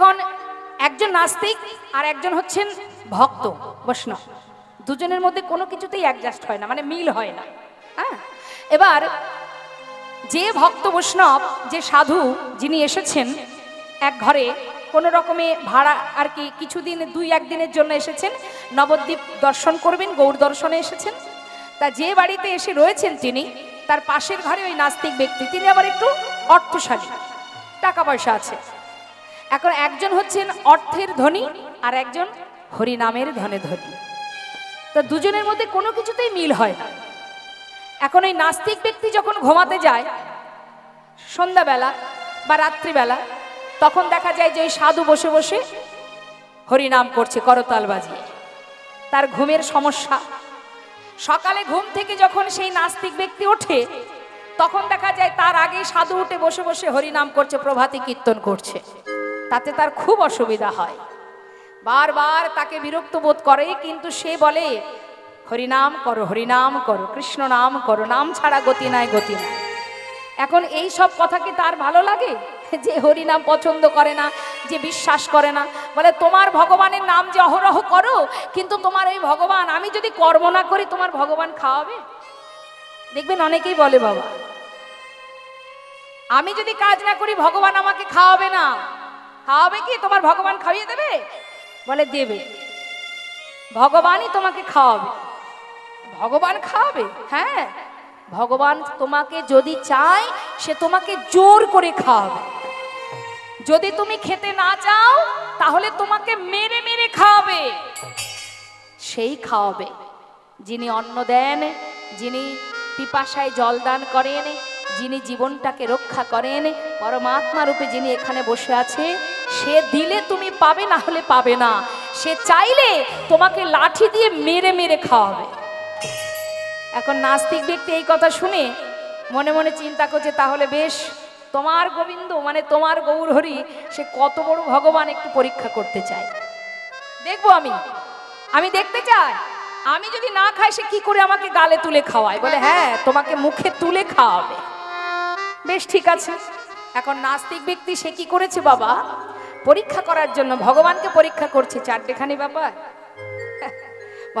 এখন একজন নাস্তিক আর একজন হচ্ছেন ভক্ত বৈষ্ণব, দুজনের মধ্যে কোনো কিছুতেই অ্যাডজাস্ট হয় না, মানে মিল হয় না। হ্যাঁ, এবার যে ভক্ত বৈষ্ণব, যে সাধু যিনি এসেছেন এক ঘরে কোনো রকমে ভাড়া আর কি, কিছুদিন 2-1 দিনের জন্য এসেছেন, নবদ্বীপ দর্শন করবেন, গৌর দর্শনে এসেছেন। তা যে বাড়িতে এসে রয়েছেন তিনি, তার পাশের ঘরে ওই নাস্তিক ব্যক্তি, তিনি আবার একটু অর্থশালী, টাকা পয়সা আছে। এখন একজন হচ্ছেন অর্থের ধনী আর একজন হরিনামের ধনে ধনী। তো দুজনের মধ্যে কোনো কিছুতেই মিল হয় না। এখন ওই নাস্তিক ব্যক্তি যখন ঘুমাতে যায় সন্ধ্যাবেলা বা রাত্রিবেলা, তখন দেখা যায় যে ওই সাধু বসে বসে হরিনাম করছে করতাল বাজিয়ে। তার ঘুমের সমস্যা। সকালে ঘুম থেকে যখন সেই নাস্তিক ব্যক্তি ওঠে, তখন দেখা যায় তার আগে সাধু উঠে বসে বসে হরিনাম করছে, প্রভাতী কীর্তন করছে। তাতে তার খুব অসুবিধা হয়, বারবার তাকে বিরক্ত বোধ করে, কিন্তু সে বলে হরিনাম করো, হরিনাম করো, কৃষ্ণ নাম করো, নাম ছাড়া গতি নাই, গতি নাই। এখন এই সব কথা কি তার ভালো লাগে? যে হরিনাম পছন্দ করে না, যে বিশ্বাস করে না, বলে তোমার ভগবানের নাম যে অহরহ করো, কিন্তু তোমার এই ভগবান, আমি যদি কর্ম না করি তোমার ভগবান খাওয়াবে? দেখবেন অনেকেই বলে বাবা আমি যদি কাজ না করি ভগবান আমাকে খাওয়াবে না। খাওয়াবে কি? তোমার ভগবান খাইয়ে দেবে? বলে দেবে, ভগবানই তোমাকে খাওয়াবে। ভগবান খাওয়াবে? হ্যাঁ, ভগবান তোমাকে যদি চায় সে তোমাকে জোর করে খাওয়াবে। যদি তুমি খেতে না চাও তাহলে তোমাকে মেরে মেরে খাওয়াবে। সেই খাওয়াবে যিনি অন্ন দেন, যিনি পিপাসায় জল দান করেন, যিনি জীবনটাকে রক্ষা করেন, পরমাত্মা রূপে যিনি এখানে বসে আছে, সে দিলে তুমি পাবে, না হলে পাবে না। সে চাইলে তোমাকে লাঠি দিয়ে মেরে মেরে খাওয়াবে। এখন নাস্তিক ব্যক্তি এই কথা শুনে মনে মনে চিন্তা করছে, তাহলে বেশ, তোমার গোবিন্দ মানে তোমার গৌর হরি সে কত বড় ভগবান একটু পরীক্ষা করতে চায়, দেখবো আমি দেখতে চাই। আমি যদি না খাই সে কি করে আমাকে গালে তুলে খাওয়ায়? বলে হ্যাঁ, তোমাকে মুখে তুলে খাওয়াবে। বেশ, ঠিক আছে। এখন নাস্তিক ব্যক্তি সে কি করেছে বাবা, পরীক্ষা করার জন্য ভগবানকে পরীক্ষা করছে। চারটেখানি ব্যাপার।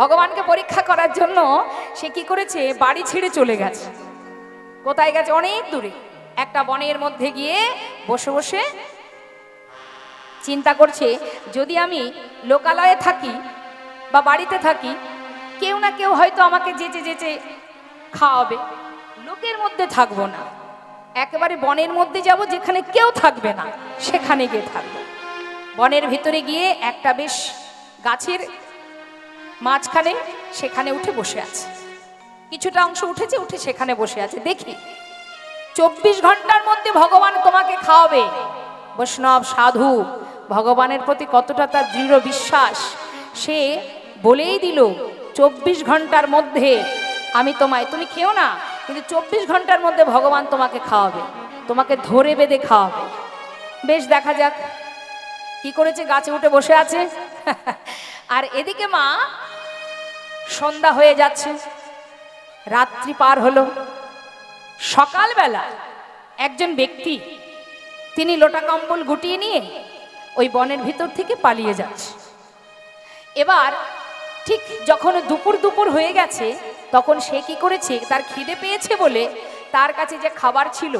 ভগবানকে পরীক্ষা করার জন্য সে কি করেছে, বাড়ি ছেড়ে চলে গেছে। কোথায় গেছে? অনেক দূরে একটা বনের মধ্যে গিয়ে বসে বসে চিন্তা করছে, যদি আমি লোকালয়ে থাকি বা বাড়িতে থাকি, কেউ না কেউ হয়তো আমাকে যেচে যেচে খাওয়াবে। লোকের মধ্যে থাকবো না, একেবারে বনের মধ্যে যাব, যেখানে কেউ থাকবে না, সেখানে গিয়ে থাকবো। বনের ভিতরে গিয়ে একটা বেশ গাছের মাঝখানে সেখানে উঠে বসে আছে। কিছুটা অংশ উঠেছে, উঠে সেখানে বসে আছে। দেখি 24 ঘন্টার মধ্যে ভগবান তোমাকে খাওয়াবে। বৈষ্ণব সাধু ভগবানের প্রতি কতটা তার দৃঢ় বিশ্বাস, সে বলেই দিল 24 ঘন্টার মধ্যে আমি তোমায়, তুমি খেও না, কিন্তু 24 ঘন্টার মধ্যে ভগবান তোমাকে খাওয়াবে, তোমাকে ধরে বেঁধে খাওয়াবে। বেশ, দেখা যাক কি করেছে। গাছে উঠে বসে আছে। আর এদিকে মা, সন্ধ্যা হয়ে যাচ্ছে, রাত্রি পার হলো। সকালবেলা একজন ব্যক্তি, তিনি লোটা কম্বল গুটিয়ে নিয়ে ওই বনের ভিতর থেকে পালিয়ে যাচ্ছে। এবার ঠিক যখন দুপুর দুপুর হয়ে গেছে, তখন সে কি করেছে, তার খিদে পেয়েছে বলে তার কাছে যে খাবার ছিল,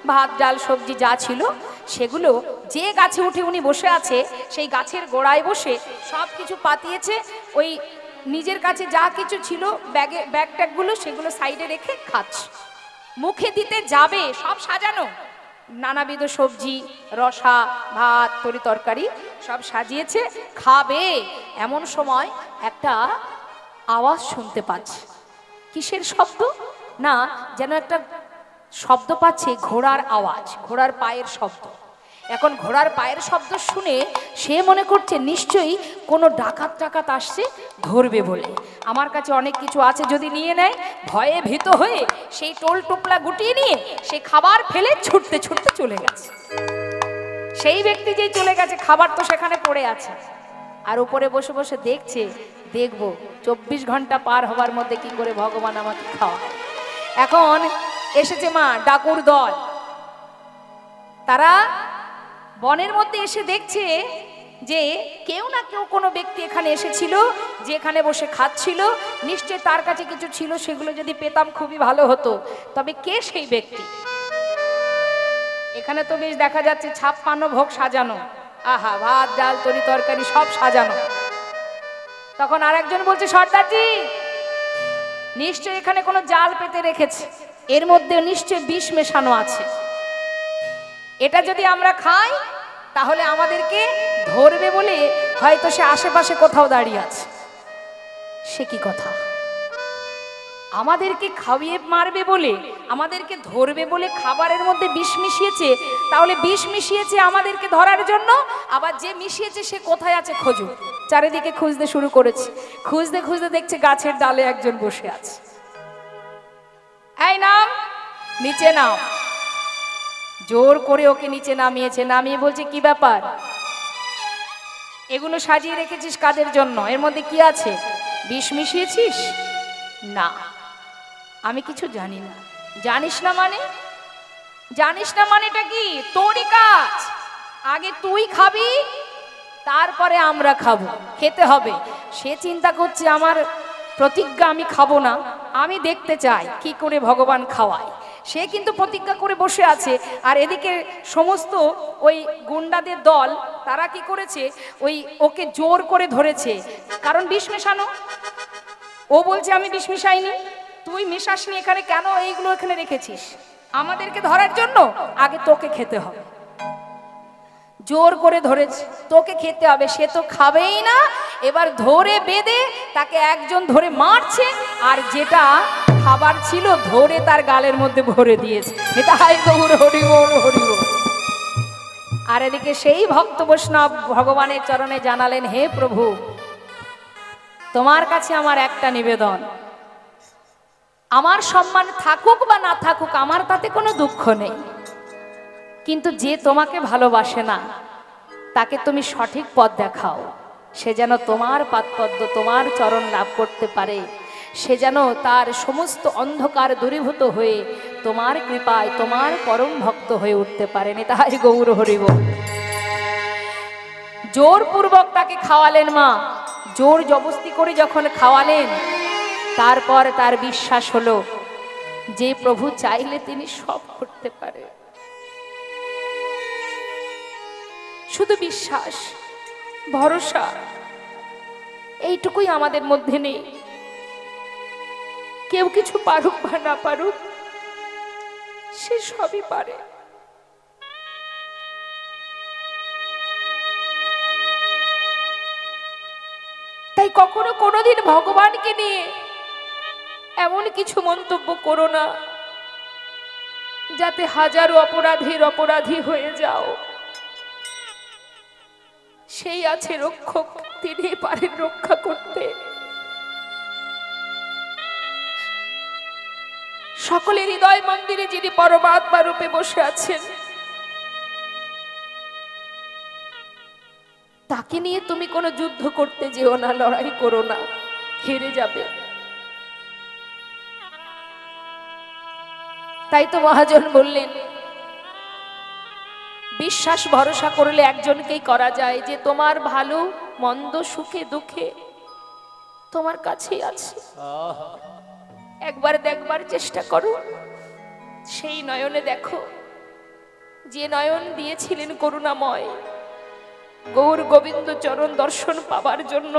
ভাত ডাল সবজি যা ছিল, সেগুলো যে গাছে উঠে উনি বসে আছে সেই গাছের গোড়ায় বসে সব কিছু পাতিয়েছে। ওই নিজের কাছে যা কিছু ছিল ব্যাগ ট্যাগগুলো, সেগুলো সাইডে রেখে খাচ্ছে। মুখে দিতে যাবে, সব সাজানো, নানাবিধ সবজি, রসা, ভাত, তরি তরকারি সব সাজিয়েছে, খাবে। এমন সময় একটা আওয়াজ শুনতে পাচ্ছে। কিসের শব্দ? না, যেন একটা শব্দ পাচ্ছে, ঘোড়ার আওয়াজ, ঘোড়ার পায়ের শব্দ। এখন ঘোড়ার পায়ের শব্দ শুনে সে মনে করছে নিশ্চয়ই কোনো ডাকাত আসছে ধরবে বলে, আমার কাছে অনেক কিছু আছে, যদি নিয়ে নেয়। ভয়ে ভীত হয়ে সেই টোল টোপলা গুটিয়ে নিয়ে সে খাবার ফেলে ছুটতে ছুটতে চলে গেছে। সেই ব্যক্তি যেই চলে গেছে, খাবার তো সেখানে পড়ে আছে, আর উপরে বসে বসে দেখছে, দেখবো 24 ঘন্টা পার হবার মধ্যে কি করে ভগবান আমাকে খাওয়ায়। এখন এসেছে মা, ডাকুর দল, তারা বনের মধ্যে এসে দেখছে যে কেউ না কেউ কোনো ব্যক্তি এখানে এসেছিল, যে এখানে বসে খাচ্ছিল, নিশ্চয় তার কাছে কিছু ছিল, সেগুলো যদি পেতাম খুবই ভালো হতো। তবে কে সেই ব্যক্তি? এখানে তো বেশ দেখা যাচ্ছে 56 ভোগ সাজানো, আহা, ভাত ডাল তরি তরকারি সব সাজানো। তখন আরেকজন বলছে, সর্দারজি নিশ্চয় এখানে কোনো জাল পেতে রেখেছে, এর মধ্যে নিশ্চয় বিষ মেশানো আছে, এটা যদি আমরা খাই তাহলে আমাদেরকে ধরবে বলে হয়তো সে আশেপাশে কোথাও দাঁড়িয়ে আছে। সে কি কথা? আমাদেরকে খাইয়ে মারবে বলে, আমাদেরকে ধরবে বলে খাবারের মধ্যে বিষ মিশিয়েছে, তাহলে বিষ মিশিয়েছে আমাদেরকে ধরার জন্য, আবার যে মিশিয়েছে সে কোথায় আছে খোঁজো। চারিদিকে খুঁজতে শুরু করেছে, খুঁজতে খুঁজতে দেখছে গাছের ডালে একজন বসে আছে। এই নাম, নিচে নাম। জোর করে ওকে নিচে নামিয়েছে, নামিয়ে বলছে, কি ব্যাপার? এগুলো সাজিয়ে রেখেছিস কাদের জন্য? এর মধ্যে কি আছে? বিষ মিশিয়েছিস? না, আমি কিছু জানি না। জানিস না মানে? জানিস না মানেটা কি? তোরই কাজ। আগে তুই খাবি, তারপরে আমরা খাবো, খেতে হবে। সে চিন্তা করছে আমার প্রতিজ্ঞা আমি খাবো না, আমি দেখতে চাই কি করে ভগবান খাওয়ায়। সে কিন্তু প্রতিজ্ঞা করে বসে আছে। আর এদিকে সমস্ত ওই গুন্ডাদের দল, তারা কি করেছে, ওই ওকে জোর করে ধরেছে, কারণ বিষ মেশানো। ও বলছে আমি বিষ মিশাইনি, তুই মিশাসনি, এখানে কেন এইগুলো এখানে রেখেছিস? আমাদেরকে ধরার জন্য আগে তোকে খেতে হবে। জোর করে ধরেছে, তোকে খেতে হবে। সে তো খাবেই না, এবার ধরে বেঁধে তাকে একজন ধরে মারছে, আর যেটা খাবার ছিল ধরে তার গালের মধ্যে ভরে দিয়েছে। এটা হাই গৌর হরি বল, হরি বল। আর এদিকে সেই ভক্ত বৈষ্ণব ভগবানের চরণে জানালেন, হে প্রভু, তোমার কাছে আমার একটা নিবেদন, আমার সম্মান থাকুক বা না থাকুক আমার তাতে কোনো দুঃখ নেই, কিন্তু যে তোমাকে ভালোবাসে না তাকে তুমি সঠিক পথ দেখাও, সে যেন তোমার পাদপদ্ম, তোমার চরণ লাভ করতে পারে, সে যেন তার সমস্ত অন্ধকার দূরীভূত হয়ে তোমার কৃপায় তোমার পরম ভক্ত হয়ে উঠতে পারেন। তাই গৌর হরি বল। জোরপূর্বক তাকে খাওয়ালেন মা, জোর জবস্তি করে যখন খাওয়ালেন, তারপর তার বিশ্বাস হলো যে প্রভু চাইলে তিনি সব করতে পারে। শুধু বিশ্বাস, ভরসা, এইটুকুই আমাদের মধ্যে নেই। কেউ কিছু পারুক বা না পারুক, সে সবই পারে। তাই কখনো কোনোদিন ভগবানকে নিয়ে এমন কিছু মন্তব্য করো না যাতে হাজারো অপরাধীর অপরাধী হয়ে যাও। সেই আছে রক্ষক, তিনি পারেন রক্ষা করতে। সকলের হৃদয় মন্দিরে যিনি পরমাত্মা রূপে বসে আছেন, তাকে নিয়ে তুমি কোনো যুদ্ধ করতে যেও না, লড়াই করো না, হেরে যাবে। তাই তো মহাজন বললেন, বিশ্বাস ভরসা করলে একজনকেই করা যায়, যে তোমার ভালো মন্দ সুখে দুঃখে তোমার কাছেই আছে। একবার দেখবার চেষ্টা করো, সেই নয়নে দেখো, যে নয়ন দিয়েছিলেন করুণাময় গৌর গোবিন্দ চরণ দর্শন পাবার জন্য,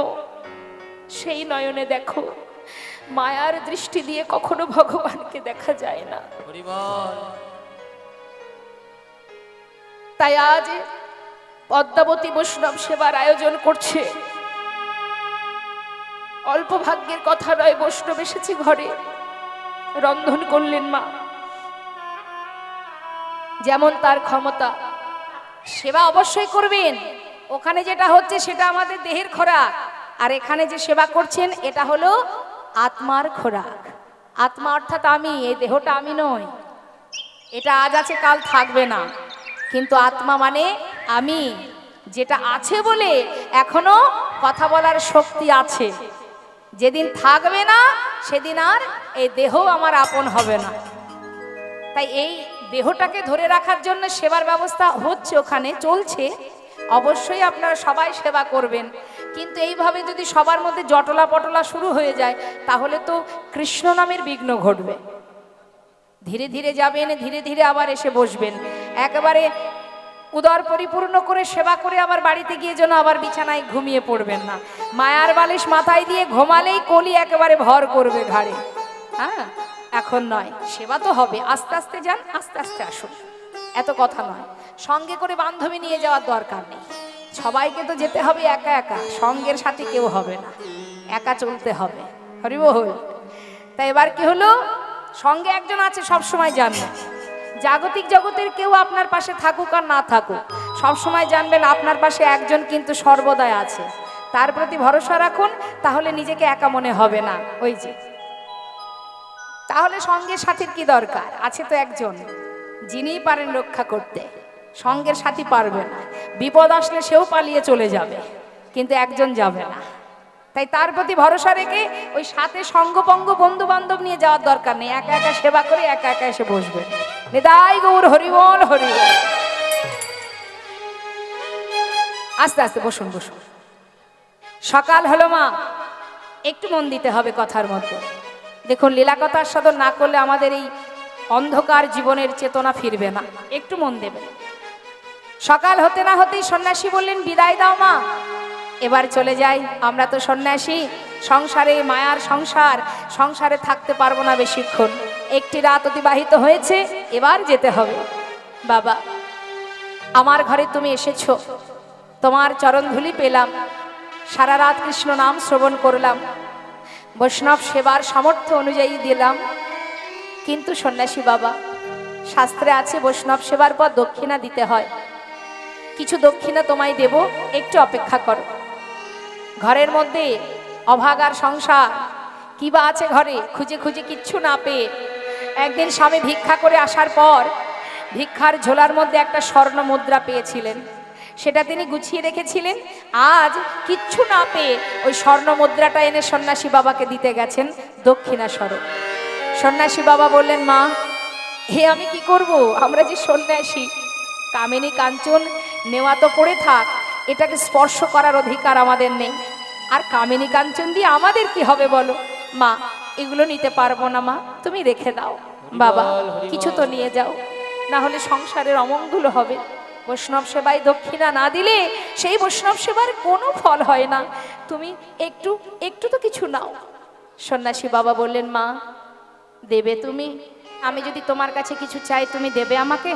সেই নয়নে দেখো। মায়ার দৃষ্টি দিয়ে কখনো ভগবানকে দেখা যায় না। তাই আজ পদ্মাবতী বৈষ্ণব সেবার আয়োজন করছে। অল্প ভাগ্যের কথা নয়, বৈষ্ণব এসেছে ঘরে, রন্ধন করলেন মা, যেমন তার ক্ষমতা। সেবা অবশ্যই করবেন, ওখানে যেটা হচ্ছে সেটা আমাদের দেহের খোরাক, আর এখানে যে সেবা করছেন এটা হলো আত্মার খোরাক। আত্মা অর্থাৎ আমি, এই দেহটা আমি নই, এটা আজ আছে কাল থাকবে না, কিন্তু আত্মা মানে আমি, যেটা আছে বলে এখনো কথা বলার শক্তি আছে। যেদিন থাকবে না সেদিন আর এই দেহ আমার আপন হবে না। তাই এই দেহটাকে ধরে রাখার জন্য সেবার ব্যবস্থা হচ্ছে, ওখানে চলছে, অবশ্যই আপনারা সবাই সেবা করবেন। কিন্তু এইভাবে যদি সবার মধ্যে জটলা পটলা শুরু হয়ে যায় তাহলে তো কৃষ্ণ নামের বিঘ্ন ঘটবে। ধীরে ধীরে যাবেন, ধীরে ধীরে আবার এসে বসবেন। একেবারে উদর পরিপূর্ণ করে সেবা করে আবার বাড়িতে গিয়ে যেন আবার বিছানায় ঘুমিয়ে পড়বেন না। মায়ার বালিশ মাথায় দিয়ে ঘুমালেই কলি একেবারে ভর করবে ঘাড়ে। হ্যাঁ, এখন নয়, সেবা তো হবে, আস্তে আস্তে যান, আস্তে আস্তে আসুন, এত কথা নয়। সঙ্গে করে বান্ধবী নিয়ে যাওয়ার দরকার নেই, সবাইকে তো যেতে হবে একা একা, সঙ্গের সাথে কেউ হবে না, একা চলতে হবে। হরি বল। তাই এবার কি হলো, সঙ্গে একজন আছে সব সময় জানবেন। জাগতিক জগতের কেউ আপনার পাশে থাকুক আর না থাকুক, সব সময় জানবেন আপনার পাশে একজন কিন্তু সর্বদাই আছে, তার প্রতি ভরসা রাখুন, তাহলে নিজেকে একা মনে হবে না। ওই যে, তাহলে সঙ্গের সাথীর কি দরকার, আছে তো একজন যিনিই পারেন রক্ষা করতে। সঙ্গের সাথী পারবে না, বিপদ আসলে সেও পালিয়ে চলে যাবে, কিন্তু একজন যাবে না। তাই তার প্রতি ভরসা রেখে ওই সাথে সঙ্গপঙ্গ বন্ধু বান্ধব নিয়ে যাওয়ার দরকার নেই, একা একা সেবা করে একা একা এসে বসবে। নিতাই গৌর হরিবল হরিবল। আস্তে আস্তে বসুন বসুন। সকাল হলো মা, একটু মন দিতে হবে কথার মধ্যে। দেখুন, লীলা কথা আস্বাদন না করলে আমাদের এই অন্ধকার জীবনের চেতনা ফিরবে না, একটু মন দেবেন। সকাল হতে না হতেই সন্ন্যাসী বললেন, বিদায় দাও মা, এবার চলে যাই। আমরা তো সন্ন্যাসী, সংসারে মায়ার সংসার, সংসারে থাকতে পারবো না বেশিক্ষণ, একটি রাত অতিবাহিত হয়েছে, এবার যেতে হবে। বাবা, আমার ঘরে তুমি এসেছো, তোমার চরণধুলি পেলাম, সারা রাত কৃষ্ণ নাম শ্রবণ করলাম, বৈষ্ণব সেবার সামর্থ্য অনুযায়ী দিলাম। কিন্তু সন্ন্যাসী বাবা, শাস্ত্রে আছে বৈষ্ণব সেবার পর দক্ষিণা দিতে হয়, কিছু দক্ষিণা তোমায় দেব, একটু অপেক্ষা করো। ঘরের মধ্যে অভাগার সংসার, কি বা আছে ঘরে, খুঁজে খুঁজে কিচ্ছু না পেয়ে একদিন স্বামী ভিক্ষা করে আসার পর ভিক্ষার ঝোলার মধ্যে একটা স্বর্ণ মুদ্রা পেয়েছিলেন, সেটা তিনি গুছিয়ে রেখেছিলেন। আজ কিচ্ছু না পেয়ে ওই স্বর্ণ মুদ্রাটা এনে সন্ন্যাসী বাবাকে দিতে গেছেন দক্ষিণা স্বরূপ। সন্ন্যাসী বাবা বললেন, মা, হে আমি কি করব, আমরা যে সন্ন্যাসী, কামিনী কাঞ্চন নেওয়া তো পড়ে থাক, এটাকে স্পর্শ করার অধিকার আমাদের নেই, আর কামিনী কাঞ্চন দিয়ে আমাদের কি হবে বলো। মা, এগুলো নিতে পারবো না মা, তুমি রেখে দাও। বাবা, কিছু তো নিয়ে যাও, না হলে সংসারের অমঙ্গল হবে। বৈষ্ণব সেবায় দক্ষিণা না দিলে সেই বৈষ্ণব সেবার কোনো ফল হয় না, তুমি একটু একটু তো কিছু নাও। সন্ন্যাসী বাবা বললেন, মা, দেবে তুমি? আমি যদি তোমার কাছে কিছু চাই তুমি দেবে আমাকে?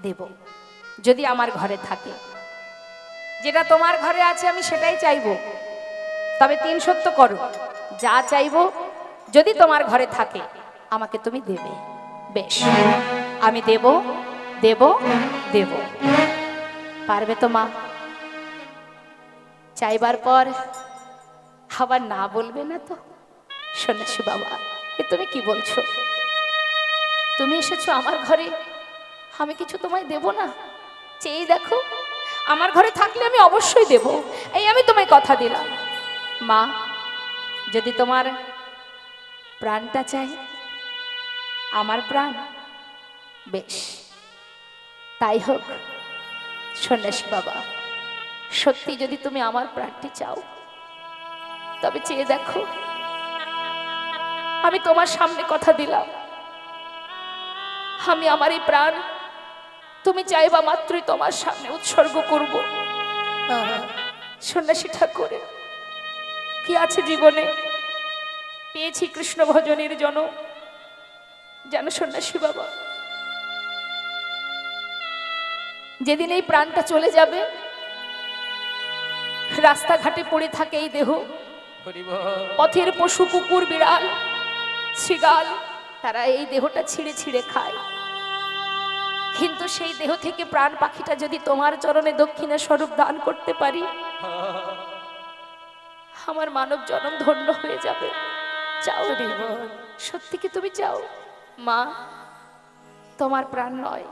দেব, যদি আমার ঘরে থাকে। যেটা তোমার ঘরে আছে আমি সেটাই চাইবো, তবে তিন সত্য করো, যা চাইবো যদি তোমার ঘরে থাকে আমাকে তুমি দেবে। বেশ, আমি দেব দেব দেব। পারবে তো মা? চাইবার পর আবার না বলবে না তো? সন্ন্যাসী বাবা, এ তুমি কি বলছো? তুমি এসেছো আমার ঘরে, আমি কিছু তোমায় দেব না? চেয়ে দেখো, আমার ঘরে থাকলে আমি অবশ্যই দেব, এই আমি তোমায় কথা দিলাম। মা, যদি তোমার প্রাণটা চাই, আমার প্রাণ, বেশ তাই হোক। সন্ন্যাসী বাবা, সত্যি যদি তুমি আমার প্রাণটি চাও তবে চেয়ে দেখো, আমি তোমার সামনে কথা দিলাম, আমি আমার এই প্রাণ তুমি চাইবা মাত্রই তোমার সামনে উৎসর্গ করব। সন্ন্যাসী ঠাকুর, কি আছে জীবনে, পেয়েছি কৃষ্ণ ভজনের জনম। জানো সন্ন্যাসী বাবা, যেদিন এই প্রাণটা চলে যাবে, রাস্তাঘাটে পড়ে থাকে এই দেহ, পথের পশু কুকুর বিড়াল শৃগাল তারা এই দেহটা ছিঁড়ে ছিঁড়ে খায়, কিন্তু সেই দেহ থেকে প্রাণ পাখিটা যদি তোমার চরণে দক্ষিণা স্বরূপ দান করতে পারি, আমার মানব জন্ম ধন্য হয়ে যাবে। চাও? সত্যি কি তুমি চাও? মা, তোমার প্রাণ নয়,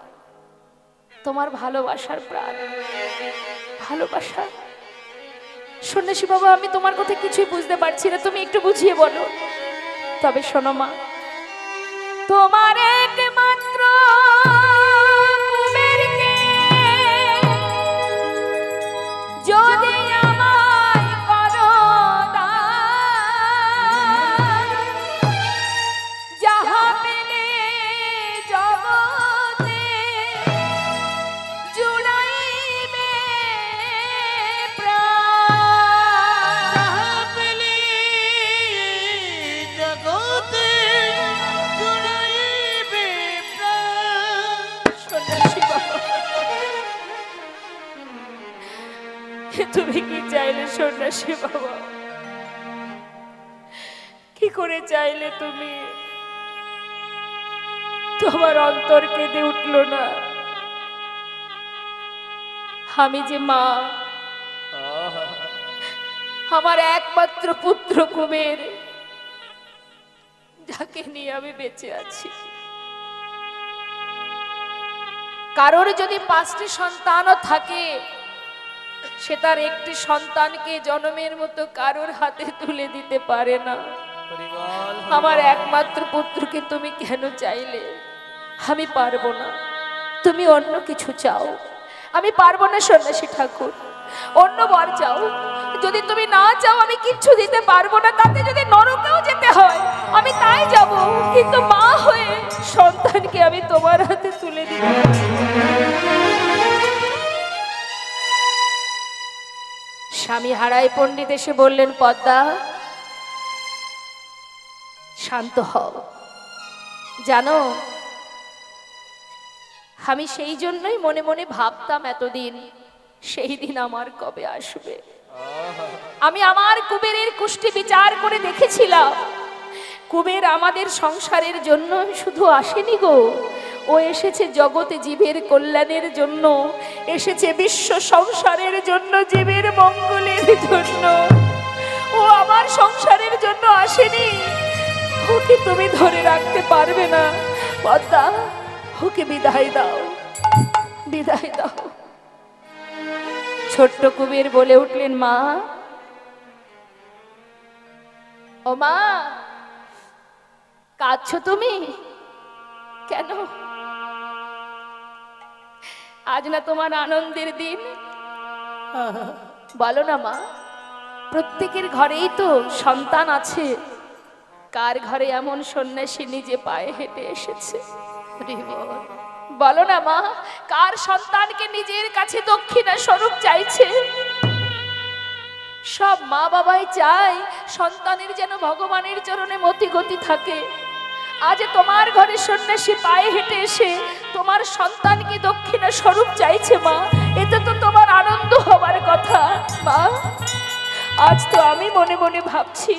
তোমার ভালোবাসার প্রাণ, ভালোবাসা। সন্ন্যাসী বাবা, আমি তোমার কথা কিছুই বুঝতে পারছি না, তুমি একটু বুঝিয়ে বলো। তবে শোনো মা, তোমার একমাত্র তুমি কি চাইলে সন্ন্যাসী বাবা? কি করে চাইলে তুমি? তোমার অন্তর কেঁদে উঠল না? আমি যে মা, আমার একমাত্র পুত্র কুবের, যাকে নিয়ে আমি বেঁচে আছি। কারোর যদি 5টি সন্তানও থাকে, সে তার একটি সন্তানকে জন্মের মতো কারোর হাতে তুলে দিতে পারে না। আমার একমাত্র পুত্রকে তুমি কেন চাইলে? আমি পারবো না, তুমি অন্য কিছু চাও। আমি পারবো না সন্ন্যাসী ঠাকুর, অন্য বর চাও। যদি তুমি না চাও আমি কিচ্ছু দিতে পারবো না, তাতে যদি নরকেও যেতে হয় আমি তাই যাব, কিন্তু মা হয়ে সন্তানকে আমি তোমার হাতে তুলে দিব। স্বামী হারাই পণ্ডিত এসে বললেন, পদ্মা শান্ত হও। জানো, আমি সেই জন্যই মনে মনে ভাবতাম এতদিন, সেই দিন আমার কবে আসবে। আমি আমার কুবেরের কুষ্টি বিচার করে দেখেছিলাম, কুবের আমাদের সংসারের জন্য শুধু আসেনি গো, ও এসেছে জগতে জীবের কল্যাণের জন্য, এসেছে বিশ্ব সংসারের জন্য, জীবের মঙ্গলের জন্য। ও আমার সংসারের জন্য আসেনি। ওকে তুমি ধরে রাখতে পারবে না পদ্মা, ওকে বিদায় দাও, বিদায় দাও। ছোট্ট কুবের বলে উঠলেন, মা, ও মা, কাঁদছো তুমি কেন? আজ না তোমার আনন্দের দিন? বলো না মা, প্রত্যেকের ঘরেই তো সন্তান আছে। কার ঘরে এমন সন্ন্যাসী নিজে পায়ে হেঁটে এসেছে? বলো না মা, কার সন্তানকে নিজের কাছে দক্ষিণা স্বরূপ চাইছে? সব মা বাবাই চায় সন্তানের যেন ভগবানের চরণে মতি গতি থাকে। আজ তোমার ঘরে সন্ন্যাসী পায়ে হেঁটে এসে তোমার সন্তানকে দক্ষিণা স্বরূপ চাইছে মা, এতে তো তোমার আনন্দ হবার কথা মা। আজ তো আমি মনে মনে ভাবছি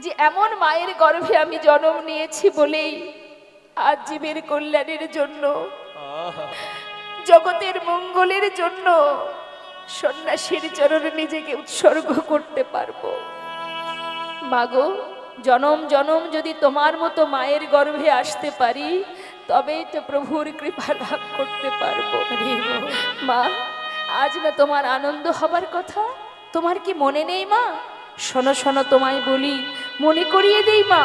যে এমন মায়ের গর্ভে আমি জন্ম নিয়েছি বলেই আজ জীবের কল্যাণের জন্য, জগতের মঙ্গলের জন্য সন্ন্যাসীর চরণে নিজেকে উৎসর্গ করতে পারবো। মাগো, জনম জনম যদি তোমার মতো মায়ের গর্ভে আসতে পারি, তবেই তো প্রভুর কৃপা লাভ করতে পারবো। মা, আজ না তোমার আনন্দ হবার কথা? তোমার কি মনে নেই মা? শোনো শোনো, তোমায় বলি, মনে করিয়ে দেই মা।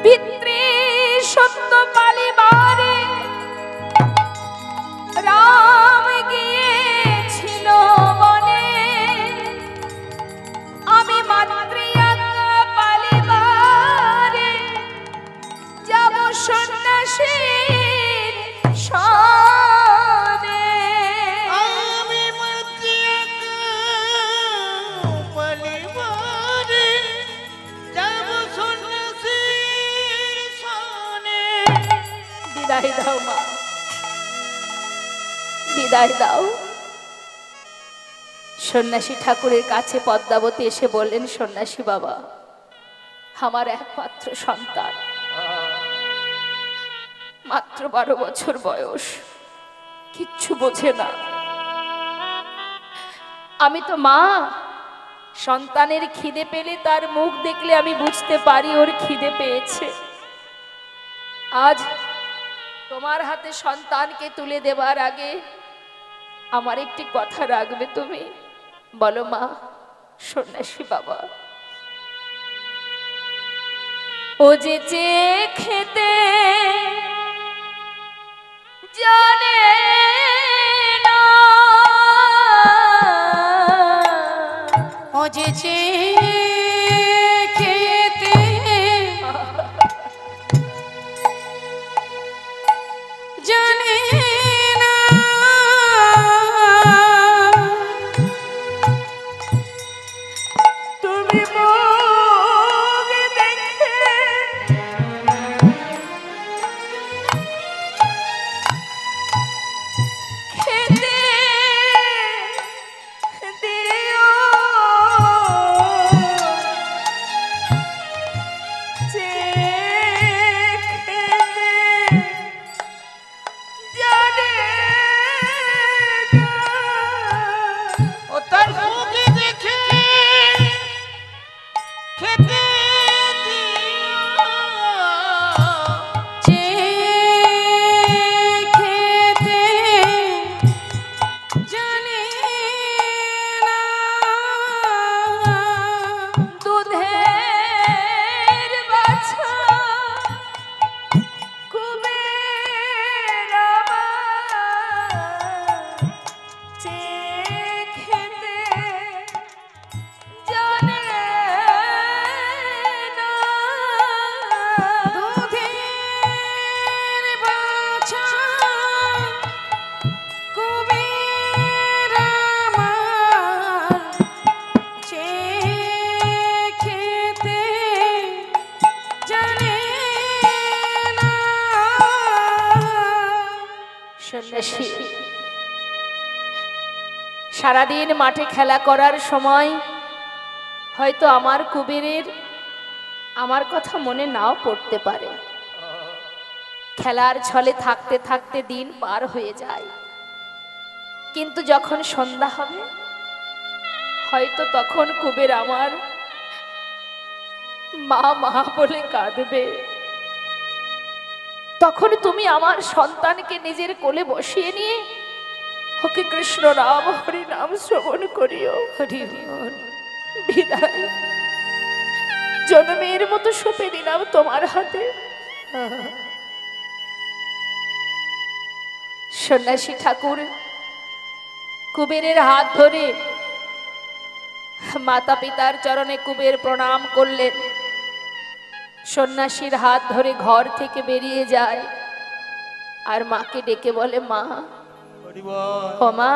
পিতৃ সত্য পালিবারে রাম গিয়েছিল বনে, আমি মাতৃ পালিবারে যাব সন্ন্যাসীর সনে। আমি মাতৃ পালিবারে যাব সন্ন্যাসীর সনে। বিদায় দাও মা, বিদায় দাও। সন্ন্যাসী ঠাকুরের কাছে পদ্মাবতী এসে বললেন, সন্ন্যাসী বাবা, আমার একমাত্র সন্তান, মাত্র 12 বছর বয়স, কিচ্ছু বোঝে না। আমি তো মা, সন্তানের খিদে পেলে তার মুখ দেখলে আমি বুঝতে পারি ওর খিদে পেয়েছে। আজ তোমার হাতে সন্তানকে তুলে দেবার আগে আমার একটি কথা রাখবে তুমি? বলো মা। সন্ন্যাসী বাবা, ও যে চেয়ে খেতে জানে না, ও যে চেয়ে খেতে জানে না, তুমি মুখ দেখে খেতে সারাদিন মাঠে খেলা করার সময় হয়তো আমার কুবেরের আমার কথা মনে নাও পড়তে পারে। খেলার ছলে থাকতে থাকতে দিন পার হয়ে যায়, কিন্তু যখন সন্ধ্যা হবে হয়তো তখন কুবের আমার মা মা বলে কাঁদবে। তখন তুমি আমার সন্তানকে নিজের কোলে বসিয়ে নিয়ে ওকে কৃষ্ণ রাম হরি নাম শ্রবণ করিও। হরি বল। বিদায়। জন্মের মতো সঁপে দিলাম তোমার হাতে। সন্ন্যাসী ঠাকুর কুবেরের হাত ধরে মাতা পিতার চরণে কুবের প্রণাম করলেন। সন্ন্যাসীর হাত ধরে ঘর থেকে বেরিয়ে যায় আর মাকে ডেকে বলে, মা, ও মা,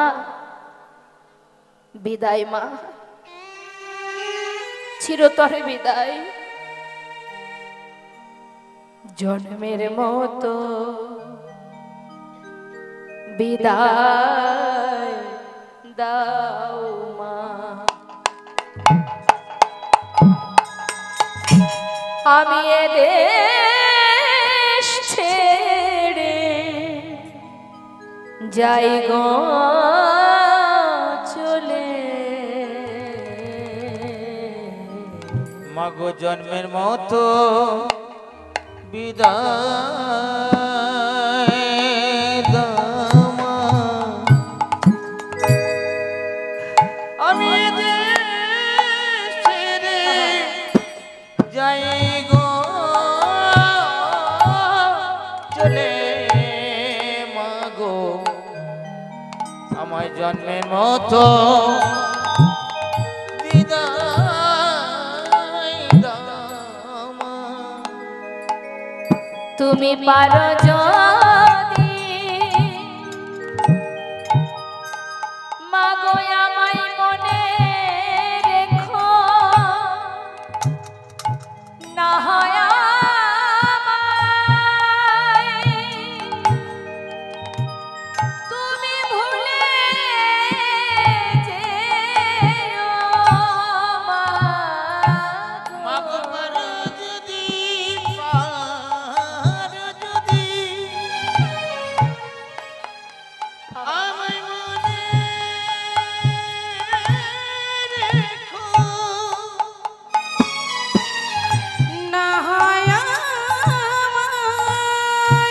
বিদায় মা, চিরতরে বিদায়। জন্মের মতো বিদায় দাও মা। আমি এ দেশ ছেড়ে যাই গো চলে। মাগো জন্মের মতো বিদায় দাও মা। আমি দেশ ছেড়ে যাই গো চলে। মাগো আমার জন্মের মতো তুমি পারো যদি মাগো আমায় মনে রেখো, না হয় আমায় তুমি ভুলে যেও মা। মাগো পারো যদি পারো যদি আমায় মনে রেখো, না হয় আমায়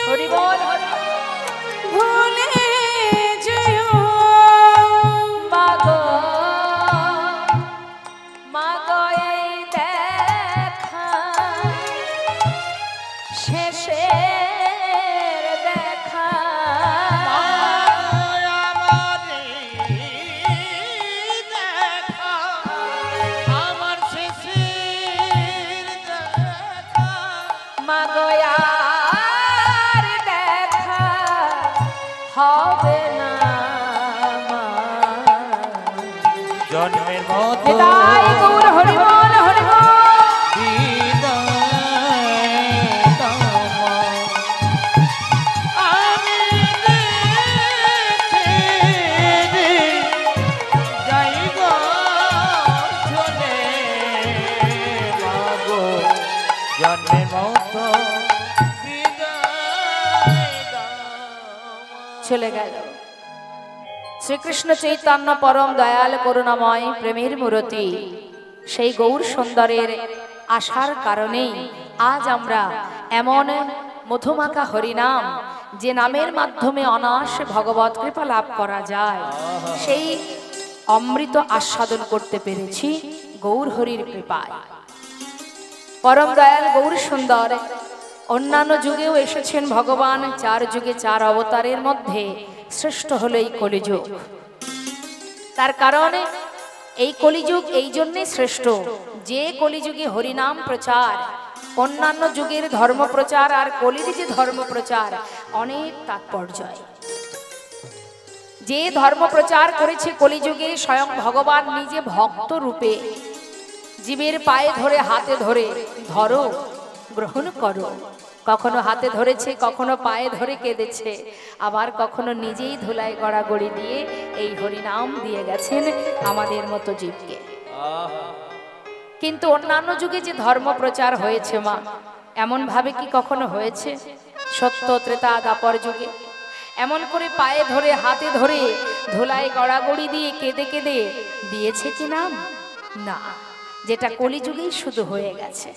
হরি বল। ভুলে যেও মাগো মাগো এই দেখা শেষের দেখা। আমারে দেখা আমার শেষের দেখা। মাগো আর দেখা হবে না মা। জন্মের মতো বিদায় গৌর হরি বল হরি বল। বিদায় দাও মা। আমি ছেড়ে যাই গো চলে। মাগো জন্মের মতো বিদায় দাও মা। চলে গেল। শ্রীকৃষ্ণ চৈতন্য পরম দয়াল করুণাময় প্রেমের মূর্তি সেই গৌর সুন্দরের আশার কারণেই আজ আমরা এমন মধুমাখা হরিনাম, যে নামের মাধ্যমে অনায়াসে ভগবত কৃপা লাভ করা যায়, সেই অমৃত আস্বাদন করতে পেরেছি গৌর হরির কৃপায়। পরম দয়াল গৌর সুন্দর অন্যান্য যুগেও এসেছেন ভগবান। 4 যুগে 4 অবতারের মধ্যে শ্রেষ্ঠ হলো এই কলিযুগ। তার কারণে এই কলিযুগ এই জন্যই শ্রেষ্ঠ, যে কলিযুগে হরিনাম প্রচার, অন্যান্য যুগের ধর্ম প্রচার আর কলির যে ধর্ম প্রচার অনেক তাৎপর্য। যে ধর্ম প্রচার করেছে কলিযুগে স্বয়ং ভগবান নিজে ভক্ত রূপে জীবের পায়ে ধরে হাতে ধরে, ধরো গ্রহণ করো, কখনো হাতে ধরেছে, কখনো পায়ে ধরে কেঁদেছে, আবার কখনো নিজেই ধুলায় গড়াগড়ি দিয়ে এই হরিনাম দিয়ে গেছেন আমাদের মতো জীবকে। কিন্তু অন্যান্য যুগে যে ধর্ম প্রচার হয়েছে মা, এমন ভাবে কি কখনো হয়েছে? সত্য ত্রেতা দাপর যুগে এমন করে পায়ে ধরে হাতে ধরে ধুলায় গড়াগড়ি দিয়ে কেঁদে কেঁদে দিয়েছে কি নাম? না, যেটা কলিযুগেই শুধু হয়ে গেছে।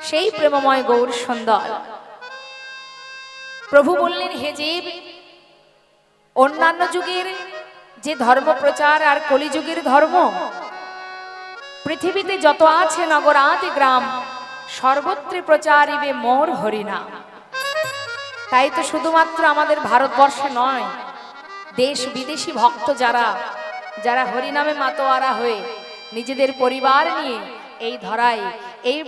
সেই প্রেমময় গৌর সুন্দর প্রভু বললেন, হে জীব, অন্যান্য যুগের যে ধর্ম প্রচার আর কলিযুগের ধর্ম, পৃথিবীতে যত আছে নগরাতি গ্রাম, সর্বত্র প্রচারিবে মোর হরিনাম। তাই তো শুধুমাত্র আমাদের ভারতবর্ষে নয়, দেশ বিদেশি ভক্ত যারা যারা হরিনামে মাতোয়ারা হয়ে নিজেদের পরিবার নিয়ে এই ধরায়, এই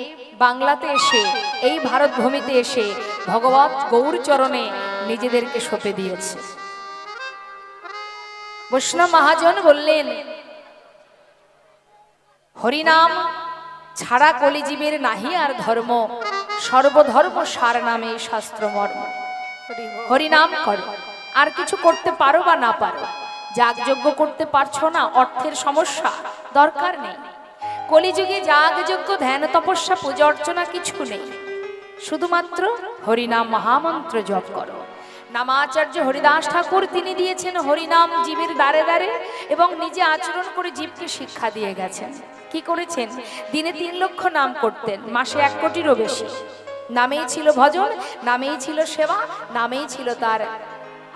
বাংলাতে এসে, এই ভারত ভূমিতে এসে ভগবত গৌর চরণে নিজেদেরকে সঁপে দিয়েছে। বৈষ্ণব মহাজন বললেন, হরিনাম ছাড়া কলিজীবের নাহি আর ধর্ম, সর্বধর্ম সার নামে শাস্ত্র মর্ম। হরিনাম করো, আর কিছু করতে পারো বা না পারো, যাগযজ্ঞ করতে পারছো না, অর্থের সমস্যা, দরকার নেই। কলিযুগে যাগযজ্ঞ ধ্যান তপস্যা পূজা অর্চনা কিছু নেই, শুধুমাত্র হরিনাম মহামন্ত্র জপ করো। নামাচার্য হরিদাস ঠাকুর তিনি দিয়েছেন হরিনাম জীবের দ্বারে দ্বারে, এবং নিজে আচরণ করে জীবকে শিক্ষা দিয়ে গেছেন। কি করেছেন? দিনে 3 লক্ষ নাম করতেন, মাসে 1 কোটিরও বেশি। নামেই ছিল ভজন, নামেই ছিল সেবা, নামেই ছিল তার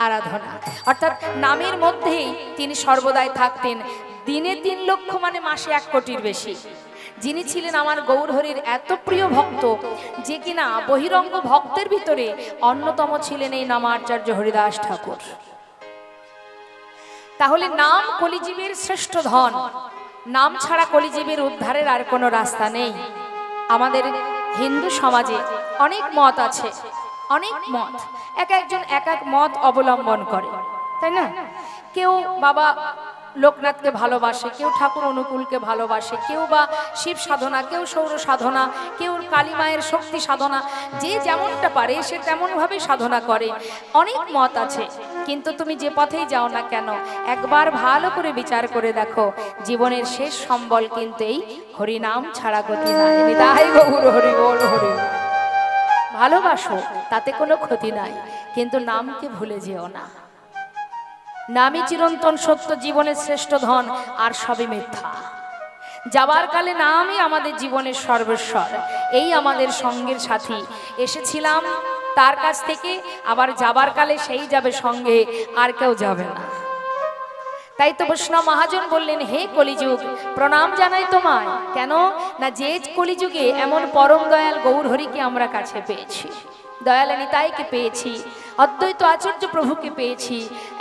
আরাধনা, অর্থাৎ নামের মধ্যেই তিনি সর্বদাই থাকতেন। দিনে 3 লক্ষ মানে মাসে 1 কোটির বেশি। যিনি ছিলেন আমার গৌরহরির এত প্রিয় ভক্ত যে কিনা বহিরঙ্গ ভক্তের ভিতরে অন্যতম ছিলেন এই নামাচার্য হরিদাস ঠাকুর। তাহলে নাম কলিজীবের শ্রেষ্ঠ ধন, নাম ছাড়া কলিজীবের উদ্ধারের আর কোনো রাস্তা নেই। আমাদের হিন্দু সমাজে অনেক মত আছে, অনেক মত, এক একজন এক এক মত অবলম্বন করে, তাই না? কেউ বাবা লোকনাথকে ভালোবাসে, কেউ ঠাকুর অনুকূলকে ভালোবাসে, কেউ বা শিব সাধনা, কেউ সৌর সাধনা, কেউ কালী মায়ের শক্তি সাধনা, যে যেমনটা পারে সে তেমনভাবে সাধনা করে। অনেক মত আছে, কিন্তু তুমি যে পথেই যাও না কেন একবার ভালো করে বিচার করে দেখো, জীবনের শেষ সম্বল কিন্তু এই হরিনাম ছাড়া গতি নাই। নিতাই গৌর হরি বল হরি। ভালোবাসো, তাতে কোনো ক্ষতি নাই, কিন্তু নামকে ভুলে যেও না। নামই চিরন্তন সত্য, জীবনের শ্রেষ্ঠ ধন, আর সবই মিথ্যা। যাবার কালে নামই আমাদের জীবনের সর্বস্বর, এই আমাদের সঙ্গের সাথী। এসেছিলাম তার কাছ থেকে, আবার যাবার কালে সেই যাবে সঙ্গে, আর কেউ যাবে না। তাই তো বৈষ্ণব মহাজন বললেন, হে কলিযুগ, প্রণাম জানাই তোমায়। কেন না, যে কলিযুগে এমন পরম দয়াল গৌরহরিকে আমরা কাছে পেয়েছি, দয়াল নিতাইকে পেয়েছি, অদ্বৈত আচার্য প্রভুকে পেয়েছি।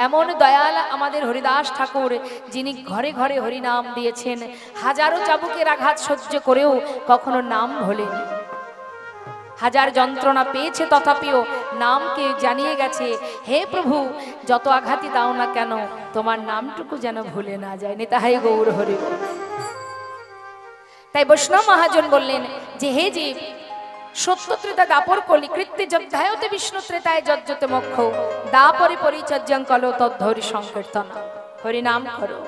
এমন দয়াল আমাদের হরিদাস ঠাকুর, যিনি ঘরে ঘরে হরিনাম দিয়েছেন, হাজারো চাবুকের আঘাত সহ্য করেও কখনো নাম ভোলেনি। হাজার যন্ত্রণা পেয়েছে তথাপিও নামকে জানিয়ে গেছে, হে প্রভু, যত আঘাতই দাও না কেন তোমার নামটুকু যেন ভুলে না যায়। নিতাই গৌর হরি। তাই বৈষ্ণব মহাজন বললেন যে, হে জীব, সত্য ত্রেতা দাপর কলি কৃত্যে যজ্ঞায়তে বিষ্ণু ত্রেতায় যজ্জতে মোক্ষ, দাপরে পরিচর্যং কলো তদ্ধরি সংকীর্তন। হরিনাম করো,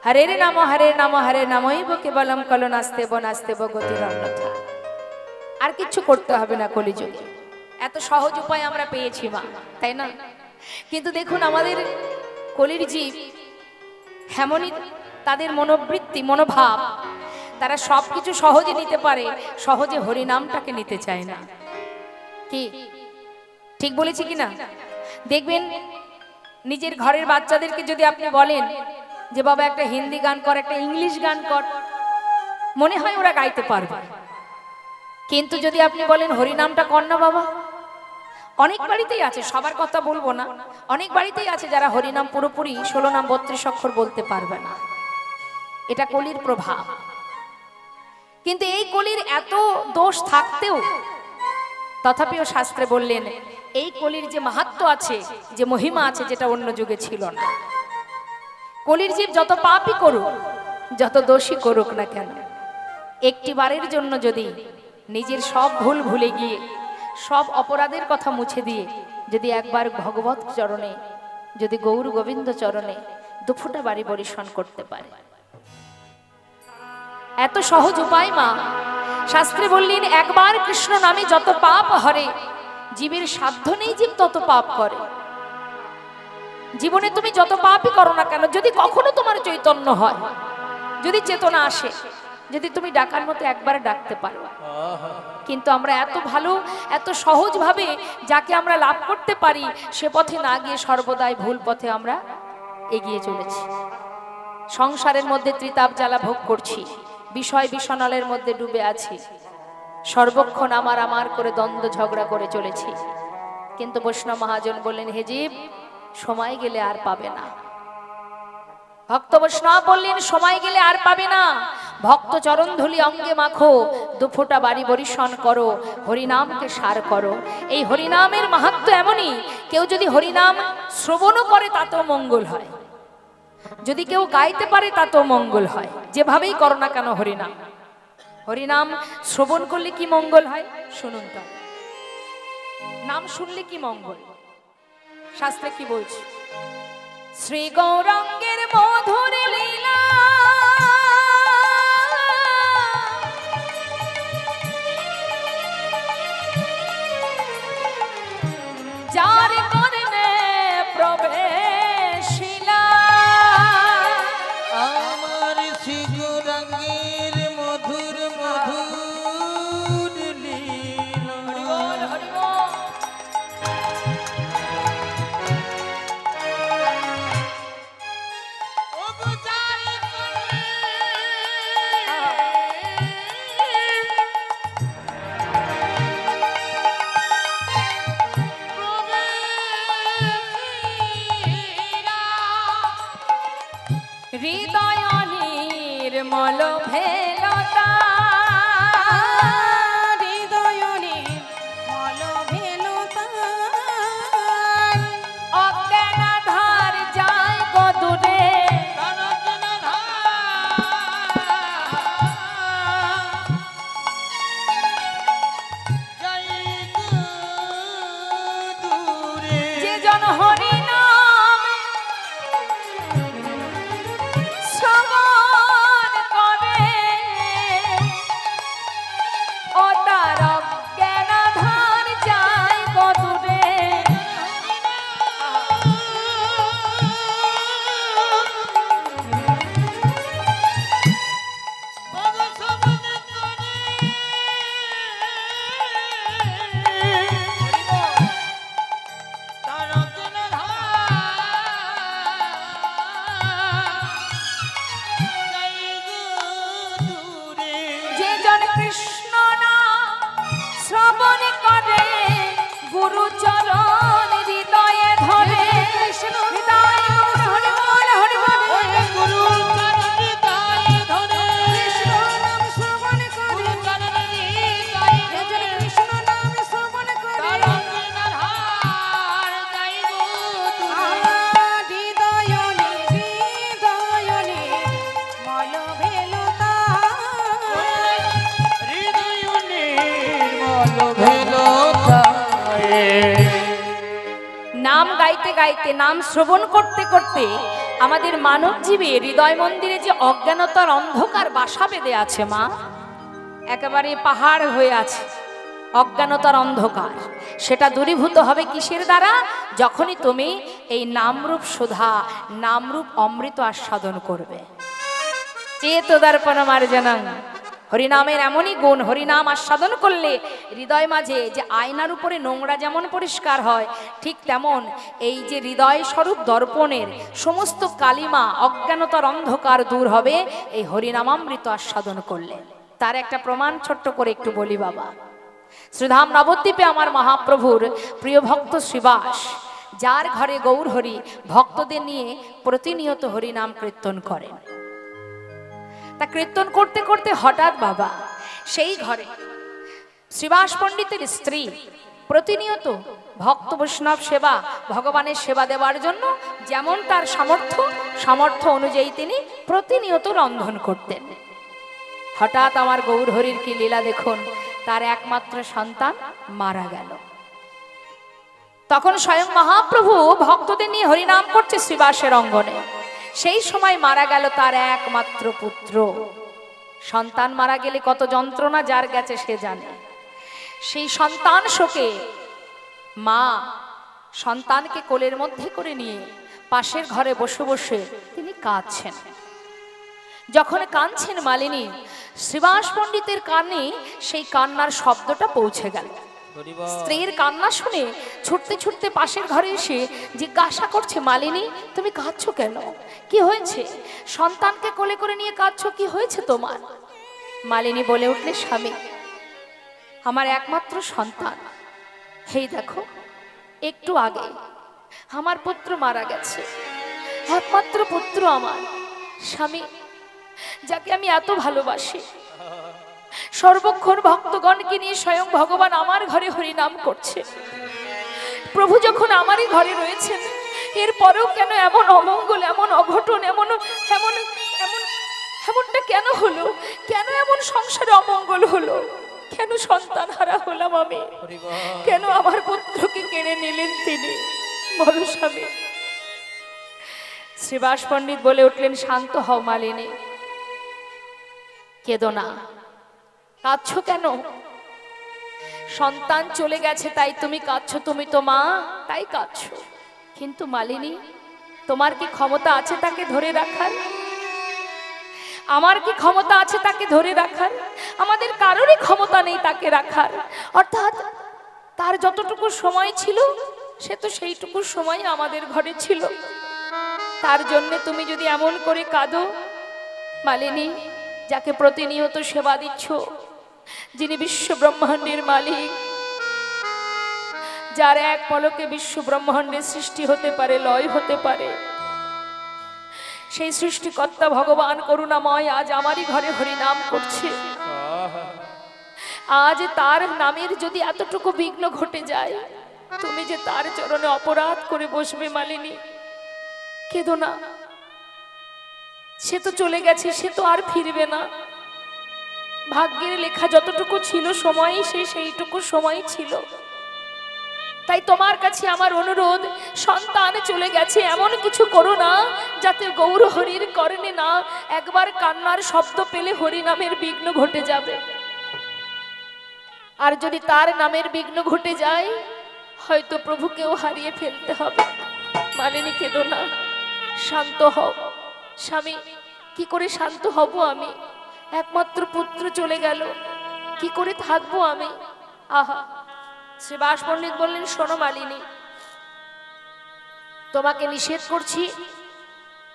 হরের নাম হরে নাম হরে নামইব কেবলম কলো নাস্তেব নাস্তেব গতির অন্যথা। আর কিছু করতে হবে না কলিযুগে, এত সহজ উপায় আমরা পেয়েছি মা, তাই না? কিন্তু দেখুন আমাদের কলির জীব এমনই, তাদের মনোবৃত্তি মনোভাব, তারা সবকিছু সহজে নিতে পারে, সহজে হরিনামটাকে নিতে চায় না। কি ঠিক বলেছি কিনা? দেখবেন নিজের ঘরের বাচ্চাদেরকে যদি আপনি বলেন যে বাবা একটা হিন্দি গান কর, একটা ইংলিশ গান কর, মনে হয় ওরা গাইতে পারবে। কিন্তু যদি আপনি বলেন হরিনামটা কর না বাবা, অনেক বাড়িতেই আছে, সবার কথা বলবো না, অনেক বাড়িতেই আছে যারা হরিনাম পুরোপুরি 16 নাম 32 অক্ষর বলতে পারবে না। এটা কলির প্রভাব। কিন্তু এই কলির এত দোষ থাকতেও তথাপিও শাস্ত্রে বললেন, এই কলির যে মাহাত্ম্য আছে, যে মহিমা আছে, যেটা অন্য যুগে ছিল না। কলির জীব যত পাপই করুক, যত দোষী করুক না কেন, একটি বারের জন্য যদি নিজের সব ভুল ভুলে গিয়ে সব অপরাধের কথা মুছে দিয়ে যদি একবার ভগবত চরণে, যদি গৌর গোবিন্দ চরণে দুফোঁটা বাড়ি বরিশন করতে পারে। এত সহজ উপায় মা। শাস্ত্রে বললেন একবার কৃষ্ণ নামে যত পাপ হরে, জীবের সাধ্য নেই জীব তত পাপ করে। জীবনে তুমি যত পাপই করো না কেন, যদি কখনো তোমার চৈতন্য হয়, যদি চেতনা আসে, যদি তুমি ডাকার মতো একবার ডাকতে পারো। কিন্তু আমরা এত ভালো, এত সহজভাবে যাকে আমরা লাভ করতে পারি সে পথে না গিয়ে সর্বদাই ভুল পথে আমরা এগিয়ে চলেছি। সংসারের মধ্যে ত্রিতাপ জ্বালা ভোগ করছি, বিষয় বিষণলের মধ্যে ডুবে আছি, সর্বক্ষণ আমার আমার করে দ্বন্দ্ব ঝগড়া করে চলেছি। কিন্তু বৈষ্ণব মহাজন বললেন হে জীব, সময় গেলে আর পাবে না। ভক্ত বৈষ্ণব বললেন সময় গেলে আর পাবে না, ভক্ত চরণ ধুলি অঙ্গে মাখো, দুফোঁটা বাড়ি বরিশন করো, হরিনামকে সার করো। এই হরিনামের মাহাত্ম্য এমনই, কেউ যদি হরিনাম শ্রবণও করে তাতেও মঙ্গল হয়, যদি কেউ গাইতে পারে তাতেও মঙ্গল হয়। যেভাবেই করো না কেন হরিনাম, হরিনাম শ্রবণ করলে কি মঙ্গল হয় শুনুন তো। নাম শুনলে কি মঙ্গল, শাস্ত্রে কি বলছে? শ্রী গৌরাঙ্গের মধুর লীলা যার কর্ণে প্রবেশিলা, আমার শ্রী গৌরাঙ্গের মধুর মধুর লীলা। হরিবল হরিবল। হৃদয় নির্মল ভেলতা, হৃদয় নির্মল ভেলতা, অজ্ঞানাধার যায় গদুরে, যে জন হরি চরণ হৃদয়ে ধরে, হৃদয় হরি বল হরি বল, গুরু চরণ হৃদয়ে ধরে, কৃষ্ণ নাম শ্রবণ করে, কৃষ্ণ নাম শ্রবণ করে, হৃদয় মল ভেলতা, হৃদয় নির্মল ভেলতা। নাম গাইতে গাইতে, নাম শ্রবণ করতে করতে আমাদের মানব জীবে হৃদয় মন্দিরে যে অজ্ঞানতার অন্ধকার বাসা বেঁধে আছে মা, একেবারে পাহাড় হয়ে আছে অজ্ঞানতার অন্ধকার, সেটা দূরীভূত হবে কিসের দ্বারা? যখনই তুমি এই নামরূপ সুধা, নামরূপ অমৃত আস্বাদন করবে। চেতদর্পণ মার্জনং, হরিনামের এমনই গুণ, হরিনাম আস্বাদন করলে হৃদয় মাঝে যে আয়নার উপরে নোংরা যেমন পরিষ্কার হয়, ঠিক তেমন এই যে হৃদয় স্বরূপ দর্পণের সমস্ত কালিমা, অজ্ঞানতার অন্ধকার দূর হবে এই হরিনামামৃত আস্বাদন করলে। তার একটা প্রমাণ ছোট্ট করে একটু বলি বাবা। শ্রীধাম নবদ্বীপে আমার মহাপ্রভুর প্রিয় ভক্ত শ্রীবাস, যার ঘরে গৌর হরি ভক্তদের নিয়ে প্রতিনিয়ত হরিনাম কীর্তন করেন। তা কীর্তন করতে করতে হঠাৎ বাবা সেই ঘরে শ্রীবাস পণ্ডিতের স্ত্রী প্রতিনিয়ত ভক্ত বৈষ্ণব সেবা, ভগবানের সেবা দেওয়ার জন্য যেমন তার সামর্থ্য অনুযায়ী তিনি প্রতিনিয়ত রন্ধন করতেন। হঠাৎ আমার গৌর হরির কি লীলা দেখুন, তার একমাত্র সন্তান মারা গেল। তখন স্বয়ং মহাপ্রভু ভক্তদের নিয়ে হরিনাম করছে শ্রীবাসের অঙ্গনে। সেই সময় মারা গেল তার একমাত্র পুত্র। সন্তান মারা গেলে কত যন্ত্রণা যার গেছে সে জানে। সেই সন্তান শোকে মা সন্তানকে কোলের মধ্যে করে নিয়ে পাশের ঘরে বসে বসে তিনি কাঁদছেন। যখন কাঁদছেন মালিনী, শ্রীবাস পণ্ডিতের কানে সেই কান্নার শব্দটা পৌঁছে গেল। স্ত্রীর কান্না শুনে ছুটতে ছুটতে পাশের ঘরে এসে জিজ্ঞাসা করছে, মালিনী তুমি কাঁদছো কেন? কি হয়েছে? সন্তানকে কোলে করে নিয়ে কাঁদছো, কি হয়েছে তোমার? মালিনী বলে উঠলে, স্বামী আমার একমাত্র সন্তান, এই দেখো একটু আগে আমার পুত্র মারা গেছে। একমাত্র পুত্র আমার স্বামী, যাকে আমি এত ভালোবাসি। সর্বক্ষণ ভক্তগণকে নিয়ে স্বয়ং ভগবান আমার ঘরে হরিনাম করছে। প্রভু যখন আমারই ঘরে রয়েছেন, এরপরেও কেন এমন অমঙ্গল, এমন অঘটন, এমনটা কেন হলো? কেন এমন সংসারে অমঙ্গল হলো? কেন সন্তান হারা হলাম আমি? কেন আমার পুত্রকে কেড়ে নিলেন তিনি? বলো স্বামী। শ্রীবাস পণ্ডিত বলে উঠলেন, শান্ত হও মালিনী, কেঁদো না। কাঁদছো কেন? সন্তান চলে গেছে তাই তুমি কাঁদছো, তুমি তো মা তাই কাঁদছো। কিন্তু মালিনী, তোমার কি ক্ষমতা আছে তাকে ধরে রাখার? আমার কি ক্ষমতা আছে তাকে ধরে রাখার? আমাদের কারোরই ক্ষমতা নেই তাকে রাখার। অর্থাৎ তার যতটুকু সময় ছিল সে তো সেইটুকু সময় আমাদের ঘরে ছিল। তার জন্য তুমি যদি এমন করে কাঁদো, মালিনী যাকে প্রতিনিয়ত সেবা দিচ্ছ, যিনি বিশ্ব ব্রহ্মাণ্ডের মালিক, যার এক পলকে বিশ্ব ব্রহ্মাণ্ডের সৃষ্টি হতে পারে, লয় হতে পারে, সেই সৃষ্টিকর্তা ভগবান করুণাময় আজ আমারই ঘরে হরিনাম করছে। আজ তার নামের যদি এতটুকু বিঘ্ন ঘটে যায়, তুমি যে তার চরণে অপরাধ করে বসবে মালিনী, কেঁদো না। সে তো চলে গেছে, সে তো আর ফিরবে না। ভাগ্যের লেখা যতটুকু ছিল সময়, সেইটুকু সময় ছিল। তাই তোমার কাছে আমার অনুরোধ, সন্তান চলে গেছে এমন কিছু করো না যাতে গৌর হরির কর্ণে না একবার কান্নার শব্দ পেলে হরি নামের বিঘ্ন ঘটে যাবে। আর যদি তার নামের বিঘ্ন ঘটে যায়, হয়তো প্রভুকেও হারিয়ে ফেলতে হবে। মালিনী কেঁদো না, শান্ত হও। স্বামী, কি করে শান্ত হব আমি? একমাত্র পুত্র চলে গেল, কি করে থাকবো আমি? আহা। শ্রীবাস পণ্ডিত বললেন, শোনো মালিনী, তোমাকে নিষেধ করছি,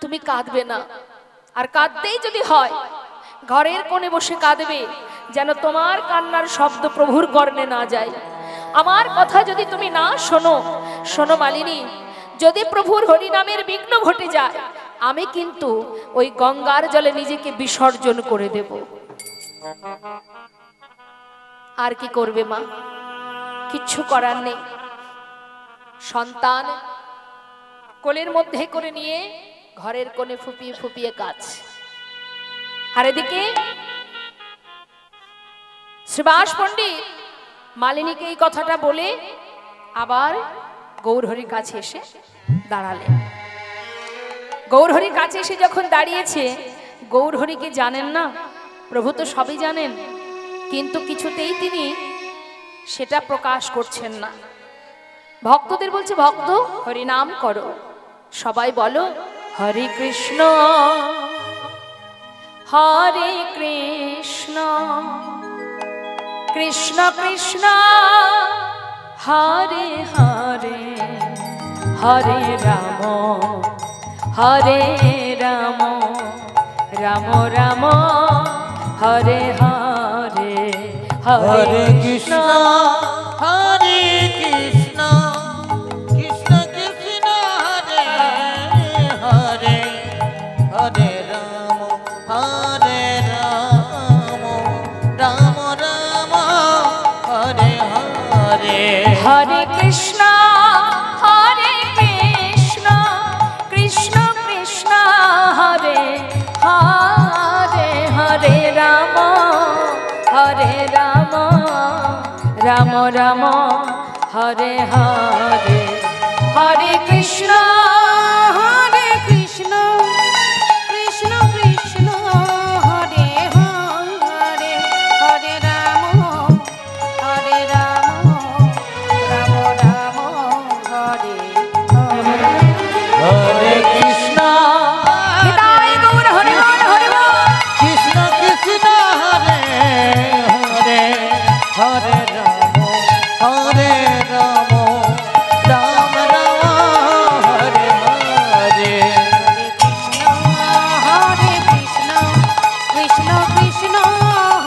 তুমি কাঁদবে না। আর কাঁদতেই যদি হয় ঘরের কোণে বসে কাঁদবে, যেন তোমার কান্নার শব্দ প্রভুর কর্ণে না যায়। আমার কথা যদি তুমি না শোনো, শোনো মালিনী, যদি প্রভুর হরিনামের বিঘ্ন ঘটে যায়, আমি কিন্তু ওই গঙ্গার জলে নিজেকে বিসর্জন করে দেব। আর কি করবে মা? কিচ্ছু করার নেই। সন্তান কোলের মধ্যে করে নিয়ে ঘরের কোণে ফুপিয়ে ফুপিয়ে কাঁদছে। আর এদিকে শ্রীবাস পণ্ডিত মালিনীকে এই কথাটা বলে আবার গৌরহরির কাছে এসে দাঁড়ালেন। গৌরহরির কাছে এসে যখন দাঁড়িয়েছে, গৌরহরিকে জানেন না, প্রভু তো সবই জানেন, কিন্তু কিছুতেই তিনি সেটা প্রকাশ করছেন না। ভক্তদের বলছে, ভক্ত হরি নাম করো, সবাই বলো হরে কৃষ্ণ হরে কৃষ্ণ কৃষ্ণ কৃষ্ণ হরে হরে হরে রাম হরে রাম রাম রাম হরে হরে হরে কৃষ্ণ হরে কৃষ্ণ কৃষ্ণ কৃষ্ণ হরে হরে হরে রাম রাম রাম হরে হরে হরে কৃষ্ণ হরে কৃষ্ণ কৃষ্ণ কৃষ্ণ হরে হরে হরে রাম রাম রাম হরে হরে হরে কৃষ্ণ হরে কৃষ্ণ কৃষ্ণ কৃষ্ণ হরে হরে হরে রাম রাম রাম হরে হরে হরে কৃষ্ণ নিতাই গৌর হরি বল হরি বল। কৃষ্ণ কৃষ্ণ হরে হরে হরে রাম রাম রাম রাম হরে হরে কৃষ্ণ হরে কৃষ্ণ কৃষ্ণ কৃষ্ণ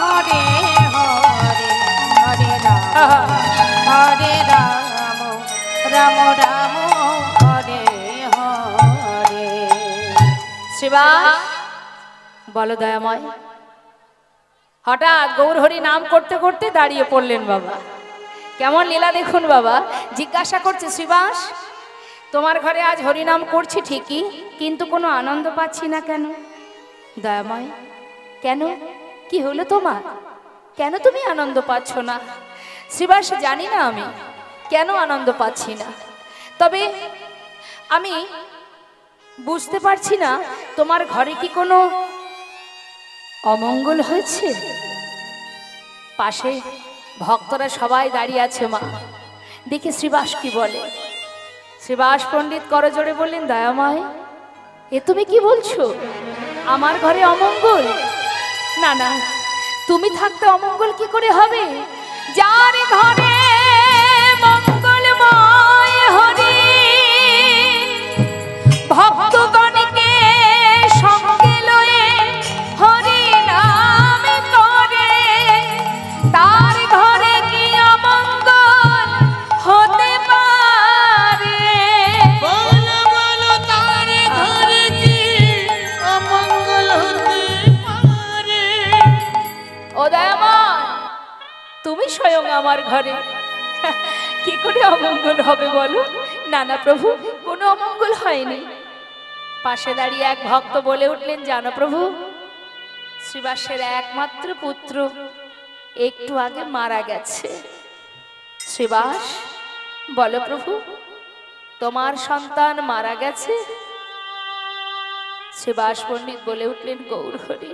হরে হরে হরে রাম রাম রাম হরে হরে শিবাস বলো দয়াময়। হঠাৎ গৌর হরি নাম করতে করতে দাঁড়িয়ে পড়লেন বাবা। কেমন লীলা দেখুন বাবা। জিজ্ঞাসা করছে শিবাস, তোমার ঘরে আজ হরিনাম করছি ঠিকই, কিন্তু কোনো আনন্দ পাচ্ছি না কেন? দয়াময়, কেন? কি হলো তোমার? কেন তুমি আনন্দ পাচ্ছ না? শিবাস, জানি না আমি কেন আনন্দ পাচ্ছি না, তবে আমি বুঝতে পারছি না তোমার ঘরে কি কোনো অমঙ্গল হয়েছে? পাশে ভক্তরা সবাই দাঁড়িয়ে আছে মা, দেখে শ্রীবাস কি বলে। শ্রীবাস পণ্ডিত করজোড়ে বললেন, দয়াময় এ তুমি কি বলছো? আমার ঘরে অমঙ্গল? না না, তুমি থাকতে অমঙ্গল কি করে হবে? যার ঘরে মঙ্গলময় হরি ভক্তগণকে সঙ্গে লয়ে হরি নাম করে, তার ঘরে কি অমঙ্গল হতে পারে? বলো বলো তার ঘরে কি অমঙ্গল হতে পারে? ও দয়াময়, তুমি স্বয়ং আমার ঘরে, কি করে অমঙ্গল হবে বলো? না না প্রভু, কোনো অমঙ্গল হয়নি। পাশে দাঁড়িয়ে এক ভক্ত বলে উঠলেন, জানো প্রভু, শ্রীবাসের একমাত্র পুত্র একটু আগে মারা গেছে। শ্রীবাস, বলো প্রভু, তোমার সন্তান মারা গেছে? শ্রীবাস পণ্ডিত বলে উঠলেন, গৌর হরি,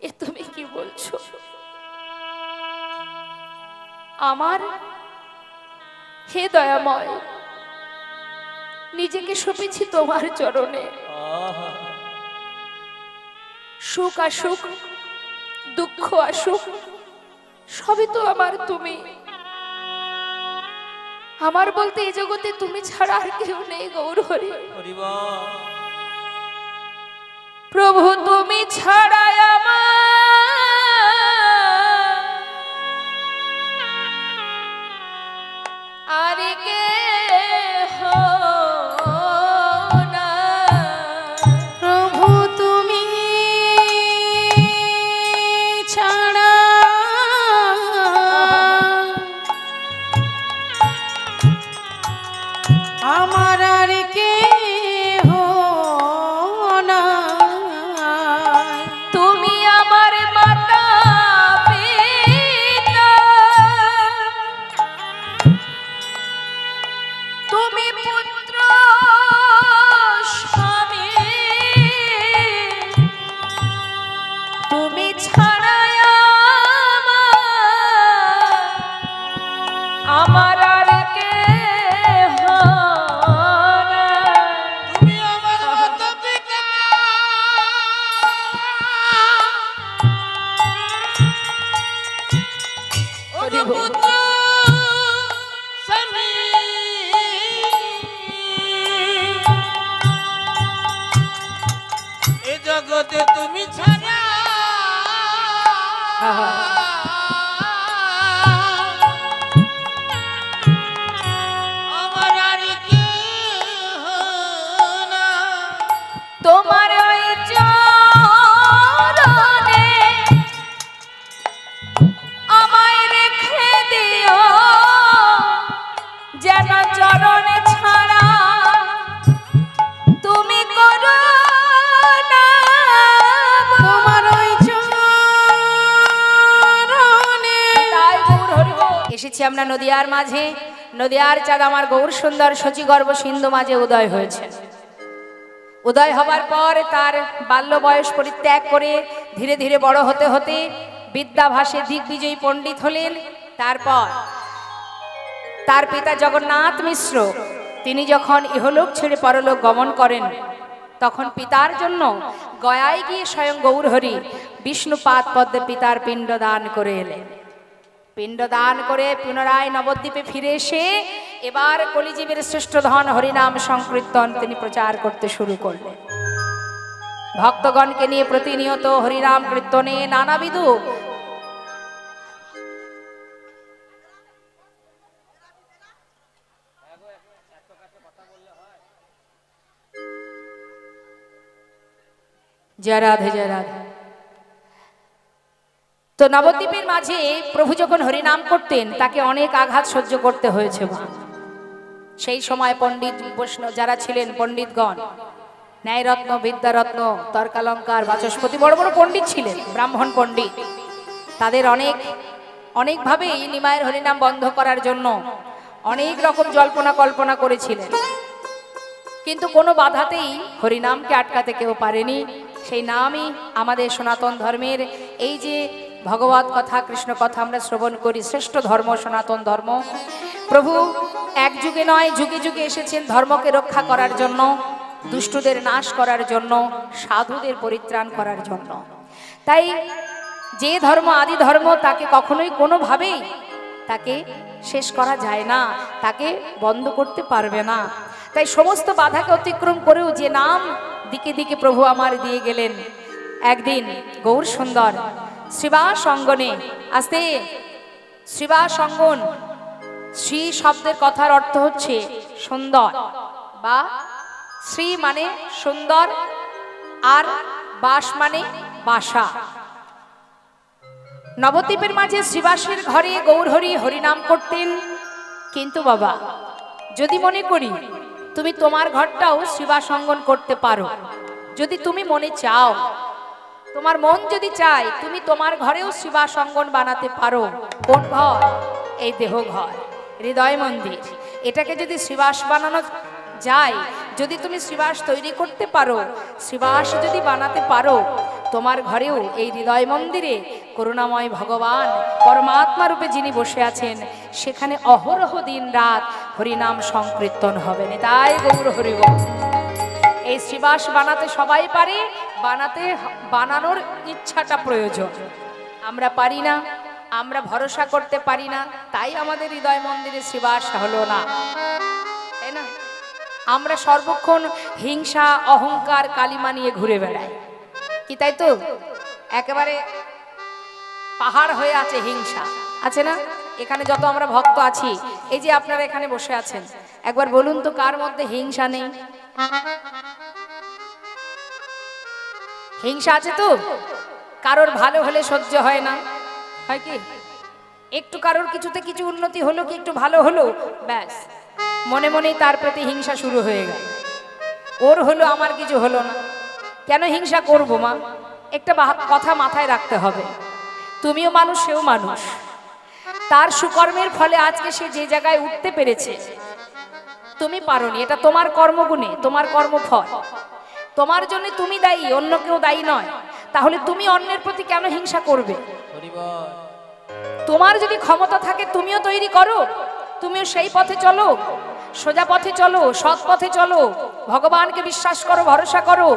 এ তুমি কি বলছো? আমার হে দয়াময়, নিজেকে সঁপেছি তোমার চরণে। সুখ আসুক, দুঃখ আসুক, সবই তো আমার তুমি। আমার বলতে এই জগতে তুমি ছাড়া আর কেউ নেই গৌর হরি। প্রভু তুমি ছাড়া আমার আর কেহ না। প্রভু তুমি ছাড়া আমার আর কেহ নাই। তুমি আমার মাতা পিতা, তুমি পুত্র স্বামী, তুমি ছাড়া আমার আর কেহ নাই। তুমি আমার মাতা পিতা, হরি বল। পুত্র স্বামী, এ জগতে তুমি ছাড়া আমার আর কেহ নাই। তোমার ওই চরণে আমায় রেখে দিও, যেন চরণে ছাড়া তুমি করো না। তোমার ওই চরণে এসেছি আমরা নদিয়ার মাঝে। নদিয়ার চাঁদ আমার গৌর সুন্দর শচীগর্ভ সিন্ধু মাঝে উদয় হয়েছে। উদয় হবার পর তার বাল্য বয়স পরিত্যাগ করে ধীরে ধীরে বড় হতে হতে বিদ্যাভাসে দিগ্বিজয়ী পণ্ডিত হলেন। তারপর তার পিতা জগন্নাথ মিশ্র তিনি যখন ইহলোক ছেড়ে পরলোক গমন করেন, তখন পিতার জন্য গয়ায় গিয়ে স্বয়ং গৌরহরি বিষ্ণুপাদ পদ্মে পিতার পিণ্ড দান করে এলেন। পিণ্ড দান করে পুনরায় নবদ্বীপে ফিরে এসে এবার কলিজীবের শ্রেষ্ঠ ধন হরিনাম সংকীর্তন তিনি প্রচার করতে শুরু করলেন। ভক্তগণকে নিয়ে প্রতিনিয়ত হরিনাম কীর্তনে নানাবিধ জয় রাধে জয় রাধে। তো নবদ্বীপের মাঝে প্রভু যখন হরিনাম করতেন তাকে অনেক আঘাত সহ্য করতে হয়েছে। সেই সময় পণ্ডিত বৈষ্ণব যারা ছিলেন, পণ্ডিতগণ, ন্যায়রত্ন, বিদ্যারত্ন, তর্কালঙ্কার, বাচস্পতি, বড় বড় পণ্ডিত ছিলেন, ব্রাহ্মণ পণ্ডিত, তাদের অনেকভাবেই নিমায়ের হরিনাম বন্ধ করার জন্য অনেক রকম জল্পনা কল্পনা করেছিলেন, কিন্তু কোনো বাধাতেই হরিনামকে আটকাতে কেউ পারেনি। সেই নামই আমাদের সনাতন ধর্মের, এই যে ভগবত কথা, কৃষ্ণ কথা আমরা শ্রবণ করি, শ্রেষ্ঠ ধর্ম সনাতন ধর্ম। প্রভু এক যুগে নয় যুগে যুগে এসেছেন ধর্মকে রক্ষা করার জন্য, দুষ্টদের নাশ করার জন্য, সাধুদের পরিত্রাণ করার জন্য। তাই যে ধর্ম আদি ধর্ম তাকে কখনোই কোনোভাবেই তাকে শেষ করা যায় না, তাকে বন্ধ করতে পারবে না। তাই সমস্ত বাধাকে অতিক্রম করেও যে নাম দিকে দিকে প্রভু আমার দিয়ে গেলেন, একদিন গৌর সুন্দর শ্রীবাস অঙ্গনে আসতে, শ্রীবাস অঙ্গন, শ্রী শব্দের কথার অর্থ হচ্ছে সুন্দর, বা শ্রী মানে সুন্দর, আর বাস মানে বাসা। নবদ্বীপের মাঝে শ্রীবাসের ঘরে গৌরহরি হরিনাম করতেন। কিন্তু বাবা, যদি মনে করি তুমি তোমার ঘরটাও শ্রীবাস অঙ্গন করতে পারো, যদি তুমি মনে চাও, তোমার মন যদি চায়, তুমি তোমার ঘরেও শ্রীবাস অঙ্গন বানাতে পারো। কোন ঘর? এই দেহ ঘর, হৃদয় মন্দির। এটাকে যদি শ্রীবাস বানানো যায়, যদি তুমি শ্রীবাস তৈরি করতে পারো, শ্রীবাস যদি বানাতে পারো, তোমার ঘরেও এই হৃদয় মন্দিরে করুণাময় ভগবান পরমাত্মা রূপে যিনি বসে আছেন, সেখানে অহরহ দিন রাত হরিনাম সংকীর্তন হবে। তাই গৌর হরি বল। এই শ্রীবাস বানাতে সবাই পারে, বানানোর ইচ্ছাটা প্রয়োজন। আমরা পারি না, আমরা ভরসা করতে পারি না, তাই আমাদের হৃদয় মন্দিরে শ্রীবাস হলো না, তাই না? আমরা সর্বক্ষণ হিংসা, অহংকার, কালিমা নিয়ে ঘুরে বেড়াই, কি তাই তো? একেবারে পাহাড় হয়ে আছে হিংসা, আছে না? এখানে যত আমরা ভক্ত আছি, এই যে আপনারা এখানে বসে আছেন, একবার বলুন তো কার মধ্যে হিংসা নেই? হিংসা আছে তো? কারোর ভালো হলে সহ্য হয় না, হয় কি? একটু কারোর কিছুতে কিছু উন্নতি হলো, কি একটু ভালো হলো, ব্যাস মনে মনেই তার প্রতি হিংসা শুরু হয়ে গেল। ওর হলো, আমার কিছু হলো না, কেন হিংসা করবো? মা, একটা কথা মাথায় রাখতে হবে, তুমিও মানুষ, সেও মানুষ। তার সুকর্মের ফলে আজকে সে যে জায়গায় উঠতে পেরেছে, তুমি পারোনি, এটা তোমার কর্মগুণে, তোমার কর্মফল, তোমার জন্য তুমি দায়ী, অন্য কেউ দায়ী নয়। তাহলে তুমি অন্যের প্রতি কেন হিংসা করবে? তোমার যদি ক্ষমতা থাকে তুমিও তৈরি করো, তুমিও সেই পথে চলো, সোজা পথে চলো, সৎ পথে চলো, ভগবানকে বিশ্বাস করো, ভরসা করো,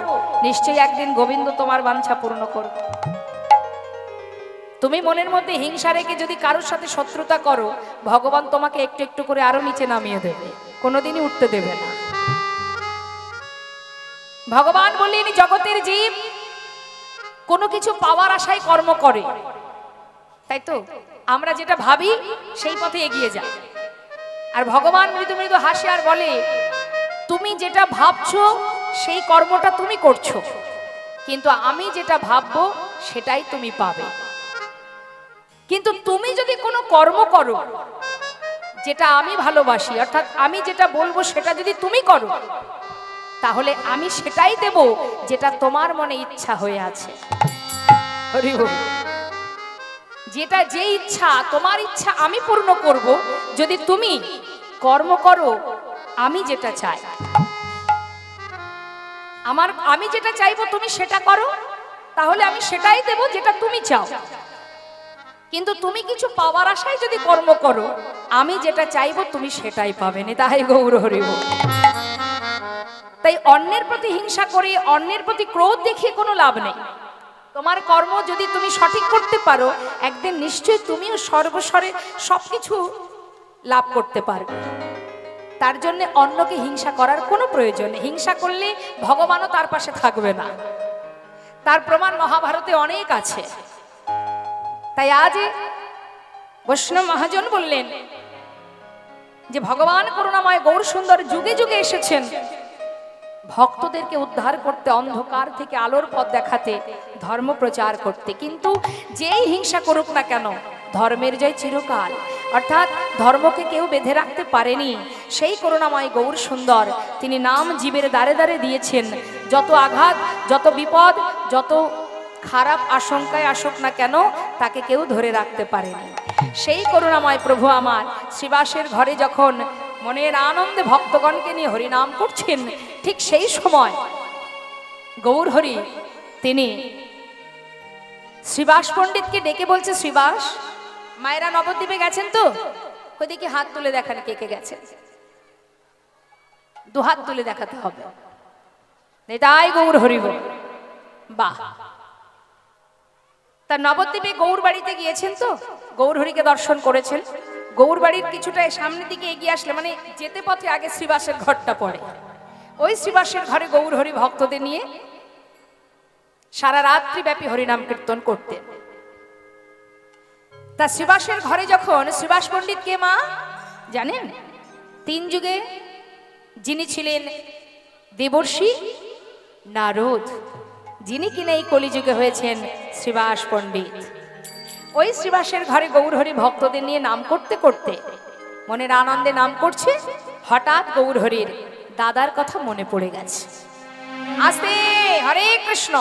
নিশ্চয়ই একদিন গোবিন্দ তোমার বাঞ্ছা পূর্ণ করবে। তুমি মনের মধ্যে হিংসা রেখে যদি কারোর সাথে শত্রুতা করো, ভগবান তোমাকে একটু একটু করে আরো নিচে নামিয়ে দেবে, কোনোদিনই উঠতে দেবে না। ভগবান বললেন জগতের জীব কোনো কিছু পাওয়ার আশায় কর্ম করে, তাই তো? আমরা যেটা ভাবি সেই পথে এগিয়ে যাই। আর ভগবান মৃদু মৃদু হাসে আর বলে, তুমি যেটা ভাবছো সেই কর্মটা তুমি করছো, কিন্তু আমি যেটা ভাববো সেটাই তুমি পাবে। কিন্তু তুমি যদি কোনো কর্ম করো যেটা আমি ভালোবাসি, অর্থাৎ আমি যেটা বলবো সেটা যদি তুমি করো, তাহলে আমি সেটাই দেব যেটা তোমার মনে ইচ্ছা হয়ে আছে। হরি বল। যেটা যে ইচ্ছা তোমার ইচ্ছা আমি পূর্ণ করব, যদি তুমি কর্ম করো আমি যেটা চাই, আমি যেটা চাইবো তুমি সেটা করো, তাহলে আমি সেটাই দেব যেটা তুমি চাও। কিন্তু তুমি কিছু পাওয়ার আশায় যদি কর্ম করো, আমি যেটা চাইবো তুমি সেটাই পাবে না। তাই গৌর হরি বল। তাই অন্যের প্রতি হিংসা করে, অন্যের প্রতি ক্রোধ দেখিয়ে কোনো লাভ নেই। তোমার কর্ম যদি তুমি সঠিক করতে পারো, একদিন নিশ্চয়ই তুমিও সর্বস্বরে সবকিছু লাভ করতে পারবে। তার জন্য অন্যকে হিংসা করার কোনো প্রয়োজন নেই। হিংসা করলে ভগবানও তার পাশে থাকবে না, তার প্রমাণ মহাভারতে অনেক আছে। তাই আজ বৈষ্ণব মহাজন বললেন যে ভগবান করুণাময় গৌর সুন্দর যুগে যুগে এসেছেন ভক্তদেরকে উদ্ধার করতে, অন্ধকার থেকে আলোর পথ দেখাতে, ধর্ম প্রচার করতে। কিন্তু যেই হিংসা করুক না কেন, ধর্মের জয় চিরকাল। অর্থাৎ ধর্মকে কেউ বেঁধে রাখতে পারেনি। সেই করুণাময় গৌর সুন্দর তিনি নাম জীবের দ্বারে দ্বারে দিয়েছেন। যত আঘাত, যত বিপদ, যত খারাপ আশঙ্কায় আসুক না কেন, তাকে কেউ ধরে রাখতে পারেনি। সেই করুণাময় প্রভু আমার শ্রীবাসের ঘরে যখন মনের আনন্দে ভক্তগণকে নিয়ে হরিনাম করছেন, ঠিক সেই সময় গৌর হরি তিনি শ্রীবাস পণ্ডিতকে ডেকে বলছে, শ্রীবাস, মায়েরা নবদ্বীপে গেছেন তো? ওদিকে হাত তুলে দেখান কে কে গেছেন। দুহাত তুলে দেখাতে হবে। তাই গৌর হরি বল। বাহ। তা নবদ্বীপে গৌর বাড়িতে গিয়েছেন তো, গৌর হরিকে দর্শন করেছেন। গৌর বাড়ির কিছুটা সামনের দিকে এগিয়ে আসলে, মানে যেতে পথে আগে শ্রীবাসের ঘরটা পড়ে। ওই শ্রীবাসের ঘরে গৌর হরি ভক্তদের নিয়ে সারা রাত্রি ব্যাপী হরিনাম কীর্তন করতেন। তা শ্রীবাসের ঘরে যখন শ্রীবাস পণ্ডিত কে মা জানেন? 3 যুগে যিনি ছিলেন দেবর্ষি নারদ, যিনি কিনা এই কলিযুগে হয়েছেন শ্রীবাস পণ্ডিত। ওই শ্রীবাসের ঘরে গৌর হরি ভক্তদের নিয়ে নাম করতে করতে মনের আনন্দে নাম করছে, হঠাৎ গৌর হরির দাদার কথা মনে পড়ে গেছে। আস্তে হরে কৃষ্ণ।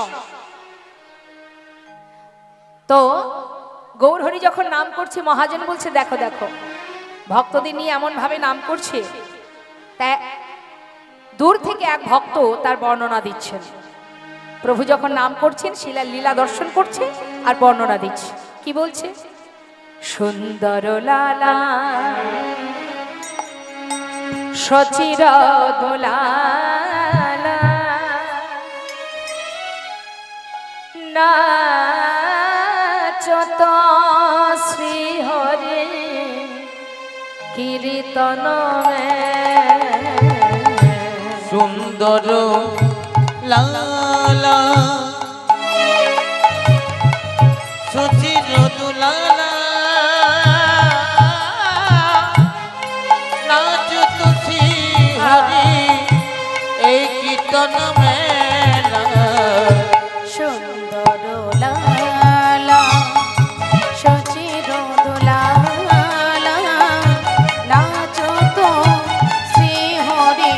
তো গৌর হরি যখন নাম করছে, মহাজন বলছে, দেখো দেখো ভক্তদের নিয়ে এমন ভাবে নাম করছে। তা দূর থেকে এক ভক্ত তার বর্ণনা দিচ্ছেন। প্রভু যখন নাম করছেন, শিলা লীলা দর্শন করছে আর বর্ণনা দিচ্ছে। কি বলছে? সুন্দর লালা সচির দোলালা নাচত শ্রীহরি কীর্তন সুন্দর লালা সুচির দুলালা নাচত শ্রীহরি এই কীর্তন মেলা। সুন্দর লালা সচির দোলালা নাচত শ্রীহরি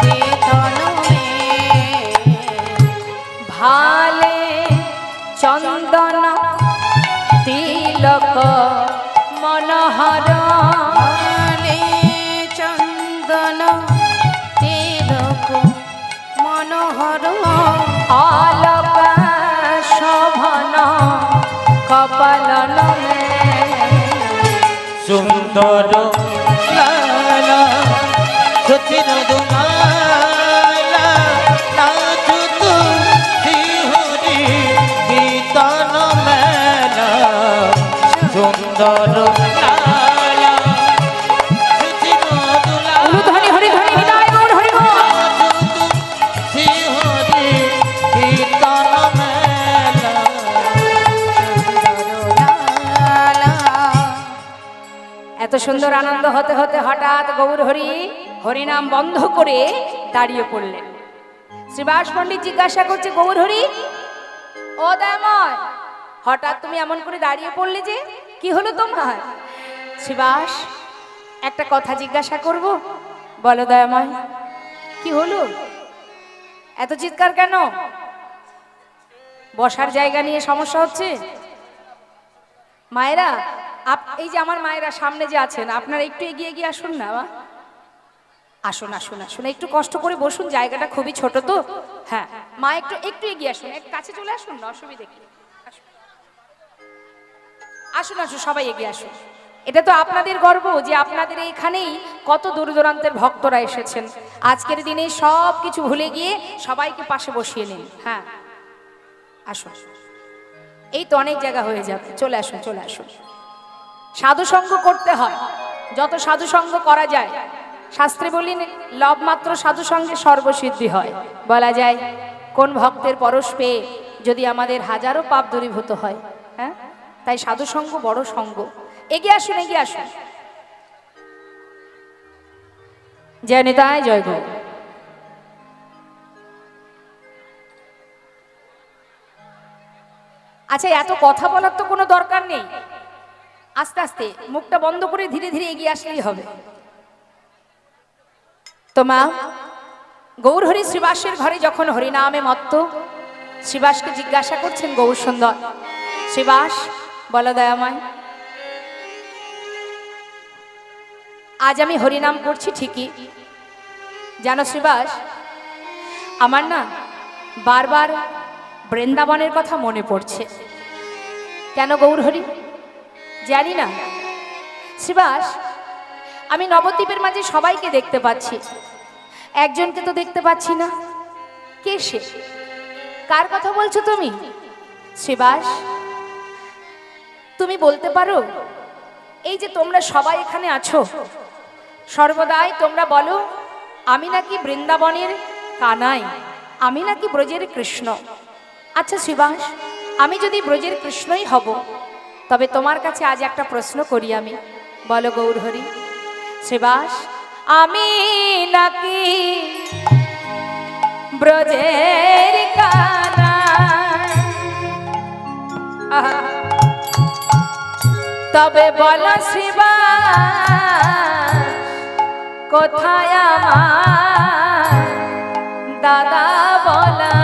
কীর্তন ভালে চন্দন তিলক মনোহর ভালে চন্দন তিলক মনোহর অলকা শোভন কপালন সুন্দর লালা সুচির দুলালা নাচত শ্রীহরি কীর্তন মেলা। সুন্দর লালা সুচির দুলালা উলুধ্বনি হরিধ্বনি হৃদয় গৌর হরি বল। নাচত শ্রীহরি কীর্তন মেলা। এত সুন্দর আনন্দ হতে হতে হঠাৎ গৌর হরি হরিনাম বন্ধ করে দাঁড়িয়ে পড়লেন। শ্রীবাস পণ্ডিত জিজ্ঞাসা করছে, গৌর হরি ও দয়াময়, হঠাৎ তুমি এমন করে দাঁড়িয়ে পড়লে যে, কি হলো তোমার? শ্রীবাস, একটা কথা জিজ্ঞাসা করব, বলো দয়াময়, কি হলো? এত চিৎকার কেন? বসার জায়গা নিয়ে সমস্যা হচ্ছে? মায়েরা এই যে আমার মায়েরা সামনে যে আছেন, আপনারা একটু এগিয়ে গিয়ে আসুন না। আসুন আসুন আসুন, একটু কষ্ট করে বসুন, জায়গাটা খুবই ছোট তো। হ্যাঁ মা, একটু একটু এগিয়ে আসুন, একটু কাছে চলে আসুন না, অসুবিধে কি। আসুন আসুন, সবাই এগিয়ে আসুন। এটা তো আপনাদের গর্ব যে আপনাদের এইখানেই কত দূর দূরান্তের ভক্তরা এসেছেন। আজকের দিনে সব কিছু ভুলে গিয়ে সবাইকে পাশে বসিয়ে নিন। হ্যাঁ আসুন, এই তো অনেক জায়গা হয়ে যাবে, চলে আসুন চলে আসুন। সাধুসঙ্গ করতে হয়, যত সাধুসঙ্গ করা যায়। শাস্ত্রে বলি লব মাত্র সাধুসঙ্গে সর্বসিদ্ধি হয়। বলা যায় কোন ভক্তের পরশ পেয়ে যদি আমাদের হাজারো পাপ দূরীভূত হয়। হ্যাঁ, তাই সাধুসঙ্গ বড় সঙ্গ। এগিয়ে আসুন এগিয়ে আসুন। জয় নিতাই জয় গো। আচ্ছা, এত কথা বলার তো কোনো দরকার নেই, আস্তে আস্তে মুখটা বন্ধ করে ধীরে ধীরে এগিয়ে আসলেই হবে। তো মা, গৌরহরি শ্রীবাসের ঘরে যখন হরিনামে মত্ত, শ্রীবাসকে জিজ্ঞাসা করছেন গৌর সুন্দর, শ্রীবাস বলো দয়াময়, আজ আমি হরিনাম করছি ঠিকই, জানো শ্রীবাস, আমার না বারবার বৃন্দাবনের কথা মনে পড়ছে। কেন গৌরহরি? জানি না শ্রীবাস, আমি নবদ্বীপের মাঝে সবাইকে দেখতে পাচ্ছি, একজনকে তো দেখতে পাচ্ছি না। কে সে? কার কথা বলছো তুমি? শ্রীবাস, তুমি বলতে পারো, এই যে তোমরা সবাই এখানে আছো, সর্বদাই তোমরা বলো আমি নাকি বৃন্দাবনের কানাই, আমি নাকি ব্রজের কৃষ্ণ। আচ্ছা শ্রীবাস, আমি যদি ব্রজের কৃষ্ণই হব, তবে তোমার কাছে আজ একটা প্রশ্ন করি আমি, বলো গৌরহরি। শ্রীবাস, আমি নাকি ব্রজের কানাই, তবে বলো শ্রীবাস, কোথায় আমার দাদা বলা?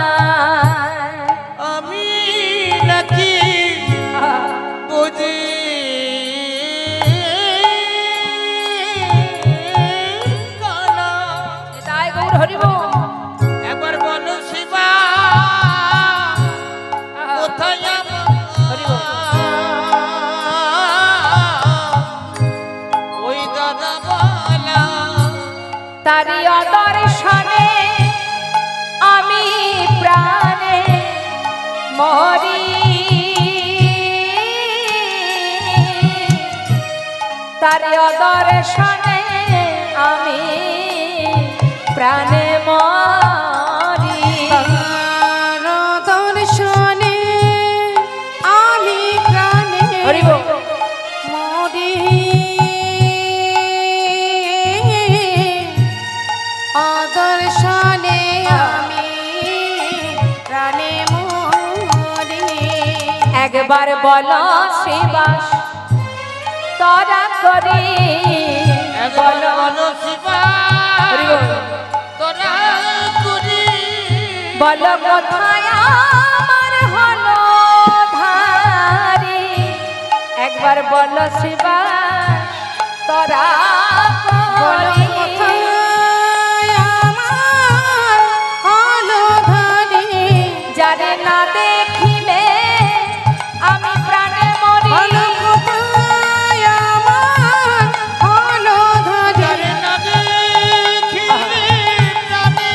আমি নাকি বুঝি কানা। তাই গৌর হরিব, একবার বলো শিবা, কোথায় আমার ওই দাদা বলা? তারি অদর্শনে আমি প্রাণে মরি, তারি অদর্শনে আমি প্রাণে মরি, দর্শনে আমি প্রাণে হরিব মরি, অদর্শনে আমি প্রাণে মরি। একবার বলো শ্রীবাস, তরা করি বলো বলো শিবা, তোরা করি বলো কোথায় আমার হলো ধারি। একবার বলো শ্রীবাস, তরা করি আমার হলো ধারি, যারে না দেখিলে আমি প্রাণে মরি। হলো কোথায় আমার হলো ধারি, না দেখিলে প্রাণে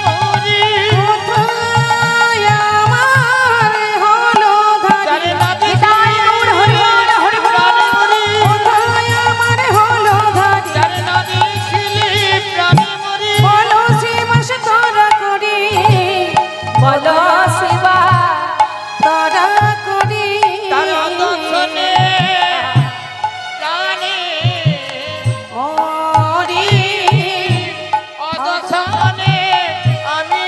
মরি। কোথায় আমার হলো ধারি, না দেখিলে প্রাণে মরি। কোথায় আমার হলো ধারি, না দেখিলে প্রাণে মরি। বলো শ্রীবাস তোরা করি, বলো শিবাস, তোরা করি, তার দর্শনে প্রাণে মরি, অদর্শনে আমি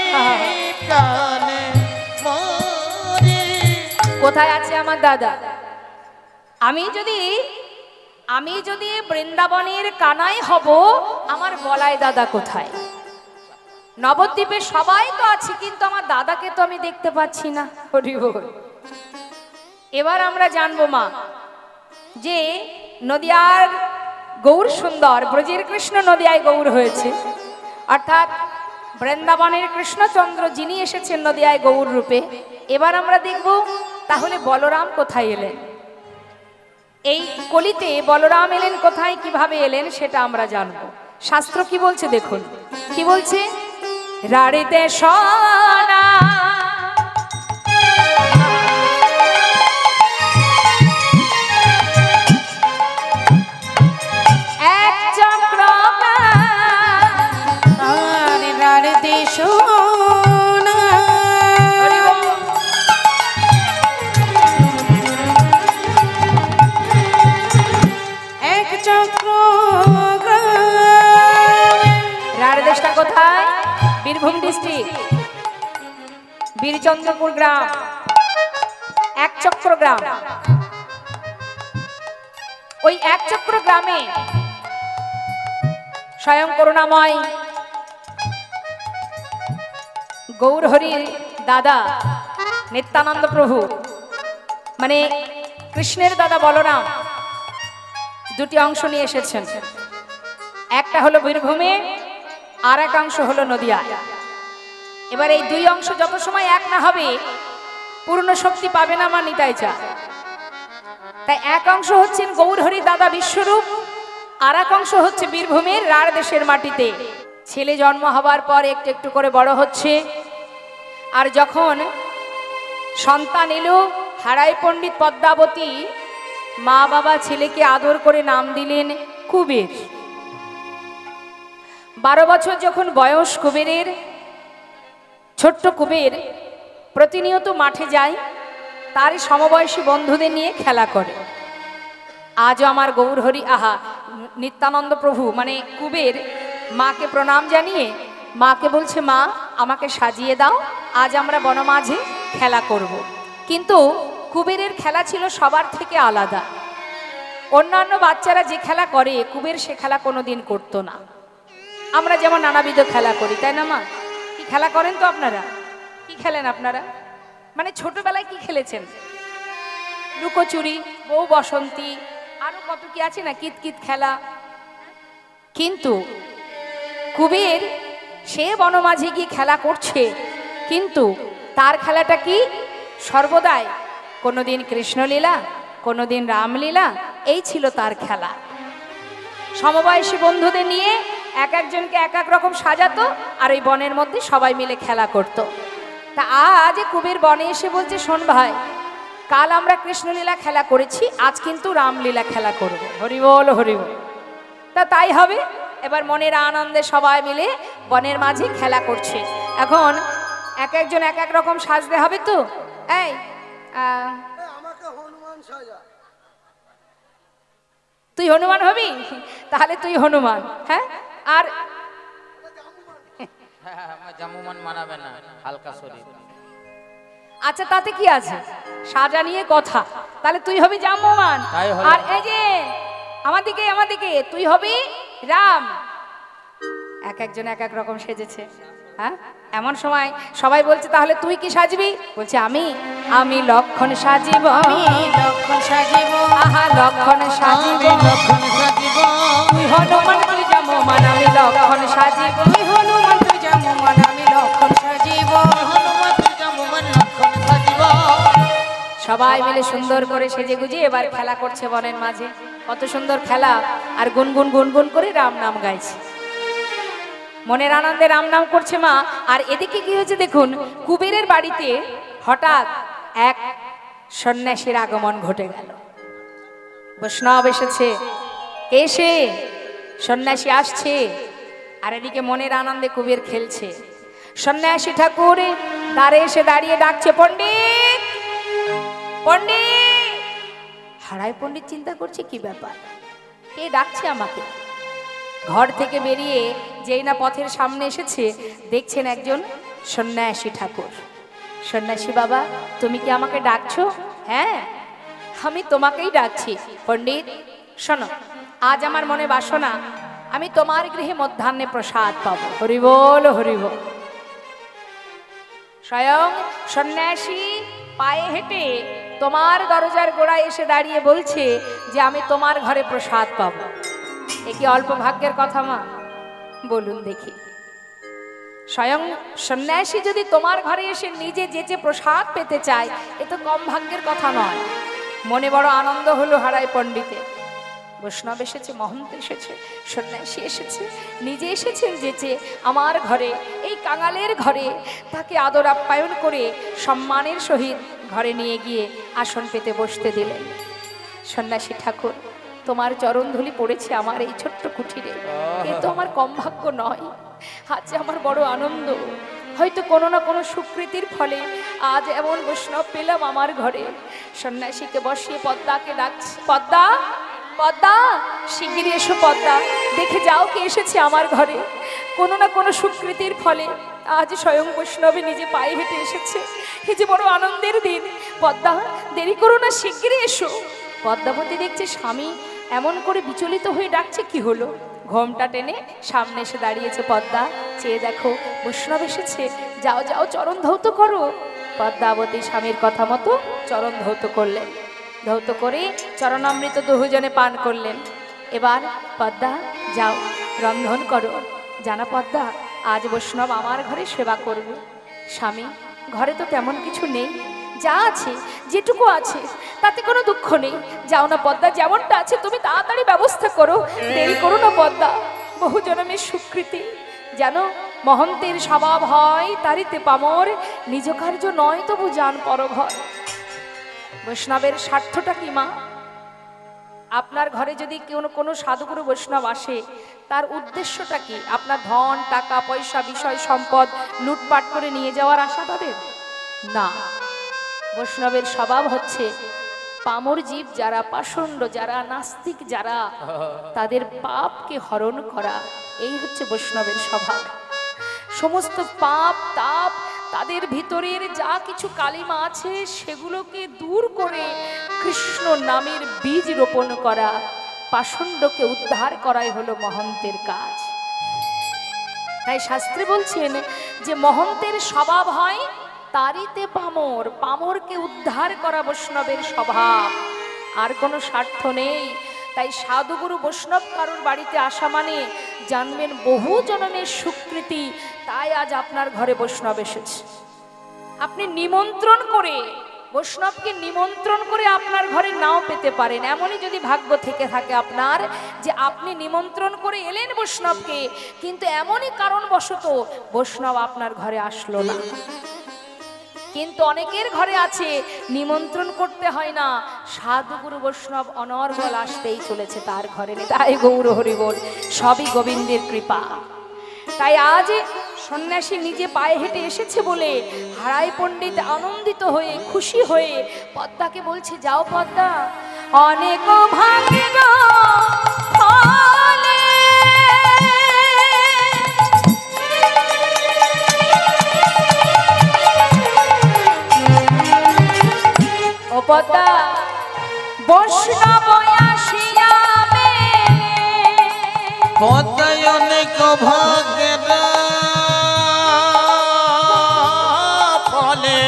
প্রাণে মরি। কোথায় আছে আমার দাদা? আমি যদি বৃন্দাবনের কানাই হব, আমার গলায় দাদা কোথায়? নবদ্বীপে সবাই তো আছে, কিন্তু আমার দাদাকে তো আমি দেখতে পাচ্ছি না। হরি বল। এবার আমরা জানবো মা, যে নদিয়ার গৌর সুন্দর, ব্রজের কৃষ্ণ নদিয়ায় গৌর হয়েছে, অর্থাৎ বৃন্দাবনের কৃষ্ণচন্দ্র যিনি এসেছেন নদিয়ায় গৌর রূপে। এবার আমরা দেখব তাহলে বলরাম কোথায় এলেন, এই কলিতে বলরাম এলেন কোথায়, কিভাবে এলেন সেটা আমরা জানব। শাস্ত্র কি বলছে দেখুন, কি বলছে, রাড়িতে সোনা এক চক্র আর রাড়িতে সোনা এক চক্র রাঢ় দেশটা কোথায়, বীরভূম ডিস্ট্রিক্ট, বীরচন্দ্রপুর গ্রাম, এক চক্র গ্রাম। ওই এক চক্র গ্রামে স্বয়ং করুণাময় গৌরহরির দাদা নিত্যানন্দ প্রভু, মানে কৃষ্ণের দাদা বলরাম, দুটি অংশ নিয়ে এসেছেন। একটা হলো বীরভূমে, আর এক অংশ হলো নদিয়া। এবার এই দুই অংশ যত সময় এক না হবে পূর্ণ শক্তি পাবে না মা নিতাই চা। তাই এক অংশ হচ্ছেন গৌরহরি দাদা বিশ্বরূপ, আর এক অংশ হচ্ছে বীরভূমের রাঢ় দেশের মাটিতে। ছেলে জন্ম হবার পর একটু একটু করে বড় হচ্ছে, আর যখন সন্তান এলো হারাই পণ্ডিত পদ্মাবতী, মা বাবা ছেলেকে আদর করে নাম দিলেন কুবের। 12 বছর যখন বয়স কুবেরের, ছোট্ট কুবের প্রতিনিয়ত মাঠে যায়, তার সমবয়সী বন্ধুদের নিয়ে খেলা করে। আজও আমার গৌরহরি আহা নিত্যানন্দ প্রভু মানে কুবের মাকে প্রণাম জানিয়ে মাকে বলছে, মা আমাকে সাজিয়ে দাও, আজ আমরা বনমাঝে খেলা করব। কিন্তু কুবেরের খেলা ছিল সবার থেকে আলাদা। অন্যান্য বাচ্চারা যে খেলা করে কুবের সে খেলা কোনোদিন করতো না। আমরা যেমন নানাবিধ খেলা করি, তাই না মা? কি খেলা করেন তো আপনারা? কি খেলেন আপনারা? মানে ছোটবেলায় কি খেলেছেন? লুকোচুরি, বউ বসন্তী, আরো কত কি আছে না, কিতকিত খেলা। কিন্তু কুবের সে বনমাঝে গিয়ে খেলা করছে, কিন্তু তার খেলাটা কি সর্বদাই কোনোদিন কৃষ্ণলীলা, কোনোদিন রামলীলা, এই ছিল তার খেলা। সমবয়সী বন্ধুদের নিয়ে এক একজনকে এক এক রকম সাজাতো, আর ওই বনের মধ্যে সবাই মিলে খেলা করত। তা আজ কুবের বনে এসে বলছে, শোন ভাই, কাল আমরা কৃষ্ণলীলা খেলা করেছি, আজ কিন্তু রামলীলা খেলা করব। হরি বল হরি বল। তা তাই হবে। এবার মনের আনন্দে সবাই মিলে বনের মাঝে খেলা করছে। এখন এক একজন এক এক রকম সাজতে হবে তো। এই তুই হনুমান হবি, তাহলে তুই হনুমান। হ্যাঁ, আর জামুমান মানাবে না, হালকা শরীর। আচ্ছা তাতে কি আছে, সাজা নিয়ে কথা। তাহলে তুই হবি জাম্বমান, আর এই যে আমার দিকে তুই হবি রাম। এক একজন এক এক রকম সেজেছে। হ্যাঁ, এমন সময় সবাই বলছে, তাহলে তুই কি সাজবি? বলছে, আমি লক্ষণ সাজিব, আমি লক্ষণ সাজিব, আহা লক্ষণ সাজিব, লক্ষণ সাজিব, তুই হনুমান তুই জাম্বমান, আমি লক্ষণ সাজিব, তুই হনুমান তুই জামুমান, আমি লক্ষণ সাজিব, হনুমান তুই জামুমান, লক্ষণ সাজিব। সবাই মিলে সুন্দর করে সেজে গুজে এবার খেলা করছে বনের মাঝে। কত সুন্দর খেলা, আর গুনগুন গুনগুন করে রাম নাম গাইছে, মনের আনন্দে রাম নাম করছে মা। আর এদিকে কি হয়েছে দেখুন, কুবেরের বাড়িতে হঠাৎ এক সন্ন্যাসীর আগমন ঘটে গেল। বৈষ্ণব এসেছে, এসে সন্ন্যাসী আসছে, আর এদিকে মনের আনন্দে কুবের খেলছে। সন্ন্যাসী ঠাকুর দ্বারে এসে দাঁড়িয়ে ডাকছে, পণ্ডিত পণ্ডিত। হারাই পণ্ডিত চিন্তা করছে, কি ব্যাপার, কে ডাকছে আমাকে? ঘর থেকে বেরিয়ে যেই না পথের সামনে এসেছে, দেখছেন একজন সন্ন্যাসী ঠাকুর। সন্ন্যাসী বাবা, তুমি কি আমাকে ডাকছো? হ্যাঁ, আমি তোমাকেই ডাকছি। পণ্ডিত শোনো, আজ আমার মনে বাসনা, আমি তোমার গৃহে মধ্যাহ্নে প্রসাদ পাবো। হরি বল হরি বল। স্বয়ং সন্ন্যাসী পায়ে হেঁটে তোমার দরজার গোড়ায় এসে দাঁড়িয়ে বলছে যে আমি তোমার ঘরে প্রসাদ পাবো। এ কি অল্প ভাগ্যের কথা মা? বলুন দেখি। স্বয়ং সন্ন্যাসী যদি তোমার ঘরে এসে নিজে যেচে প্রসাদ পেতে চায়, এ তো কম ভাগ্যের কথা নয়। মনে বড় আনন্দ হলো হারাই পণ্ডিতে। বৈষ্ণব এসেছে, মহন্ত এসেছে, সন্ন্যাসী এসেছে, নিজে এসেছেন যেচে আমার ঘরে, এই কাঙালের ঘরে। তাকে আদর আপ্যায়ন করে সম্মানের সহিত ঘরে নিয়ে গিয়ে আসন পেতে বসতে দিলেন। সন্ন্যাসী ঠাকুর, তোমার চরণধুলি পড়েছে আমার এই ছোট্ট কুঠিরে, কিন্তু আমার কম ভাগ্য নয়। আজ আমার বড় আনন্দ, হয়তো কোনো না কোনো সুকৃতির ফলে আজ এমন বৈষ্ণব পেলাম আমার ঘরে। সন্ন্যাসীকে বসিয়ে পদ্মাকে ডাকছে, পদ্মা, পদ্মা, শিগগিরই এসো পদ্মা, দেখে যাও কে এসেছে আমার ঘরে। কোনো না কোনো সুকৃতির ফলে আজ স্বয়ং বৈষ্ণবে নিজে পায়ে হেঁটে এসেছে। এই যে বড় আনন্দের দিন। পদ্মা, দেরি করো না, শিগগিরই এসো। পদ্মাবতী দেখছে স্বামী এমন করে বিচলিত হয়ে ডাকছে, কি হলো? ঘোমটা টেনে সামনে এসে দাঁড়িয়েছে পদ্মা। চেয়ে দেখো বৈষ্ণব এসেছে, যাও যাও চরণ ধৌত করো। পদ্মাবতী স্বামীর কথা মতো চরণ ধৌত করলেন। ধৌত করে চরণামৃত দুজনে পান করলেন। এবার পদ্মা যাও রন্ধন করো। জানা পদ্মা, আজ বৈষ্ণব আমার ঘরে সেবা করবে। স্বামী, ঘরে তো তেমন কিছু নেই, যা আছে যেটুকু আছে তাতে কোনো দুঃখ নেই। যাও না পদ্মা, যেমনটা আছে তুমি তাড়াতাড়ি ব্যবস্থা করো, দেরি করো না পদ্মা। বহু জনমের স্বীকৃতি জানো, মহন্তের স্বভাব হয় তারিতে পামর, নিজ কার্য নয় তবু যান পরঘর। বৈষ্ণবের স্বার্থটা কি মা? আপনার ঘরে যদি কোনো সাধুগুরু বৈষ্ণব আসে, তার উদ্দেশ্যটা কি? আপনার ধন, টাকা, পয়সা, বিষয় সম্পদ লুটপাট করে নিয়ে যাওয়ার আশা তাদের না। বৈষ্ণবের স্বভাব হচ্ছে পামর জীব যারা, পাষণ্ড যারা, নাস্তিক যারা, তাদের পাপকে হরণ করা। এই হচ্ছে বৈষ্ণবের স্বভাব। সমস্ত পাপ তাপ তাদের ভিতরের যা কিছু কালিমা আছে সেগুলোকে দূর করে কৃষ্ণ নামের বীজ রোপণ করা, পাষণ্ডকে উদ্ধার করাই হলো মহন্তের কাজ। তাই শাস্ত্রে বলছেন যে মহন্তের স্বভাব হয় তারিতে পামর, পামরকে উদ্ধার করা বৈষ্ণবের স্বভাব, আর কোনো স্বার্থ নেই। তাই সাধুগুরু বৈষ্ণব কারোর বাড়িতে আসা মানে জানবেন বহু জনমের স্বীকৃতি। তাই আজ আপনার ঘরে বৈষ্ণব এসেছে। আপনি নিমন্ত্রণ করে, বৈষ্ণবকে নিমন্ত্রণ করে আপনার ঘরে নাও পেতে পারেন। এমনই যদি ভাগ্য থেকে থাকে আপনার যে আপনি নিমন্ত্রণ করে এলেন বৈষ্ণবকে, কিন্তু এমনই কারণবশত বৈষ্ণব আপনার ঘরে আসলো না। কিন্তু অনেকের ঘরে আছে নিমন্ত্রণ করতে হয় না, সাধুগুরু বৈষ্ণব অনর্গল আসতেই চলেছে তার ঘরে। তাই গৌর হরি বল, সবই গোবিন্দের কৃপা। তাই আজ সন্ন্যাসী নিজে পায়ে হেঁটে এসেছে বলে হারাই পণ্ডিত আনন্দিত হয়ে খুশি হয়ে পদ্মাকে বলছে, যাও পদ্মা, অনেক ভাগ্য ফলে ও পদ্মা, বৈষ্ণব আসিয়া মেলে। পদ্মায় অনেক ভাগ্যের ফলে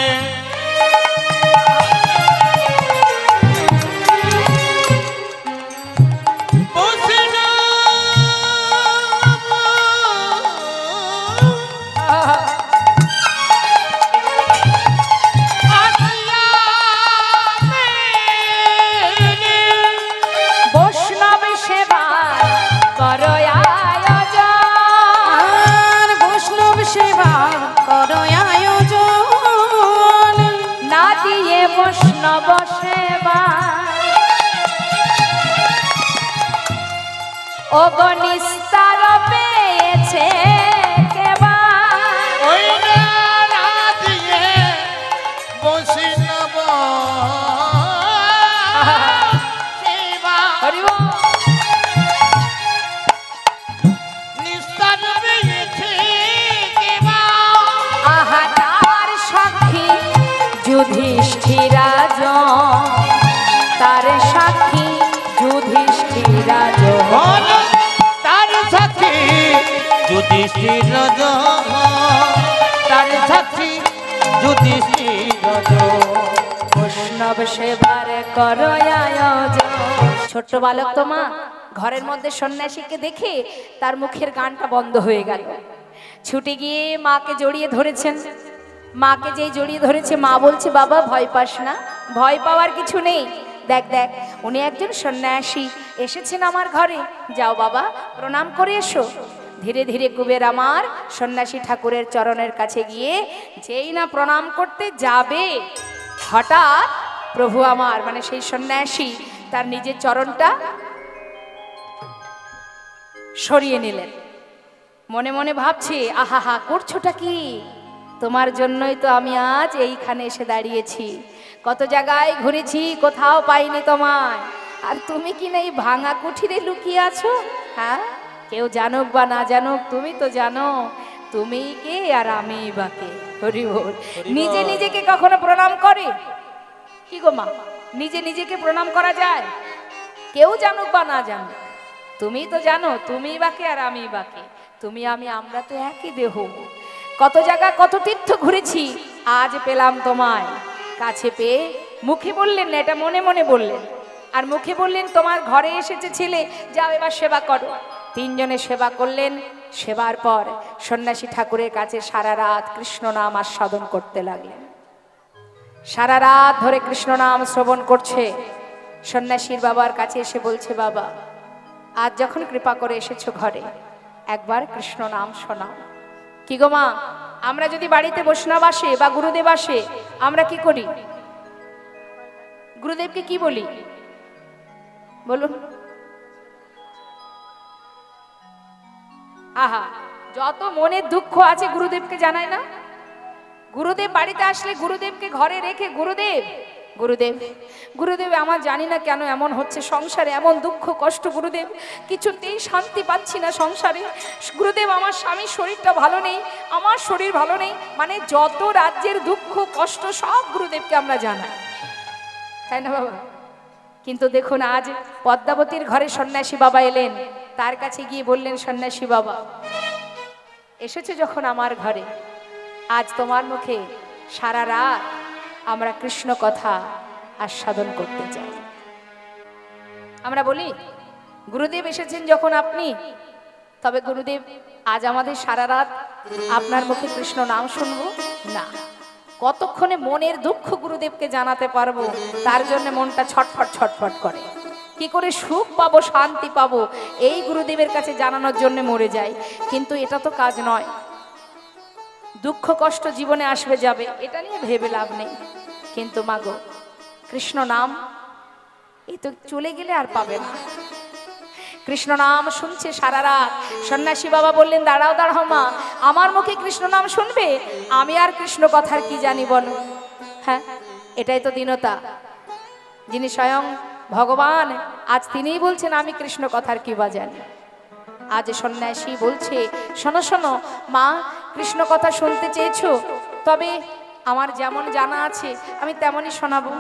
বৈষ্ণব সেবা অগনিস্তার পেয়েছে কেবা, ওই না দিয়ে বৈষ্ণব সেবা নিস্তার পেয়েছে কেবা। আহা তার সাক্ষী যুধিষ্ঠিরাজ, তার সাক্ষী যুধিষ্ঠিরাজ, তার সাক্ষী যুধিষ্ঠিরাজ, তার সাক্ষী যুধিষ্ঠিরাজ। বৈষ্ণব সেবার করো আয়োজন। ছোট্ট বালক তো মা ঘরের মধ্যে সন্ন্যাসীকে দেখে তার মুখের গানটা বন্ধ হয়ে গেল। ছুটে গিয়ে মাকে জড়িয়ে ধরেছেন। মাকে যেই জড়িয়ে ধরেছে মা বলছে, বাবা ভয় পাস না, ভয় পাওয়ার কিছু নেই। দেখ দেখ উনি একজন সন্ন্যাসী এসেছেন আমার ঘরে, যাও বাবা প্রণাম করে এসো। ধীরে ধীরে কুবের আমার সন্ন্যাসী ঠাকুরের চরণের কাছে গিয়ে যেই না প্রণাম করতে যাবে, হঠাৎ প্রভু আমার মানে সেই সন্ন্যাসী তার নিজের চরণটা সরিয়ে নিলেন। মনে মনে ভাবছে, আহা করছোটা কি? তোমার জন্যই তো আমি আজ এইখানে এসে দাঁড়িয়েছি। কত জায়গায় ঘুরেছি, কোথাও পাইনি তোমায়, আর তুমি কি না এই ভাঙা কুঠিরে লুকিয়ে আছো? হ্যাঁ, কেউ জানুক বা না জানুক তুমি তো জানো তুমি কে আর আমি বা কে। হরি বল। নিজে নিজেকে কখনো প্রণাম করে কি গো মা? নিজে নিজেকে প্রণাম করা যায়? কেউ জানুক বা না জানুক তুমি তো জানো তুমি বা কে আর আমি বা কে। তুমি আমি আমরা তো একই দেহ। কত জায়গা কত তীর্থ ঘুরেছি, আজ পেলাম তোমায়। কাছে পেয়ে মুখে বললেন না, এটা মনে মনে বললেন। আর মুখে বললেন তোমার ঘরে এসেছে ছেলে, যাও এবার সেবা করো। তিনজনে সেবা করলেন। সেবার পর সন্ন্যাসী ঠাকুরের কাছে সারা রাত কৃষ্ণ নাম আস্বাদন করতে লাগলেন। সারা রাত ধরে কৃষ্ণ নাম শ্রবণ করছে। সন্ন্যাসীর বাবার কাছে এসে বলছে, বাবা আজ যখন কৃপা করে এসেছো ঘরে, একবার কৃষ্ণ নাম শোনাও। কি গো মা, আমরা যদি বাড়িতে বৈষ্ণব আসে বা গুরুদেব আসে, আমরা কি করি? গুরুদেবকে কি বলি বলুন? আহা, যত মনের দুঃখ আছে গুরুদেবকে জানায় না। গুরুদেব বাড়িতে আসলে গুরুদেবকে ঘরে রেখে গুরুদেব গুরুদেব গুরুদেব আমার জানি না কেন এমন হচ্ছে সংসারে, এমন দুঃখ কষ্ট গুরুদেব, কিছুতেই শান্তি পাচ্ছি না সংসারে। গুরুদেব আমার স্বামীর শরীরটা ভালো নেই, আমার শরীর ভালো নেই, মানে যত রাজ্যের দুঃখ কষ্ট সব গুরুদেবকে আমরা জানাই, তাই না বাবা? কিন্তু দেখুন আজ পদ্মাবতীর ঘরে সন্ন্যাসী বাবা এলেন। তার কাছে গিয়ে বললেন, সন্ন্যাসী বাবা এসেছে যখন আমার ঘরে, আজ তোমার মুখে সারা রাত আমরা কৃষ্ণ কথা আস্বাদন করতে চাই। আমরা বলি গুরুদেব এসেছেন যখন আপনি, তবে গুরুদেব আজ আমাদের সারা রাত আপনার মুখে কৃষ্ণ নাম শুনবো না। কতক্ষণে মনের দুঃখ গুরুদেবকে জানাতে পারবো, তার জন্য মনটা ছটফট ছটফট করে। কি করে সুখ পাবো শান্তি পাবো এই গুরুদেবের কাছে জানানোর জন্য মরে যায়। কিন্তু এটা তো কাজ নয়। দুঃখ কষ্ট জীবনে আসবে যাবে, এটা নিয়ে ভেবে লাভ নেই। কিন্তু মাগো কৃষ্ণ নাম এই তো চলে গেলে আর পাবে না। কৃষ্ণ নাম শুনছে সারা রাত। সন্ন্যাসী বাবা বললেন, দাঁড়াও দাঁড়াও মা, আমার মুখে কৃষ্ণ নাম শুনবে? আমি আর কৃষ্ণ কথার কি জানি বলো? হ্যাঁ, এটাই তো দীনতা। যিনি স্বয়ং ভগবান আজ তিনিই বলছেন আমি কৃষ্ণ কথার কি বা জানি। আজ সন্ন্যাসী বলছে, শোনো শোনো মা, কৃষ্ণ কথা শুনতে চেয়েছো, তবে আমার যেমন জানা আছে আমি তেমনই শোনাবো।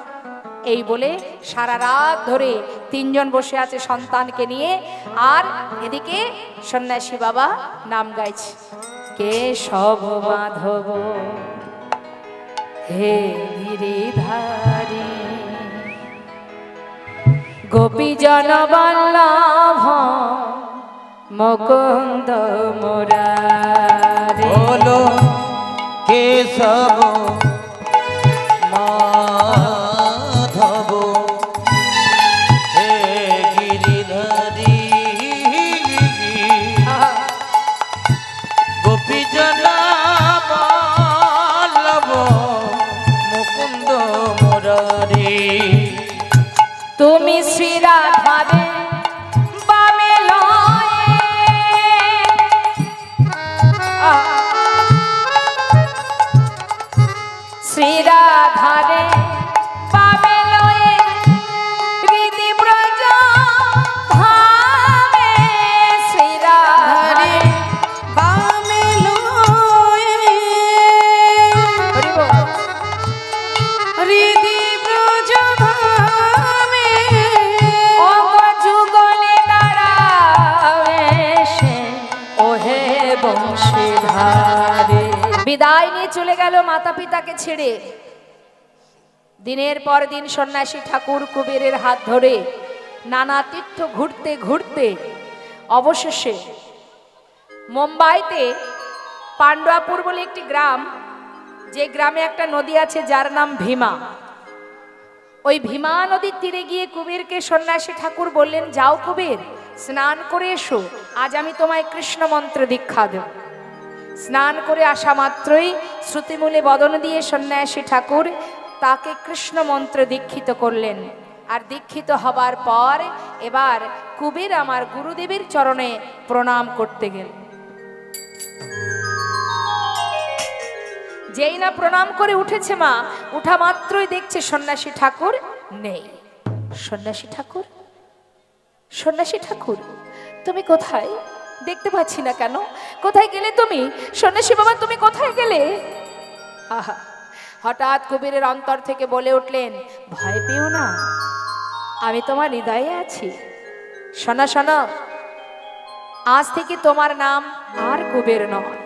এই বলে সারা রাত ধরে তিনজন বসে আছে সন্তানকে নিয়ে, আর এদিকে সন্ন্যাসী বাবা নাম গাইছে, কেশব মাধব হে গিরিধারী গোপীজন বল্লভ মুকুন্দ মুরারি। বলো কেশব মাধব হে গিরিধারী গোপীজন বল্লভ মুকুন্দ মুরারি। তুমি শ্রী রাধারে বামে লয়ে শ্রী রাধারে বামে লয়ে হৃদি ব্রজ ধামে শ্রী রাধারে বামে লয়ে হৃদি ব্রজ ধামে অঙ্গ যুগলে দাঁড়াবে সে ওহে বংশীধারে। বিদায় নিয়ে চলে গেল মাতা পিতাকে ছেড়ে। দিনের পর দিন সন্ন্যাসী ঠাকুর কুবেরের হাত ধরে নানা তীর্থ ঘুরতে ঘুরতে অবশেষে মুম্বাইতে পান্ডুয়াপুর বলে একটি গ্রাম, যে গ্রামে একটা নদী আছে যার নাম ভীমা, ওই ভীমা নদীর তীরে গিয়ে কুবেরকে সন্ন্যাসী ঠাকুর বললেন, যাও কুবের, স্নান করে এসো, আজ আমি তোমায় কৃষ্ণ মন্ত্র দীক্ষা দেব। স্নান করে আসা মাত্রই শ্রুতিমূলে বদন দিয়ে সন্ন্যাসী ঠাকুর তাকে কৃষ্ণ মন্ত্র দীক্ষিত করলেন। আর দীক্ষিত হবার পর এবার কুবের আমার গুরুদেবের চরণে প্রণাম করতে গেল। যেই না প্রণাম করে উঠেছে মা, উঠা মাত্রই দেখছে সন্ন্যাসী ঠাকুর নেই। সন্ন্যাসী ঠাকুর, সন্ন্যাসী ঠাকুর, তুমি কোথায়? দেখতে পাচ্ছি না কেন, কোথায় গেলে তুমি? সন্ন্যাসী বাবা তুমি কোথায় গেলে? আহা, হঠাৎ কুবেরের অন্তর থেকে বলে উঠলেন, ভয় পেও না, আমি তোমার হৃদয়ে আছি। শোনো শোনো, আজ থেকে তোমার নাম আর কুবের নয়,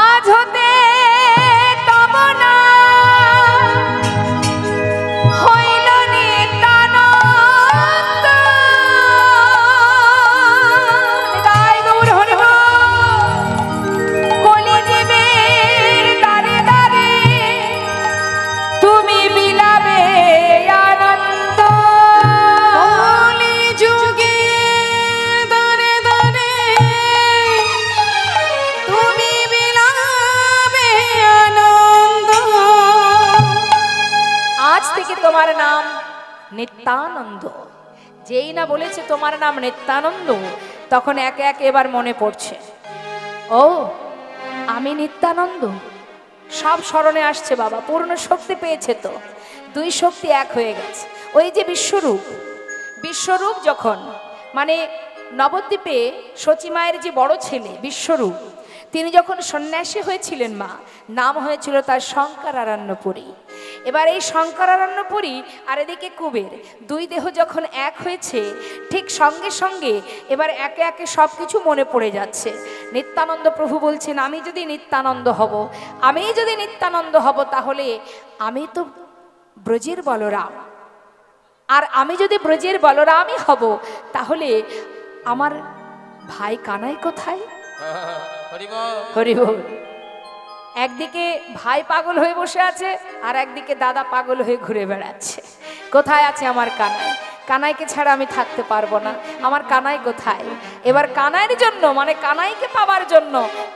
আজ হতে তব না হইল নিত্যানন্দ। তাই গৌর হরি বল। কলিযুগের দ্বারে দ্বারে তুমি বিলাবে আনন্দ। কলিযুগের দ্বারে দ্বারে তুমি বিলাবে আনন্দ। আজ থেকে তোমার নাম নিত্যানন্দ। যেই না বলেছে তোমার নাম নিত্যানন্দ, তখন একে একে এবার মনে পড়ছে, ও আমি নিত্যানন্দ। সব স্মরণে আসছে বাবা, পূর্ণ শক্তি পেয়েছে তো, দুই শক্তি এক হয়ে গেছে। ওই যে বিশ্বরূপ, বিশ্বরূপ যখন মানে নবদ্বীপে সচী মায়ের যে বড় ছেলে বিশ্বরূপ, তিনি যখন সন্ন্যাসী হয়েছিলেন মা, নাম হয়েছিল তার শঙ্করারণ্যপুরী। এবার এই শঙ্করারণ্যপুরী আর এদিকে কুবের, দুই দেহ যখন এক হয়েছে, ঠিক সঙ্গে সঙ্গে এবার একে একে সব কিছু মনে পড়ে যাচ্ছে। নিত্যানন্দ প্রভু বলছেন, আমি যদি নিত্যানন্দ হব, আমি যদি নিত্যানন্দ হব, তাহলে আমি তো ব্রজের বলরাম। আর আমি যদি ব্রজের বলরামই হব, তাহলে আমার ভাই কানাই কোথায়? হরি বল। একদিকে ভাই পাগল হয়ে বসে আছে, আর একদিকে দাদা পাগল হয়ে ঘুরে বেড়াচ্ছে। কোথায় আছে আমার কানাই? কানাইকে ছাড়া আমি থাকতে পারবো না, আমার কানাই কোথায়? এবার কানাইয়ের জন্য মানে কানাইকে পাবার জন্য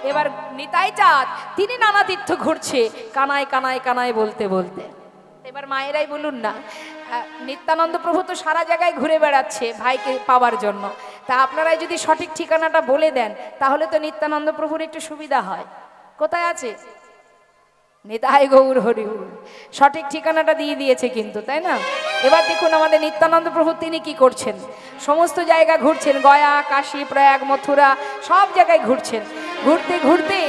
এবার নিতাই চাঁদ তিনি নানা তীর্থ ঘুরছে, কানাই কানাই কানাই বলতে বলতে। এবার মায়েরাই বলুন না, নিত্যানন্দ প্রভু তো সারা জায়গায় ঘুরে বেড়াচ্ছে ভাইকে পাওয়ার জন্য, তা আপনারাই যদি সঠিক ঠিকানাটা বলে দেন, তাহলে তো নিত্যানন্দ প্রভুর একটু সুবিধা হয়। কোথায় আছে? নিতাই গৌর হরি বল। সঠিক ঠিকানাটা দিয়ে দিয়েছে কিন্তু, তাই না? এবার দেখুন আমাদের নিত্যানন্দ প্রভু তিনি কি করছেন, সমস্ত জায়গা ঘুরছেন, গয়া, কাশী, প্রয়াগ, মথুরা, সব জায়গায় ঘুরছেন। ঘুরতে ঘুরতে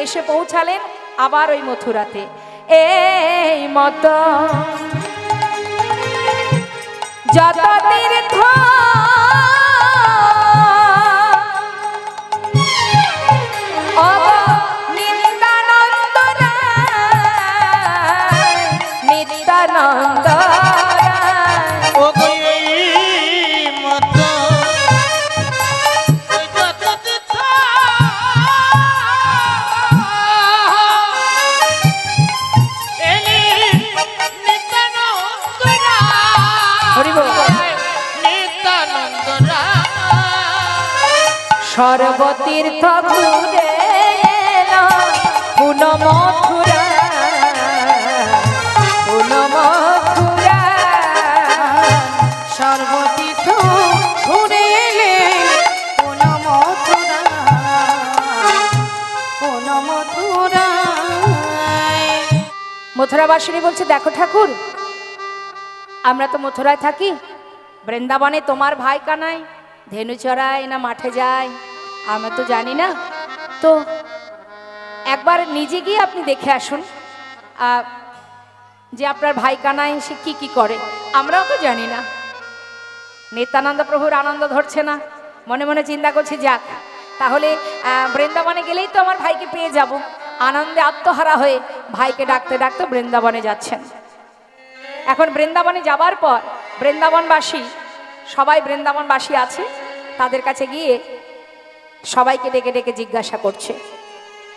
এসে পৌঁছালেন আবার ওই মথুরাতে। এই মতো যত তীর্থ নিত্যানন্দ নিত্যানন্দ সর্বতীর্থ ঘুরে পুন মথুরা, পুন মথুরা। সর্বতীর্থ ঘুরে এলে পুন মথুরা, পুন মথুরা। মথুরাবাসিনী বলছে, দেখো ঠাকুর, আমরা তো মথুরায় থাকি, বৃন্দাবনে তোমার ভাই কানাই ধেনু চড়ায় না মাঠে যায় আমরা তো জানি না, তো একবার নিজে গিয়ে আপনি দেখে আসুন যে আপনার ভাই কানাই সে কি কি করে, আমরাও তো জানি না। নিত্যানন্দ প্রভুর আনন্দ ধরছে না, মনে মনে চিন্তা করছে, যাক তাহলে বৃন্দাবনে গেলেই তো আমার ভাইকে পেয়ে যাব। আনন্দে আত্মহারা হয়ে ভাইকে ডাকতে ডাকতে বৃন্দাবনে যাচ্ছেন। এখন বৃন্দাবনে যাবার পর বৃন্দাবনবাসী সবাই বৃন্দাবনবাসী আছে, তাদের কাছে গিয়ে সবাইকে ডেকে ডেকে জিজ্ঞাসা করছে।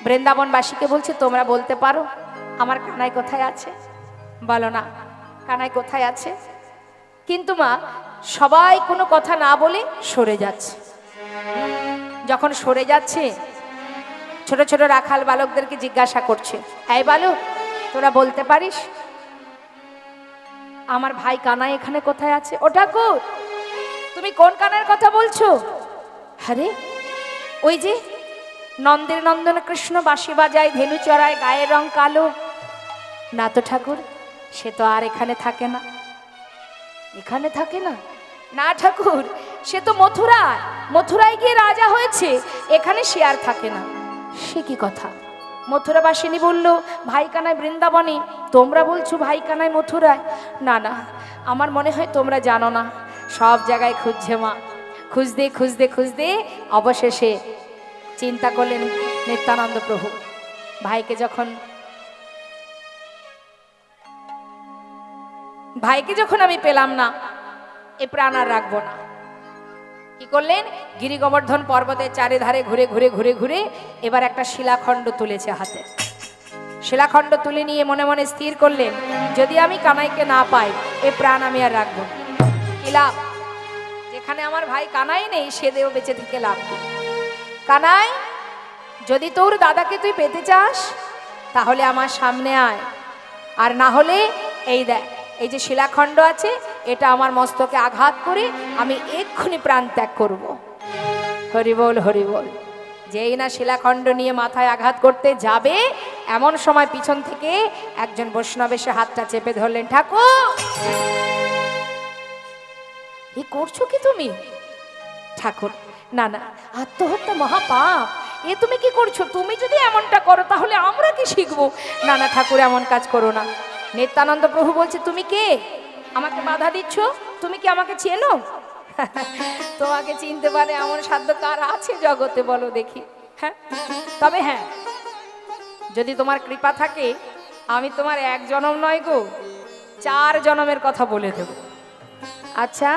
বৃন্দাবনবাসীকে বলছে, তোমরা বলতে পারো আমার কানাই কোথায় আছে? বলো না কানাই কোথায় আছে। কিন্তু মা সবাই কোনো কথা না বলে সরে যাচ্ছে। যখন সরে যাচ্ছে ছোট ছোট রাখাল বালকদেরকে জিজ্ঞাসা করছে, এই বালক তোরা বলতে পারিস আমার ভাই কানাই এখানে কোথায় আছে? ও ঠাকুর তুমি কোন কানাইয়ের কথা বলছো? আরে ওই যে নন্দের নন্দন কৃষ্ণ বাঁশি বাজায়, ধেনু চড়ায়, গায়ের রং কালো। না তো ঠাকুর, সে তো আর এখানে থাকে না। এখানে থাকে না? না ঠাকুর, সে তো মথুরায় গিয়ে রাজা হয়েছে, এখানে সে আর থাকে না। সে কি কথা? মথুরাবাসিনী বলল, ভাই কানাই বৃন্দাবনে, তোমরা বলছো ভাই কানাই মথুরায়। না না, আমার মনে হয় তোমরা জানো না। সব জায়গায় খুঁজছে মা, খুঁজতে খুঁজতে খুঁজতে অবশেষে চিন্তা করলেন নিত্যানন্দ প্রভু, ভাইকে যখন আমি পেলাম না, এ প্রাণ আর রাখবো না। কি করলেন? গিরি গোবর্ধন পর্বতের চারিধারে ঘুরে ঘুরে ঘুরে ঘুরে এবার একটা শিলাখণ্ড তুলেছে হাতে। শিলাখণ্ড তুলে নিয়ে মনে মনে স্থির করলেন, যদি আমি কানাইকে না পাই এ প্রাণ আমি আর রাখবো না। কি লাভ? যেখানে আমার ভাই কানাই নেই সে দেও বেঁচে থেকে লাভ নেই। কানাই, যদি তোর দাদাকে তুই পেতে চাস তাহলে আমার সামনে আয়, আর না হলে এই দেখ, এই যে শিলাখণ্ড আছে এটা আমার মস্তকে আঘাত করে আমি এক্ষুনি প্রাণ ত্যাগ করব। হরিবোল হরিবোল। যেই না শিলাখণ্ড নিয়ে মাথায় আঘাত করতে যাবে, এমন সময় পিছন থেকে একজন বৈষ্ণব এসে হাতটা চেপে ধরলেন। ঠাকুর, কি করছো কি তুমি? ঠাকুর, না না, আত্মহত্যা মহাপাপ, এ তুমি কি করছো? তুমি যদি এমনটা করো তাহলে আমরা কি শিখবো? না না ঠাকুর, এমন কাজ করো না। নিত্যানন্দ প্রভু বলছে, তুমি কে? আমাকে বাধা দিচ্ছ? তুমি কি আমাকে চেনো? তোমাকে চিনতে পারে এমন সাধ্য কার আছে জগতে বলো দেখি? হ্যাঁ, তবে হ্যাঁ, যদি তোমার কৃপা থাকে আমি তোমার এক জনম নয় গো 4 জনমের কথা বলে দেব। আচ্ছা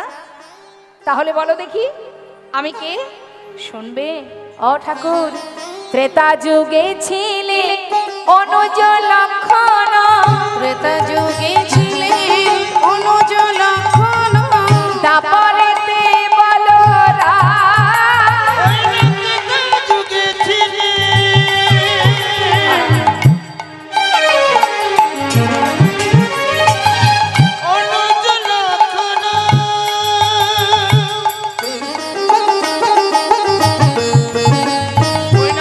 তাহলে বলো দেখি আমি কে? শুনবে? ও ঠাকুর, ত্রেতা যুগে ছিলে অনুজ লক্ষণ, ত্রেতা যুগে ছিলে অনুজ লক্ষণ, দাপরেতে বলরাম, যুগে ছিলে অনুজ লক্ষণ,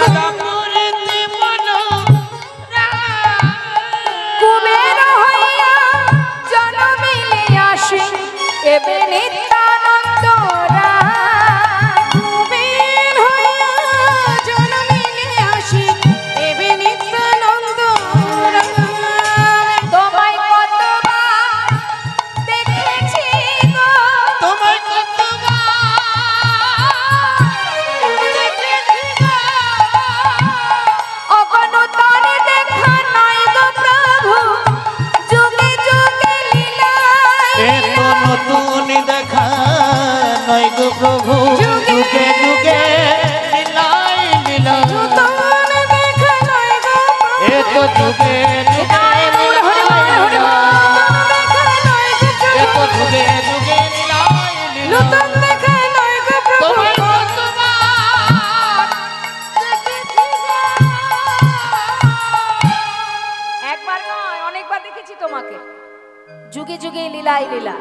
দাপরেতে বলরাম, কুবের হইয়া জনমিলে আসে এবে নিত্যানন্দ রাম। কুবের হইয়া জনমিলে আসে এবে নিত্যানন্দ রাম। তোমায় কতবার দেখেছি গো, তোমায় অগণতনে দেখা নাই গো প্রভু, যুগে যুগে লীলায়। এত নতুন দেখা নয় গো প্রভু, যুগে যুগে লীলাই লীলা, নূতন দেখা নয় গো প্রভু, এত যুগে যুগে লীলাই লীলা, এত যুগে যুগে লীলাই লীলা, নূতন দেখা নয় গো প্রভু। তোমায় কতবার দেখেছি গো। একবার নয় অনেকবার দেখেছি তোমাকে, যুগে যুগে লীলাই লীলা।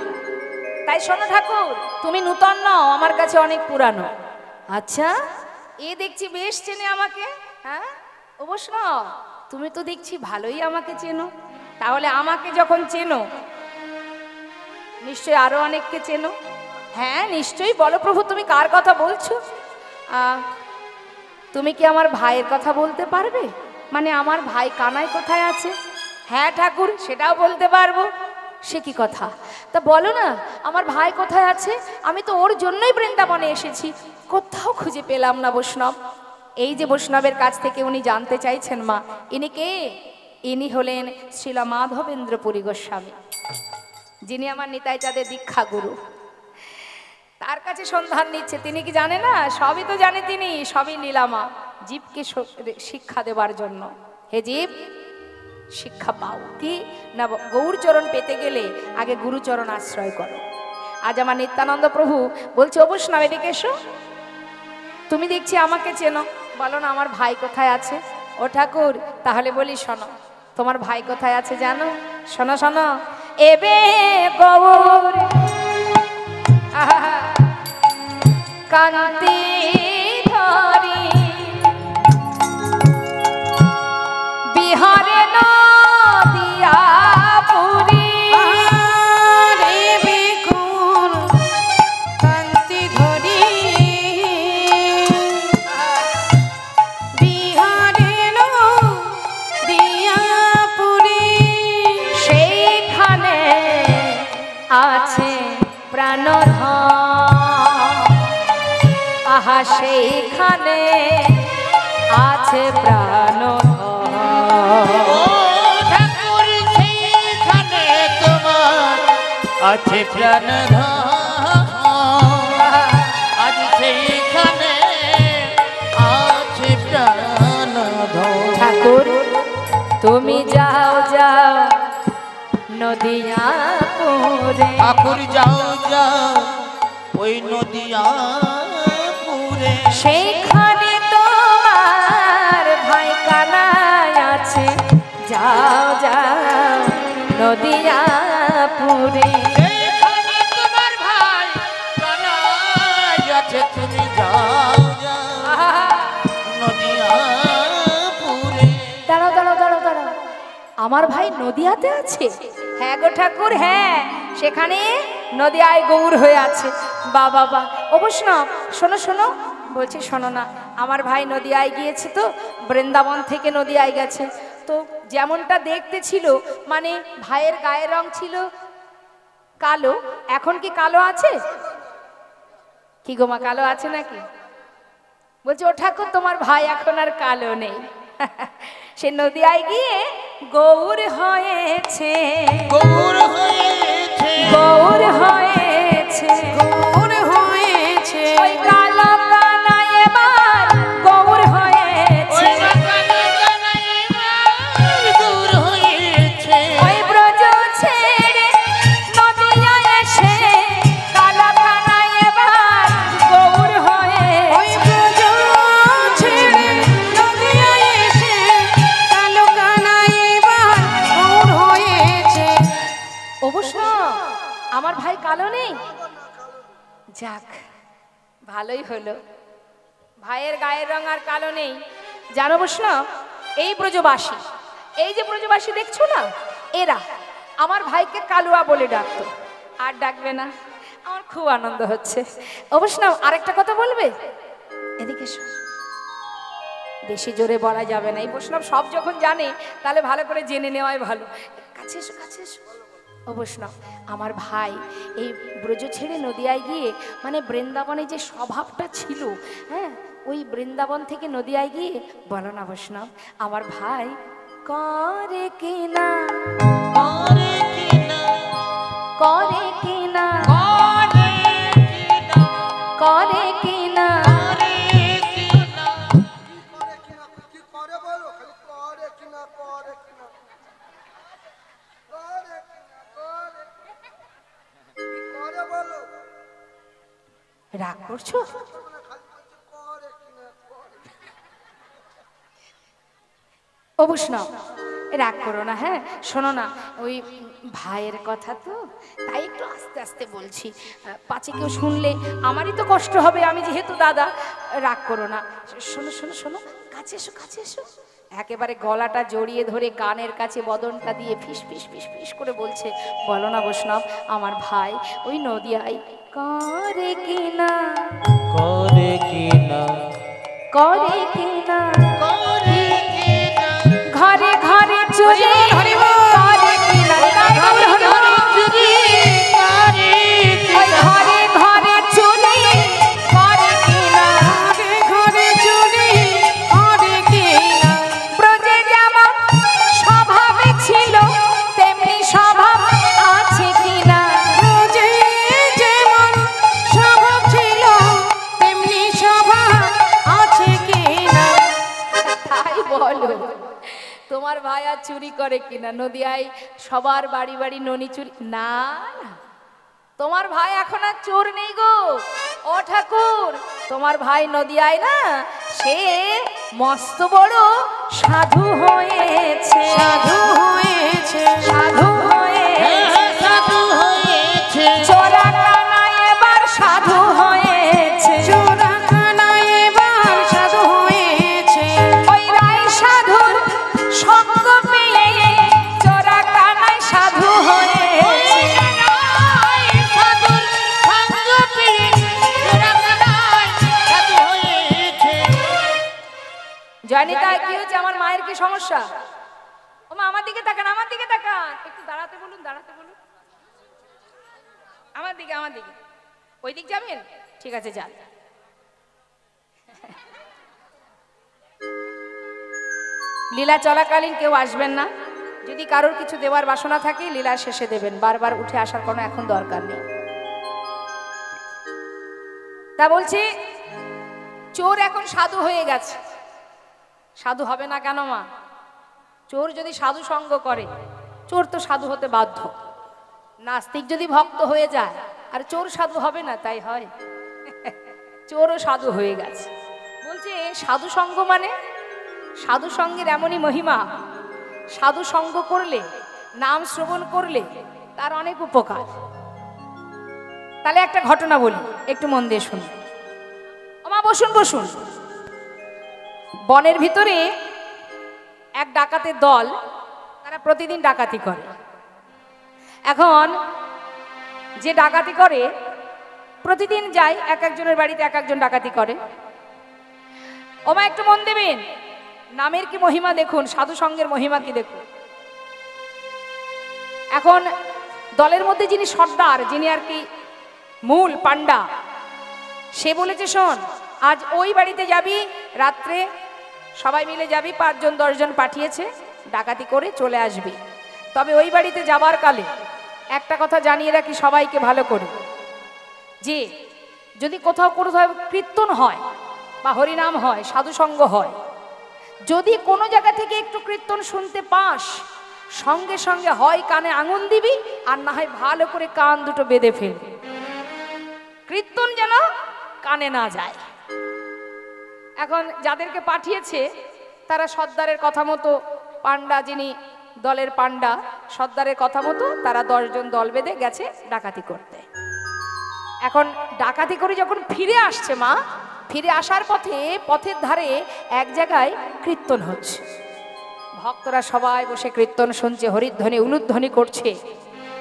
তাই শোনো ঠাকুর, তুমি নূতন নও, আমার কাছে অনেক পুরানো। আচ্ছা, এ দেখছি বেশ চেনে আমাকে। হ্যাঁ অবশ্য তুমি তো দেখছি ভালোই আমাকে চেনো। তাহলে আমাকে যখন চেনো নিশ্চয়ই আরো অনেককে চেনো। হ্যাঁ নিশ্চয়ই, বলো প্রভু তুমি কার কথা বলছো? তুমি কি আমার ভাইয়ের কথা বলতে পারবে? মানে আমার ভাই কানাই কোথায় আছে? হ্যাঁ ঠাকুর, সেটাও বলতে পারবো। সে কি কথা? তা বলো না আমার ভাই কোথায় আছে? আমি তো ওর জন্যই বৃন্দাবনে এসেছি, কোথাও খুঁজে পেলাম না বৈষ্ণব। এই যে বৈষ্ণবের কাছ থেকে উনি জানতে চাইছেন মা, ইনি কে? ইনি হলেন শ্রীলা মাধবেন্দ্র পুরী গোস্বামী। যিনি আমার নিতাই চাঁদের দীক্ষা গুরু, তার কাছে সন্ধান নিচ্ছে। তিনি কি জানে না? সবই তো জানে তিনি, সবই নীলামা জীবকে শিক্ষা দেবার জন্য। হে জীব, শিক্ষা পাও। কি না, গৌরচরণ পেতে গেলে আগে গুরুচরণ আশ্রয় করো। আজ আমার নিত্যানন্দ প্রভু বলছে, ও বৈষ্ণব এদিকে এসো। তুমি দেখছি আমাকে চেনো, বলো না আমার ভাই কোথায় আছে? ও ঠাকুর, তাহলে বলি শোনো, তোমার ভাই কোথায় আছে জানো? শোনো শোনো, এবে গৌর কান্তি ধরি বিহারে নদিয়া পুরী। রে বেকুল কান্তি ধরি বিহারে নদিয়া পুরী। সেইখানে আছে প্রাণধন, আহা সেইখানে আছে প্রাণধন। ও ঠাকুর সেইখানে তোমার আছে প্রাণধন, আজ সেইখানে আছে প্রাণধন। ঠাকুর তুমি যাও যাও নদিয়াপুরে, ঠাকুর যাও যাও ওই নদিয়াপুরে, সেইখানে তোমার ভাই কানাই আছে। যাও যাও নদিয়াপুরে, সেইখানে তোমার ভাই কানাই আছে, তুমি যাও যাও নদিয়াপুরে। দাঁড়াও দাঁড়াও দাঁড়াও দাঁড়াও, আমার ভাই নদিয়াতে আছে? হ্যাঁ গো ঠাকুর, হ্যাঁ, সেখানে নদিয়ায় গৌর হয়ে আছে। বাবা বা অবশ্য শোনো শোনো, বলছি শোনো না, আমার ভাই নদিয়ায় গিয়েছে তো, বৃন্দাবন থেকে নদিয়ায় গেছে তো। যেমনটা দেখতে ছিল, মানে ভাইয়ের গায়ের রং ছিল কালো, এখন কি কালো আছে? কি গো মা, কালো আছে নাকি? বলছে ও ঠাকুর, তোমার ভাই এখন আর কালো নেই, সে নদিয়ায় গিয়ে গৌর হয়েছে, গৌর হয়েছে, গৌর হয়েছে, গৌর হয়েছে। ওই কালো কানা এবার গৌর হয়েছে, ওই কানা কানা এবার গৌর হয়েছে, ওই ব্রজ ছেড়ে নদিয়ায় এসে কালো কানা এবার গৌর ওই হয়েছে। ব্রজ ছেড়ে নদিয়ায় এসে কালো কানাই এবার গৌর হয়েছে। অবশ্য আমার ভাই কালো নেই, যাক ভালোই হলো, ভাইয়ের গায়ের রং আর কালো নেই। জানো বৈষ্ণব, এই ব্রজবাসী, এই যে ব্রজবাসী দেখছো না, এরা আমার ভাইকে কালুয়া বলে ডাকতো, আর ডাকবে না। আমার খুব আনন্দ হচ্ছে। অবশ্য আরেকটা কথা বলবে, এদিকে এসো। বেশি জোরে বলা যাবে না, এই বৈষ্ণব সব যখন জানে তাহলে ভালো করে জেনে নেওয়াই ভালো। কাছে এসো, কাছে এসো। ও বৈষ্ণব, আমার ভাই এই ব্রজ ছেড়ে নদিয়ায় গিয়ে, মানে বৃন্দাবনে যে স্বভাবটা ছিল, হ্যাঁ, ওই বৃন্দাবন থেকে নদিয়ায় গিয়ে, বলো না বৈষ্ণব, আমার ভাই করে কিনা, করে কিনা, করে কিনা, করে কিনা, করে কিনা, করে কিনা, কি করে বলো, খালি করে কিনা করে কিনা করে কিনা করে কি করে বলো, রাগ করছো? মানে খালি বলছে করে কিনা করে। অবশ্য রাগ করো না, হ্যাঁ, শোনো না, ওই ভাইয়ের কথা তো, তাই একটু আস্তে আস্তে বলছি, পাছে কেউ শুনলে আমারই তো কষ্ট হবে, আমি যেহেতু দাদা। রাগ করো না, শোনো শোনো শোনো, কাছে এসো, কাছে এসো। একেবারে গলাটা জড়িয়ে ধরে কানের কাছে বদনটা দিয়ে ফিস ফিস ফিস ফিস করে বলছে, বলো না বৈষ্ণব, আমার ভাই ওই নদিয়ায় করে কিনা, করে কিনা, করে কিনা, করে কিনা, ঘরে ঘরে চলে করে কিনা, ঘরে ঘরে চুরি করে ওই ঘরে ঘরে চলে করে কিনা, ঘরে ঘরে চলে করে কিনা। ব্রজে যেমন স্বভাবে ছিল তেমনি স্বভাব আছে কিনা, তোমার ভাই আর চুরি করে কিনা, নদিয়ায় সবার বাড়ি বাড়ি ননি চুরি না না, তোমার ভাই এখন আর চোর নেই গো ও ঠাকুর। তোমার ভাই নদিয়ায় না, সে মস্ত বড় সাধু হয়েছে, সাধু হয়েছে, সাধু হয়েছে, সাধু হয়েছে, চোরা কানাই এবার সাধু হয়েছে, চোরা কানাই এবার সাধু হয়েছে। ওই রাই সাধুর সঙ্গ পেয়ে চোরা কানাই সাধু হয়েছে। সাধুর সঙ্গ পেয়ে চোরা কানাই সাধু হয়েছে। জয়নিতা কি হচ্ছে, আমার মায়ের কি সমস্যা? ও মা আমার দিকে তাকান, আমার দিকে তাকান, একটু দাঁড়াতে বলুন, দাঁড়াতে বলুন, আমার দিকে, আমার দিকে। ওই দিক যাবেন? ঠিক আছে যান। লীলা চলাকালীন কেউ আসবেন না, যদি কারোর কিছু দেওয়ার বাসনা থাকে লীলা শেষে দেবেন, বারবার উঠে আসার কোনো এখন দরকার নেই। তা বলছি, চোর এখন সাধু হয়ে গেছে। সাধু হবে না কেন মা? চোর যদি সাধু সঙ্গ করে, চোর তো সাধু হতে বাধ্য। নাস্তিক যদি ভক্ত হয়ে যায়, আর চোর সাধু হবে না? তাই হয়? চোরও সাধু হয়ে গেছে। বলছে সাধু সঙ্গ মানে, সাধু সঙ্গের এমনই মহিমা, সাধু সঙ্গ করলে, নাম শ্রবণ করলে তার অনেক উপকার। তাহলে একটা ঘটনা বলি, একটু মন দিয়ে শুনুন। মা বসুন বসুন। বনের ভিতরে এক ডাকাতের দল, তারা প্রতিদিন ডাকাতি করে। এখন যে ডাকাতি করে প্রতিদিন যায়, এক একজনের বাড়িতে এক একজন ডাকাতি করে। ওমা একটু মন দেবেন, নামের কি মহিমা দেখুন, সাধু সঙ্গের মহিমা কি দেখুন। এখন দলের মধ্যে যিনি সর্দার, যিনি আর কি মূল পান্ডা, সে বলেছে শোন, আজ ওই বাড়িতে যাবি, রাত্রে সবাই মিলে যাবি, 5 জন 10 জন পাঠিয়েছে, ডাকাতি করে চলে আসবি। তবে ওই বাড়িতে যাবার কালে একটা কথা জানিয়ে রাখি সবাইকে ভালো করে, যে যদি কোথাও কোথাও কীর্তন হয় বা হরিনাম হয়, সাধুসঙ্গ হয়, যদি কোনো জায়গা থেকে একটু কীর্তন শুনতে পাস, সঙ্গে সঙ্গে হয় কানে আঙুল দিবি, আর না হয় ভালো করে কান দুটো বেঁধে ফেলবি, কীর্তন যেন কানে না যায়। এখন যাদেরকে পাঠিয়েছে তারা সর্দারের কথা মতো, পান্ডা যিনি দলের পান্ডা, সর্দারের কথা মতো তারা 10 জন দল বেঁধে গেছে ডাকাতি করতে। এখন ডাকাতি করে যখন ফিরে আসছে মা, ফিরে আসার পথে পথের ধারে এক জায়গায় কীর্তন হচ্ছে, ভক্তরা সবাই বসে কীর্তন শুনছে, হরিধ্বনি উলুধ্বনি করছে।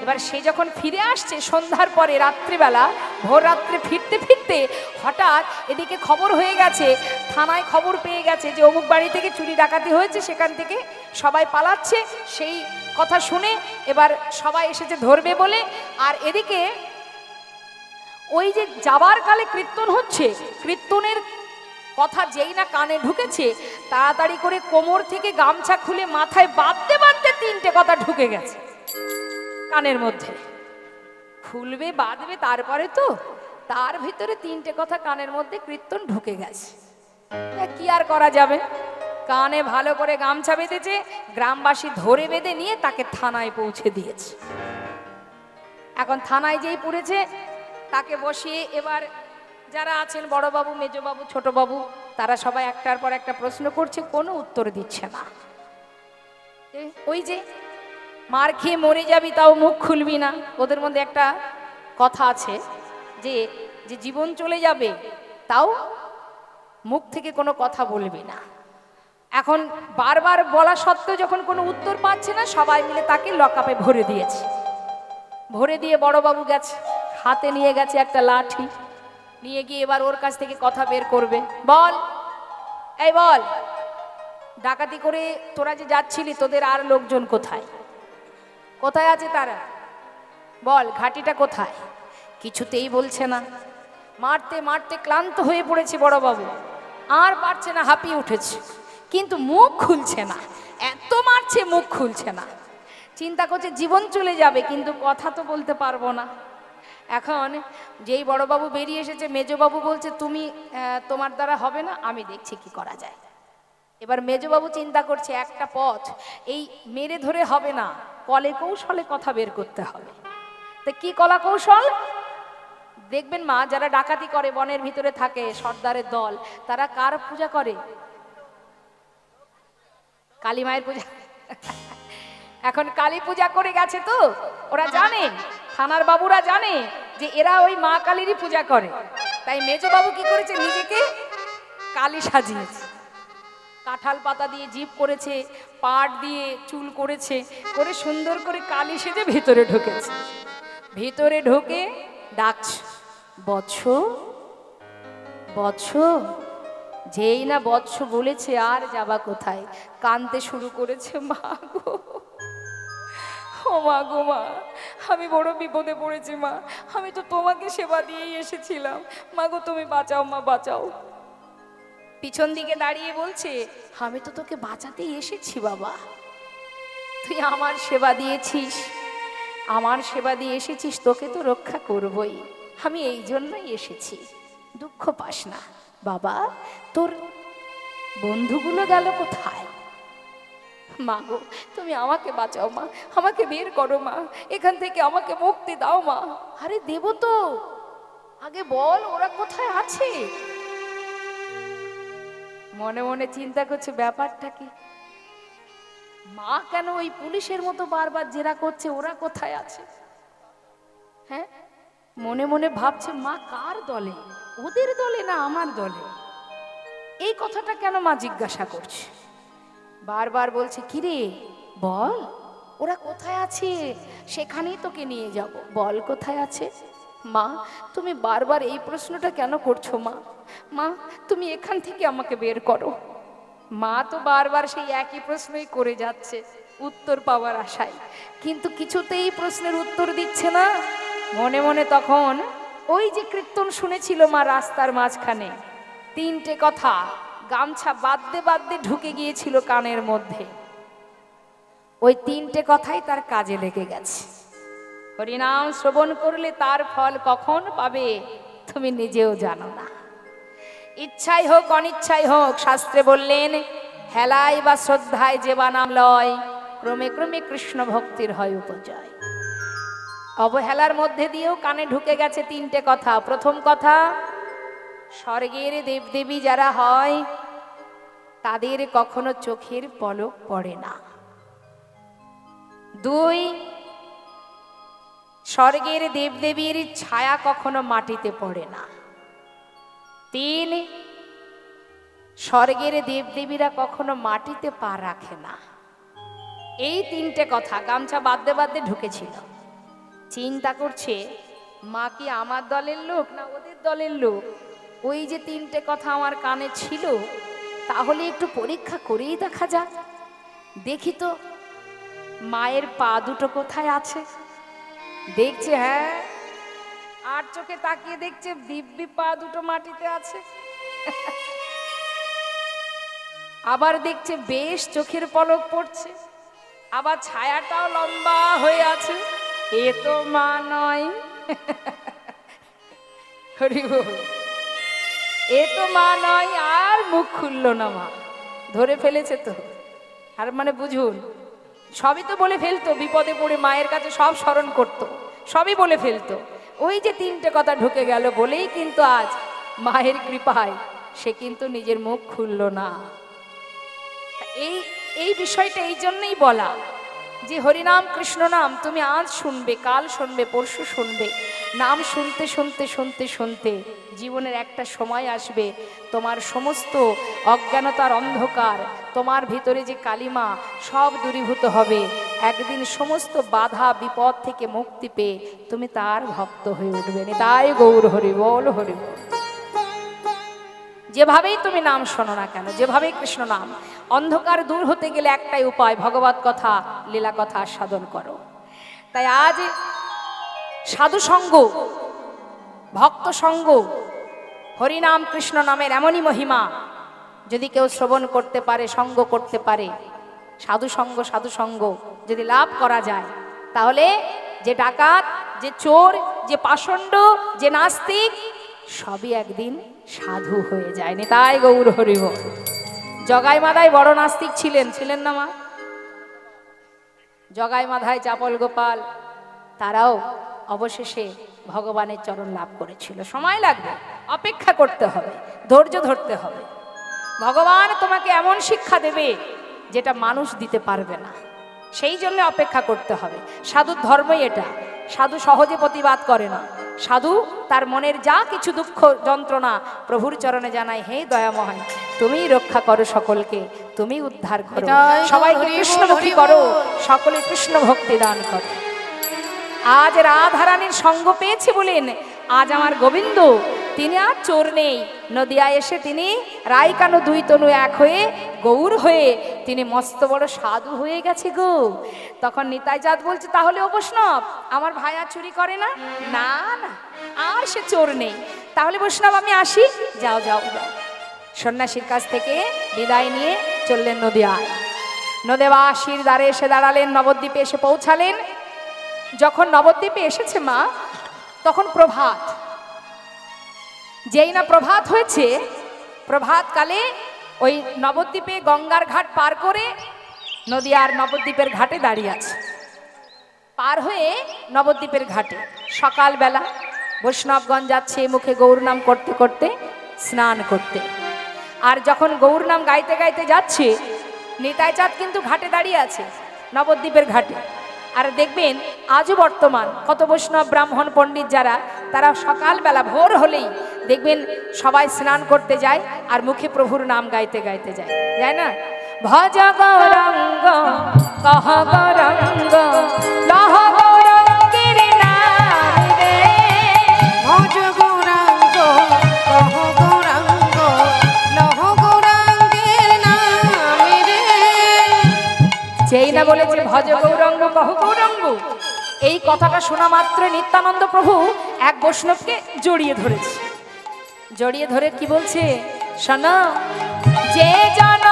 এবার সে যখন ফিরে আসছে সন্ধ্যার পরে, রাত্রিবেলা ভোর রাত্রে ফিরতে ফিরতে হঠাৎ এদিকে খবর হয়ে গেছে, থানায় খবর পেয়ে গেছে যে অমুক বাড়ি থেকে চুরি ডাকাতি হয়েছে, সেখান থেকে সবাই পালাচ্ছে। সেই কথা শুনে এবার সবাই এসেছে ধরবে বলে, আর এদিকে ওই যে যাবার কালে কীর্তন হচ্ছে, কীর্তনের কথা যেই না কানে ঢুকেছে, তাড়াতাড়ি করে কোমর থেকে গামছা খুলে মাথায় বাঁধতে বাঁধতে 3টে কথা ঢুকে গেছে কানের মধ্যে। খুলবে বাঁধবে তারপরে তো, তার ভিতরে 3টে কথা কানের মধ্যে কীর্তন ঢুকে গেছে। কি আর করা যাবে, কানে ভালো করে গামছা বেঁধেছে, গ্রামবাসী ধরে বেঁধে নিয়ে তাকে থানায় পৌঁছে দিয়েছে। এখন থানায় যেই পড়েছে, তাকে বসিয়ে এবার যারা আছেন বড়বাবু, মেজবাবু, ছোটবাবু, তারা সবাই একটার পর একটা প্রশ্ন করছে, কোনো উত্তর দিচ্ছে না। ওই যে মার খেয়ে মরে যাবি তাও মুখ খুলবি না, ওদের মধ্যে একটা কথা আছে যে যে জীবন চলে যাবে তাও মুখ থেকে কোনো কথা বলবি না। এখন বারবার বলা সত্ত্বেও যখন কোনো উত্তর পাচ্ছে না, সবাই মিলে তাকে লকআপে ভরে দিয়েছে। ভরে দিয়ে বড়বাবু গেছে, হাতে নিয়ে গেছে একটা লাঠি, নিয়ে গিয়ে এবার ওর কাছ থেকে কথা বের করবে। বল, এই বল, ডাকাতি করে তোরা যে যাচ্ছিলি, তোদের আর লোকজন কোথায়? কোথায় আছে তারা? বল, ঘাটিটা কোথায়? কিছুতেই বলছে না। মারতে মারতে ক্লান্ত হয়ে পড়েছে বড়বাবু, আর পারছে না, হাঁপিয়ে উঠেছে, কিন্তু মুখ খুলছে না। এত মারছে, মুখ খুলছে না। চিন্তা করছে জীবন চলে যাবে, কিন্তু কথা তো বলতে পারবো না। এখন যেই বড়বাবু বেরিয়ে এসেছে, মেজবাবু বলছে, তুমি তোমার দ্বারা হবে না, আমি দেখছি কি করা যায়। এবার মেজবাবু চিন্তা করছে একটা পথ, এই মেরে ধরে হবে না, কলে কৌশলে কথা বের করতে হবে। তো কি কলা কৌশল? দেখবেন মা, যারা ডাকাতি করে বনের ভিতরে থাকে সর্দারের দল, তারা কার পূজা করে? কালী মায়ের পূজা। এখন কালী পূজা করে গেছে তো ওরা জানে, থানার বাবুরা জানে যে এরা ওই মা কালীরই পূজা করে। তাই মেজবাবু কি করেছে, নিজেকে কালী সাজিয়েছে। কাঁঠাল পাতা দিয়ে জিভ করেছে, পাট দিয়ে চুল করেছে, করে সুন্দর করে কালী সেজে ভিতরে ঢুকেছে। ভিতরে ঢুকে ডাকছে, বৎস বৎস। যেই না বৎস বলেছে, আর যাবা কোথায়, কাঁদতে শুরু করেছে, মা গো, ও মা গো মা, আমি বড় বিপদে পড়েছি মা, আমি তো তোমাকে সেবা দিয়েই এসেছিলাম, মা গো তুমি বাঁচাও মা, বাঁচাও। পিছন দিকে দাঁড়িয়ে বলছে, আমি তো তোকে বাঁচাতেই এসেছি বাবা, তুই আমার সেবা দিয়েছিস, আমার সেবা দিয়ে এসেছিস, তোকে তো রক্ষা করবই, আমি এই জন্যই এসেছি, দুঃখ পাস না বাবা। তোর বন্ধুগুলো গেল কোথায়? মা গো তুমি আমাকে বাঁচাও মা, আমাকে বের করো মা, এখান থেকে আমাকে মুক্তি দাও মা। আরে দেব তো, আগে বল ওরা কোথায় আছে। মনে মনে চিন্তা করছে ব্যাপারটা কি, মা কেন ওই পুলিশের মতো বারবার জেরা করছে, ওরা কোথায় আছে? হ্যাঁ, মনে মনে ভাবছে মা কার দলে, ওদের দলে না আমার দলে? এই কথাটা কেন মা জিজ্ঞাসা করছে? বারবার বলছে, কিরে বল ওরা কোথায় আছে, সেখানেই তোকে নিয়ে যাব, বল কোথায় আছে। মা তুমি বারবার এই প্রশ্নটা কেন করছো মা, মা তুমি এখান থেকে আমাকে বের করো। মা তো বারবার সেই একই প্রশ্নই করে যাচ্ছে উত্তর পাওয়ার আশায়, কিন্তু কিছুতেই প্রশ্নের উত্তর দিচ্ছে না। মনে মনে তখন ওই যে কীর্তন শুনেছিল মা রাস্তার মাঝখানে, তিনটে কথা গামছা বাঁধতে বাঁধতে ঢুকে গিয়েছিল কানের মধ্যে, ওই তিনটে কথাই তার কাজে লেগে গেছে। হরিনাম শ্রবণ করলে তার ফল কখন পাবে তুমি নিজেও জানো না। ইচ্ছাই হোক অনিচ্ছাই হোক, শাস্ত্রে বললেন হেলায় বা শ্রদ্ধায় যে বা নাম লয়, ক্রমে ক্রমে কৃষ্ণ ভক্তির হয় উপজয়। অবহেলার মধ্যে দিয়েও কানে ঢুকে গেছে তিনটে কথা। প্রথম কথা, স্বর্গের দেবদেবী যারা হয় তাদের কখনো চোখের পলক পড়ে না। দুই, স্বর্গের দেবদেবীর ছায়া কখনো মাটিতে পড়ে না। তিন, স্বর্গের দেবদেবীরা কখনো মাটিতে পা রাখে না। এই তিনটে কথা গামছা বাঁধতে বাঁধতে ঢুকেছিল। চিন্তা করছে মা কি আমার দলের লোক না ওদের দলের লোক। ওই যে তিনটে কথা আমার কানে ছিল, তাহলে একটু পরীক্ষা করেই দেখা যাক, দেখি তো মায়ের পা দুটো কোথায় আছে। দেখছে, হ্যাঁ, আর চোখে তাকিয়ে দেখছে দিব্যি পা দুটো মাটিতে আছে। আবার দেখছে বেশ চোখের পলক পড়ছে, আবার ছায়াটাও লম্বা হয়ে আছে। এ তো মা নয়, হরি বল, এ তো মা নয়। আর মুখ খুললো না মা, ধরে ফেলেছে তো। আর মানে বুঝুন, সবই তো বলে ফেলতো, বিপদে পড়ে মায়ের কাছে সব স্মরণ করত, সবই বলে ফেলতো। ওই যে তিনটে কথা ঢুকে গেল বলেই কিন্তু আজ মায়ের কৃপায় সে কিন্তু নিজের মুখ খুলল না। এই বিষয়টা এই জন্যই বলা যে হরিনাম কৃষ্ণ নাম তুমি আজ শুনবে, কাল শুনবে, পরশু শুনবে। নাম শুনতে শুনতে শুনতে শুনতে জীবনের একটা সময় আসবে তোমার সমস্ত অজ্ঞানতার অন্ধকার, তোমার ভিতরে যে কালিমা সব দূরীভূত হবে। একদিন সমস্ত বাধা বিপদ থেকে মুক্তি পেয়ে তুমি তার ভক্ত হয়ে উঠবে। তাই গৌর হরি বল, হরি বল। যেভাবেই তুমি নাম শোনো না কেন, যেভাবেই কৃষ্ণ নাম, অন্ধকার দূর হতে গেলে একটাই উপায়, ভগবত কথা লীলা কথা সাধন করো। তাই আজ সাধু সঙ্গ, ভক্ত সঙ্গ, হরিনাম কৃষ্ণ নামের এমনই মহিমা যদি কেউ শ্রবণ করতে পারে, সঙ্গ করতে পারে, সাধু সঙ্গ যদি লাভ করা যায়, তাহলে যে ডাকাত, যে চোর, যে পাষণ্ড, যে নাস্তিক সবই একদিন সাধু হয়ে যায়। তাই গৌর হরি বল। জগাই মাধায় বড় নাস্তিক ছিলেন, ছিলেন না মা? জগাই মাধায় চাপল গোপাল তারাও অবশেষে ভগবানের চরণ লাভ করেছিল। সময় লাগবে, অপেক্ষা করতে হবে, ধৈর্য ধরতে হবে। ভগবান তোমাকে এমন শিক্ষা দেবে যেটা মানুষ দিতে পারবে না, সেই জন্য অপেক্ষা করতে হবে। সাধুর ধর্মই এটা। সাধু সহজে প্রতিবাদ করে না। সাধু তার মনের যা কিছু দুঃখ যন্ত্রণা প্রভুর চরণে জানায়, হে দয়াময় তুমি রক্ষা করো সকলকে, তুমি উদ্ধার করো, সবাইকে কৃষ্ণমুখী করো, সকলে কৃষ্ণ ভক্তি দান করো। আজ রাধারানীর সঙ্গ পেয়েছি বলেন আজ আমার গোবিন্দ তিনি আর চোর নেই। নদিয়ায় এসে তিনি রাইকানু দুই তনু এক হয়ে গৌর হয়ে তিনি মস্ত বড় সাধু হয়ে গেছে গো। তখন নিতাই চাঁদ বলছে, তাহলে ও বৈষ্ণব আমার ভাই আর চুরি করে না? না না, আর সে চোর নেই। তাহলে বৈষ্ণব আমি আসি। যাও যাও যাও। সন্ন্যাসীর কাছ থেকে বিদায় নিয়ে চললেন নদিয়ায়। নদেবাসীর দ্বারে এসে দাঁড়ালেন, নবদ্বীপে এসে পৌঁছালেন। যখন নবদ্বীপে এসেছে মা, তখন প্রভাত। যেই না প্রভাত হয়েছে, প্রভাতকালে ওই নবদ্বীপে গঙ্গার ঘাট পার করে নদিয়ার নবদ্বীপের ঘাটে দাঁড়িয়ে আছে। পার হয়ে নবদ্বীপের ঘাটে সকালবেলা বৈষ্ণবগণ যাচ্ছে মুখে গৌর নাম করতে করতে স্নান করতে। আর যখন গৌর নাম গাইতে গাইতে যাচ্ছে, নিতাই চাঁদ কিন্তু ঘাটে দাঁড়িয়ে আছে, নবদ্বীপের ঘাটে। আর দেখবেন আজও বর্তমান কত বৈষ্ণব ব্রাহ্মণ পণ্ডিত যারা, তারা সকালবেলা ভোর হলেই দেখবেন সবাই স্নান করতে যায় আর মুখে প্রভুর নাম গাইতে গাইতে যায়, যায় না? ভজ গৌরাঙ্গ কহ গৌরাঙ্গ লহ গৌরাঙ্গের নাম রে, ভজ গৌরাঙ্গ কহ গৌরাঙ্গ লহ গৌরাঙ্গের নাম রে। যেই না বলেছে ভজ গৌরাঙ্গ কহ গৌরাঙ্গ, এই কথাটা শোনা মাত্র নিত্যানন্দ প্রভু এক বৈষ্ণবকে জড়িয়ে ধরেছে। জড়িয়ে ধরে কি বলছে শোনো, যে জন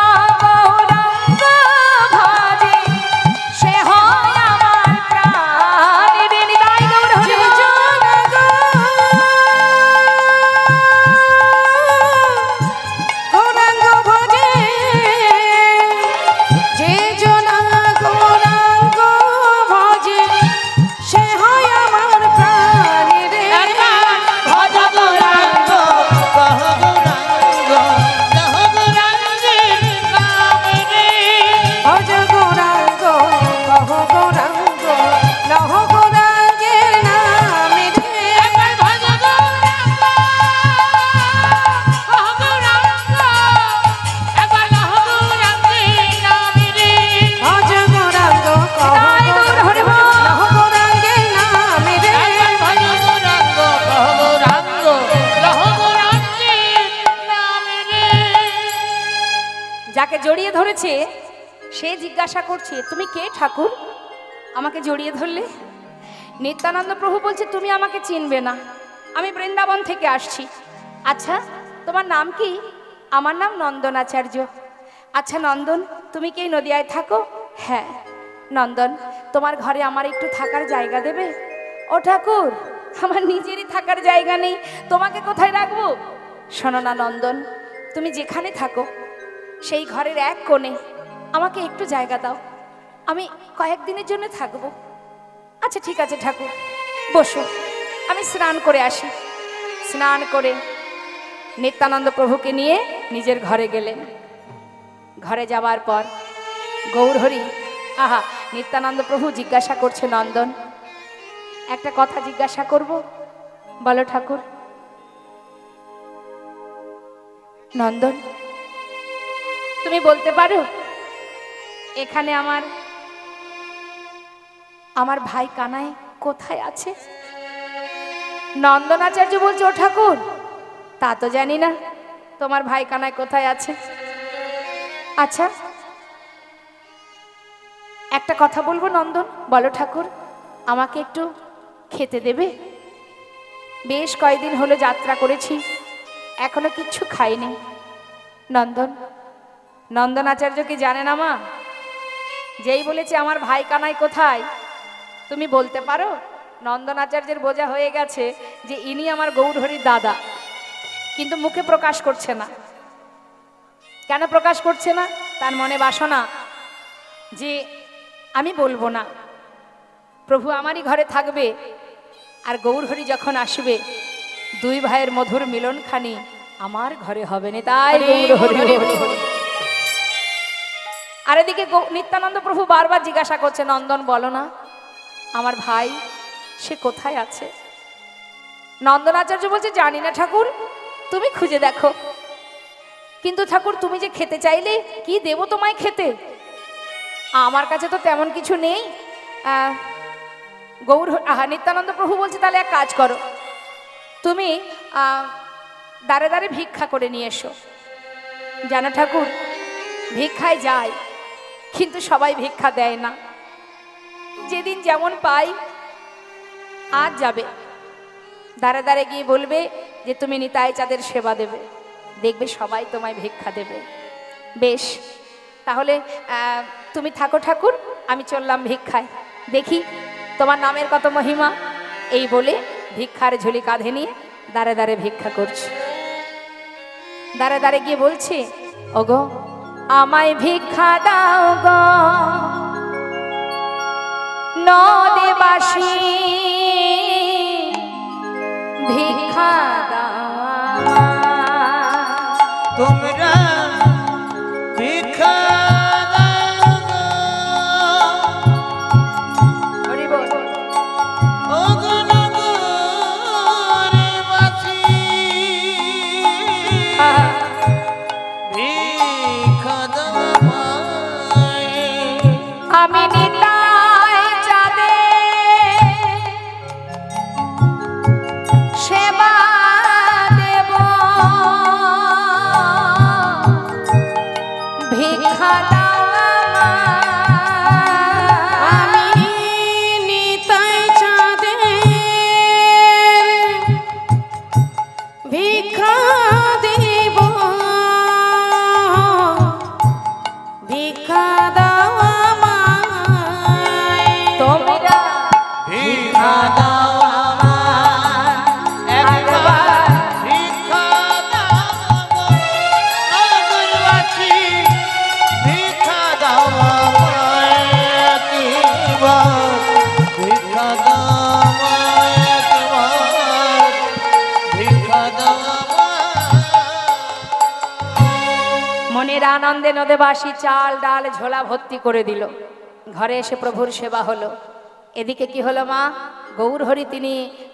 গৌরাঙ্গ ভজে সে হয় আমার প্রাণ রে। নিতাই গৌর হরি বল। গৌরাঙ্গ ভজে যে জন গৌরাঙ্গ ভজে সে হয় আমার প্রাণ রে। ভজ গৌরাঙ্গ কহ গৌরাঙ্গ লহ গৌরাঙ্গের নাম রে। ভজ গৌরাঙ্গ কহ গৌরাঙ্গ লহ গৌরাঙ্গের নাম রে। একবার ভজ গৌরাঙ্গ কহ গৌরাঙ্গ, একবার লহ গৌরাঙ্গের নাম রে। ভজ গৌরাঙ্গ কহ নিতাই গৌর হরি বল। লহ গৌরাঙ্গের নাম রে। একবার ভজ গৌরাঙ্গ কহ গৌরাঙ্গ লহ গৌরাঙ্গের নাম রে। যাকে জড়িয়ে ধরেছে সে জিজ্ঞাসা করছে, তুমি কে ঠাকুর, আমাকে জড়িয়ে ধরলে? নিত্যানন্দ প্রভু বলছে, তুমি আমাকে চিনবে না, আমি বৃন্দাবন থেকে আসছি। আচ্ছা তোমার নাম কি? আমার নাম নন্দনাচার্য। আচ্ছা নন্দন, তুমি কি এই নদিয়ায় থাকো? হ্যাঁ। নন্দন, তোমার ঘরে আমার একটু থাকার জায়গা দেবে? ও ঠাকুর, আমার নিজেরই থাকার জায়গা নেই, তোমাকে কোথায় রাখবো? শোনো না নন্দন, তুমি যেখানে থাকো সেই ঘরের এক কোণে আমাকে একটু জায়গা দাও, আমি কয়েকদিনের জন্য থাকবো। আচ্ছা ঠিক আছে ঠাকুর, বসো, আমি স্নান করে আসি। স্নান করে নিত্যানন্দ প্রভুকে নিয়ে নিজের ঘরে গেলেন। ঘরে যাওয়ার পর গৌরহরি, আহা, নিত্যানন্দ প্রভু জিজ্ঞাসা করছে, নন্দন একটা কথা জিজ্ঞাসা করব, বলো ঠাকুর। নন্দন, তুমি বলতে পারো এখানে আমার ভাই কানাই কোথায় আছে? নন্দনাচার্য বলছে, ও ঠাকুর, তা তো জানি না তোমার ভাই কানাই কোথায় আছে। আচ্ছা একটা কথা বলবো নন্দন, বলো ঠাকুর, আমাকে একটু খেতে দেবে? বেশ কয়েকদিন হলো যাত্রা করেছি, এখনো কিচ্ছু খাইনি। নন্দন, নন্দনাচার্য কি জানে না মা? যেই বলেছে আমার ভাই কানাই কোথায়, তুমি বলতে পারো? নন্দনাচার্যের বোঝা হয়ে গেছে যে ইনি আমার গৌরহরির দাদা, কিন্তু মুখে প্রকাশ করছে না। কেন প্রকাশ করছে না? তার মনে বাসনা যে আমি বলবো না, প্রভু আমারই ঘরে থাকবে, আর গৌরহরি যখন আসবে দুই ভাইয়ের মধুর মিলনখানি আমার ঘরে হবে না। তাই গৌরহরি হরি হরি। আর এদিকে নিত্যানন্দ প্রভু বারবার জিজ্ঞাসা করছে, নন্দন বলো না আমার ভাই সে কোথায় আছে? নন্দনাচার্য বলছে, জানি না ঠাকুর, তুমি খুঁজে দেখো। কিন্তু ঠাকুর তুমি যে খেতে চাইলে, কি দেব তোমায় খেতে? আমার কাছে তো তেমন কিছু নেই। নিত্যানন্দ প্রভু বলছে, তাহলে এক কাজ করো, তুমি দাঁড়ে দাঁড়ে ভিক্ষা করে নিয়ে এসো। জানো ঠাকুর, ভিক্ষায় যায় কিন্তু সবাই ভিক্ষা দেয় না, যেদিন যেমন পাই আজ যাবে দাঁড়ে দাঁড়ে গিয়ে বলবে যে তুমি নিতাই চাঁদের সেবা দেবে, দেখবে সবাই তোমায় ভিক্ষা দেবে। বেশ, তাহলে তুমি থাকো ঠাকুর, আমি চললাম ভিক্ষায়, দেখি তোমার নামের কত মহিমা। এই বলে ভিক্ষার ঝুলি কাঁধে নিয়ে দাঁড়ে দাঁড়ে ভিক্ষা করছে। দাঁড়ে দাঁড়ে গিয়ে বলছে, ওগো আমায় ভিক্ষা দাও গো নদেবাসী, ভিক্ষা দাও তোমরা ভিক্ষা হরি বল। আমি নিতাই চাঁদের সেবা দেব, ভিক্ষা দাও আমি নিতাই চাঁদের ভিক্ষা দেব, ভিক্ষা দাও আমায়। তোমরা ভিক্ষা দাও আমায়, একবার ভিক্ষা দাও নগরবাসী, ভিক্ষা দাও আমায় একবার, ভিক্ষা দাও আমায় একবার, ভিক্ষা দাও আমায়। মনের আনন্দে নদেবাসী চাল ডাল ঝোলা ভর্তি করে দিল। ঘরে এসে প্রভুর সেবা হলো। এদিকে কি হলো মা? গৌরহরি তিনি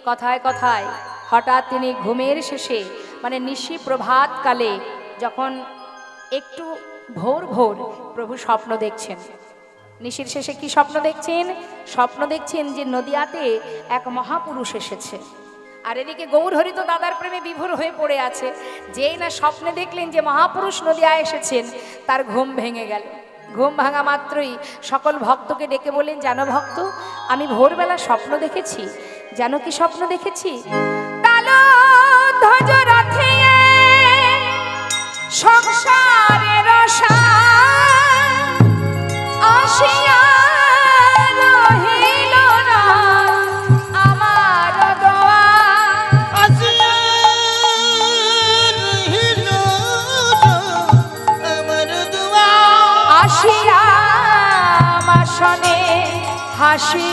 কথায় কথায় হঠাৎ তিনি ঘুমের শেষে মানে নিশি প্রভাতকালে যখন একটু ভোর ভোর প্রভু স্বপ্ন দেখছেন। নিশির শেষে কি স্বপ্ন দেখছেন? স্বপ্ন দেখছেন যে নদিয়াতে এক মহাপুরুষ এসেছে। আর এদিকে গৌরহরি তো দাদার প্রেমে বিভোর হয়ে পড়ে আছে। যেই না স্বপ্নে দেখলেন যে মহাপুরুষ নদিয়ায় এসেছেন, তার ঘুম ভেঙে গেল। ঘুম ভাঙা মাত্রই সকল ভক্তকে ডেকে বললেন, জানো ভক্ত, আমি ভোরবেলা স্বপ্ন দেখেছি। জানো কি স্বপ্ন দেখেছি? কালো ধ্বজ রথে সংসারের আসিয়া রহিল না আমার দোয়ার। আসিয়া আমার শোনে হাসি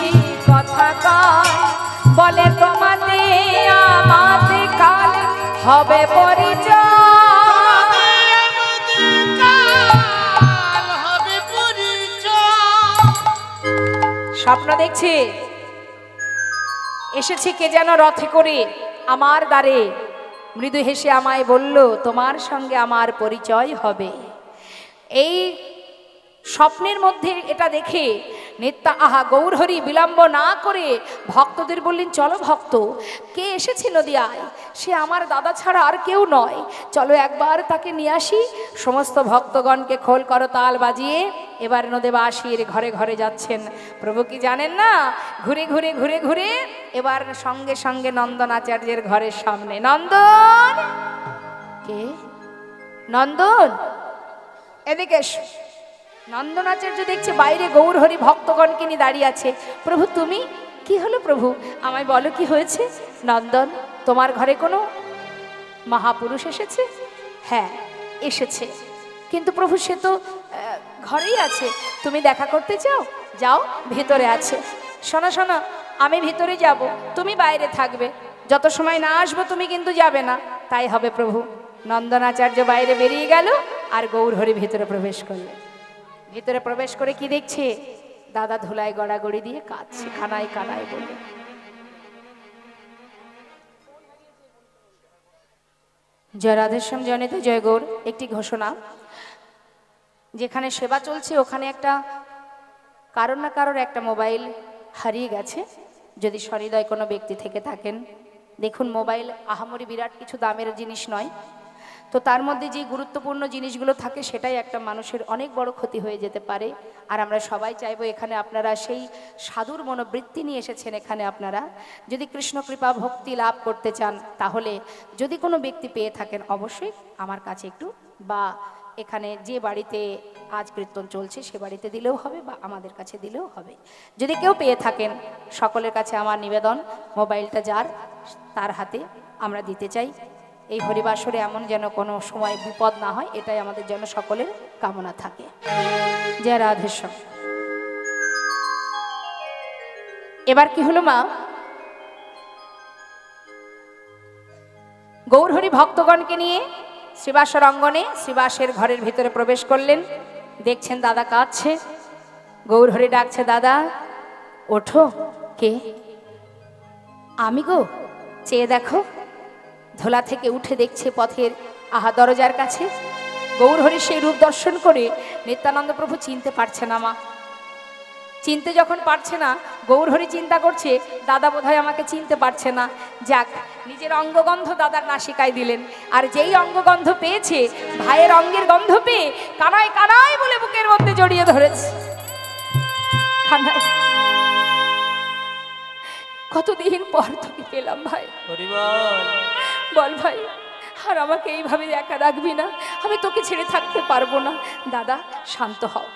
কথা কয়, বলে তোমাতে আমাতে কাল হবে পরিচয়। স্বপ্ন দেখছি এসেছি কে যেন রথে করে আমার দ্বারে, মৃদু হেসে আমায় বলল তোমার সঙ্গে আমার পরিচয় হবে। এই স্বপ্নের মধ্যে এটা দেখে গৌরহরি বিলম্ব না করে ভক্তদের বললেন, চলো ভক্ত, কে এসেছে নদিয়ায়? সে আমার দাদা ছাড়া আর কেউ নয়, চলো একবার তাকে নিয়ে আসি। সমস্ত ভক্তগণকে খোল করতাল বাজিয়ে এবার নদেবাসীর ঘরে ঘরে যাচ্ছেন। প্রভু কি জানেন না, ঘুরে ঘুরে ঘুরে ঘুরে এবার সঙ্গে সঙ্গে নন্দন আচার্যের ঘরের সামনে। নন্দন, কে? নন্দন, এদিকে এসো। নন্দনাচার্য দেখছে বাইরে গৌরহরি ভক্তগণকে নিয়ে দাঁড়িয়ে আছে। প্রভু তুমি? কি হলো প্রভু, আমায় বলো কি হয়েছে? নন্দন, তোমার ঘরে কোনো মহাপুরুষ এসেছে? হ্যাঁ এসেছে। কিন্তু প্রভু সে তো ঘরেই আছে, তুমি দেখা করতে চাও, যাও, ভিতরে আছে। শোনো শোনো, আমি ভিতরে যাব, তুমি বাইরে থাকবে, যত সময় না আসবো তুমি কিন্তু যাবে না। তাই হবে প্রভু। নন্দনাচার্য বাইরে বেরিয়ে গেল আর গৌরহরি ভিতরে প্রবেশ করলেন। ভিতরে প্রবেশ করে কি দেখছে? দাদা ধুলায় গড়াগড়ি দিয়ে কাঁদছে, কানায় কানায় বলে। জয় রাধেশ্যাম জনিত জয় গৌর। একটি ঘোষণা, যেখানে সেবা চলছে ওখানে একটা কারোর না কারোর একটা মোবাইল হারিয়ে গেছে। যদি সহৃদয় কোনো ব্যক্তি থেকে থাকেন, দেখুন মোবাইল আহামরি বিরাট কিছু দামের জিনিস নয়, তো তার মধ্যে যে গুরুত্বপূর্ণ জিনিসগুলো থাকে সেটাই একটা মানুষের অনেক বড় ক্ষতি হয়ে যেতে পারে। আর আমরা সবাই চাইবো এখানে আপনারা সেই সাধুর মনোবৃত্তি নিয়ে এসেছেন। এখানে আপনারা যদি কৃষ্ণ কৃপা ভক্তি লাভ করতে চান, তাহলে যদি কোনো ব্যক্তি পেয়ে থাকেন অবশ্যই আমার কাছে একটু, বা এখানে যে বাড়িতে আজ কীর্তন চলছে সে বাড়িতে দিলেও হবে, বা আমাদের কাছে দিলেও হবে। যদি কেউ পেয়ে থাকেন, সকলের কাছে আমার নিবেদন, মোবাইলটা যার তার হাতে আমরা দিতে চাই। এই হরিবাসরে এমন যেন কোনো সময় বিপদ না হয়, এটাই আমাদের যেন সকলের কামনা থাকে। জয় রাধেশ্যাম। এবার কি হলো মা? গৌরহরি ভক্তগণকে নিয়ে শ্রীবাসর অঙ্গনে শ্রীবাসের ঘরের ভিতরে প্রবেশ করলেন। দেখছেন দাদা কাঁদছে। গৌরহরি ডাকছে, দাদা ওঠো। কে? আমি গো। চেয়ে দেখো। ধোলা থেকে উঠে দেখছে পথের দরজার কাছে। গৌরহরি সেই রূপ দর্শন করে নিত্যানন্দ প্রভু চিনতে পারছে না মা। চিনতে যখন পারছে না, গৌরহরি চিন্তা করছে দাদা বোধহয় আমাকে চিনতে পারছে না। যাক, নিজের অঙ্গগন্ধ দাদার নাসিকায় দিলেন। আর যেই অঙ্গগন্ধ পেয়েছে, ভাইয়ের অঙ্গের গন্ধ পেয়ে কানায় কানায় বলে বুকের মধ্যে জড়িয়ে ধরেছে। কানায়, কতদিন পর তোকে পেলাম ভাই। বল ভাই, আর আমাকে এইভাবে একা রাখবি না, আমি তোকে ছেড়ে থাকতে পারবো না। দাদা শান্ত হও।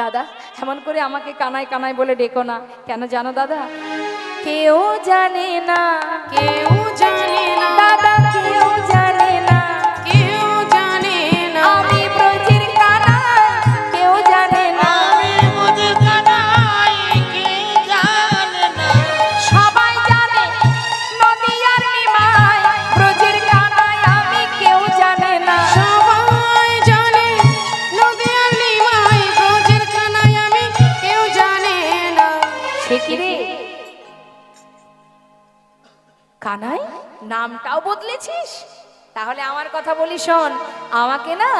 দাদা এমন করে আমাকে কানায় কানায় বলে ডেকো না। কেন জানো দাদা? কেউ জানে না, কেউ জানে না দাদা কেউ জানে না, কেউ জানে না আমি ব্রজের কানাই, কেউ জানে না, আমি মোদের কানাই, কেউ জানে না। সবাই জানে নদিয়ার নিমাই, ব্রজের কানাই আমি, কেউ জানে না। সবাই জানে নদিয়ার নিমাই, ব্রজের কানাই আমি, কেউ জানে না। সে কি রে কানাই, নামটাও বদলেছিস? তাহলে আমার কথা বলি শোন, আমাকে না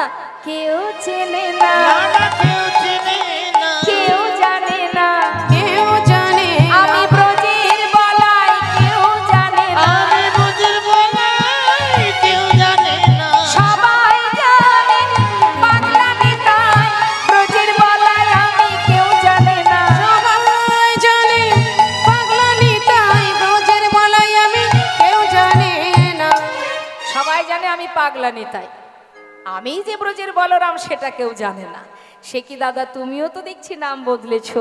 কেউ চেনে না, না, কেউ চেনে না। কেউ জানে না, কেউ জানে না আমি ব্রজের বলাই, কেউ জানে না, আমি মোদের বলাই, কেউ জানে না। সবাই জানে পাগলা নিতাই, ব্রজের বলাই আমি, কেউ জানে না। সবাই জানে পাগলা নিতাই, ব্রজের বলাই আমি, কেউ জানে না। সবাই জানে আমি পাগলা নিতাই, আমি যে ব্রজের বলরাম সেটা কেউ জানে না। সে কি দাদা, তুমিও তো দেখছি নাম বদলেছো।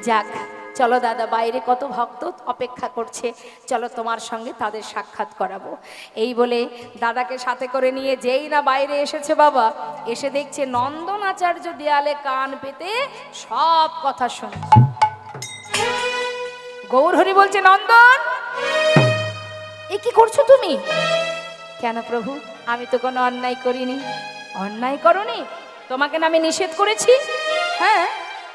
যাক, চলো দাদা, বাইরে কত ভক্ত অপেক্ষা করছে, চলো তোমার সঙ্গে তাদের সাক্ষাৎ করাবো। এই বলে দাদাকে সাথে করে নিয়ে যেই না বাইরে এসেছে বাবা, এসে দেখছে নন্দনাচার্য দেয়ালে কান পেতে সব কথা শুনছে। গৌরহরি বলছে, নন্দন এ কি করছো তুমি? কেন প্রভু, আমি তো কোনো অন্যায় করিনি। অন্যায় করনি? তোমাকে না আমি নিষেধ করেছি? হ্যাঁ,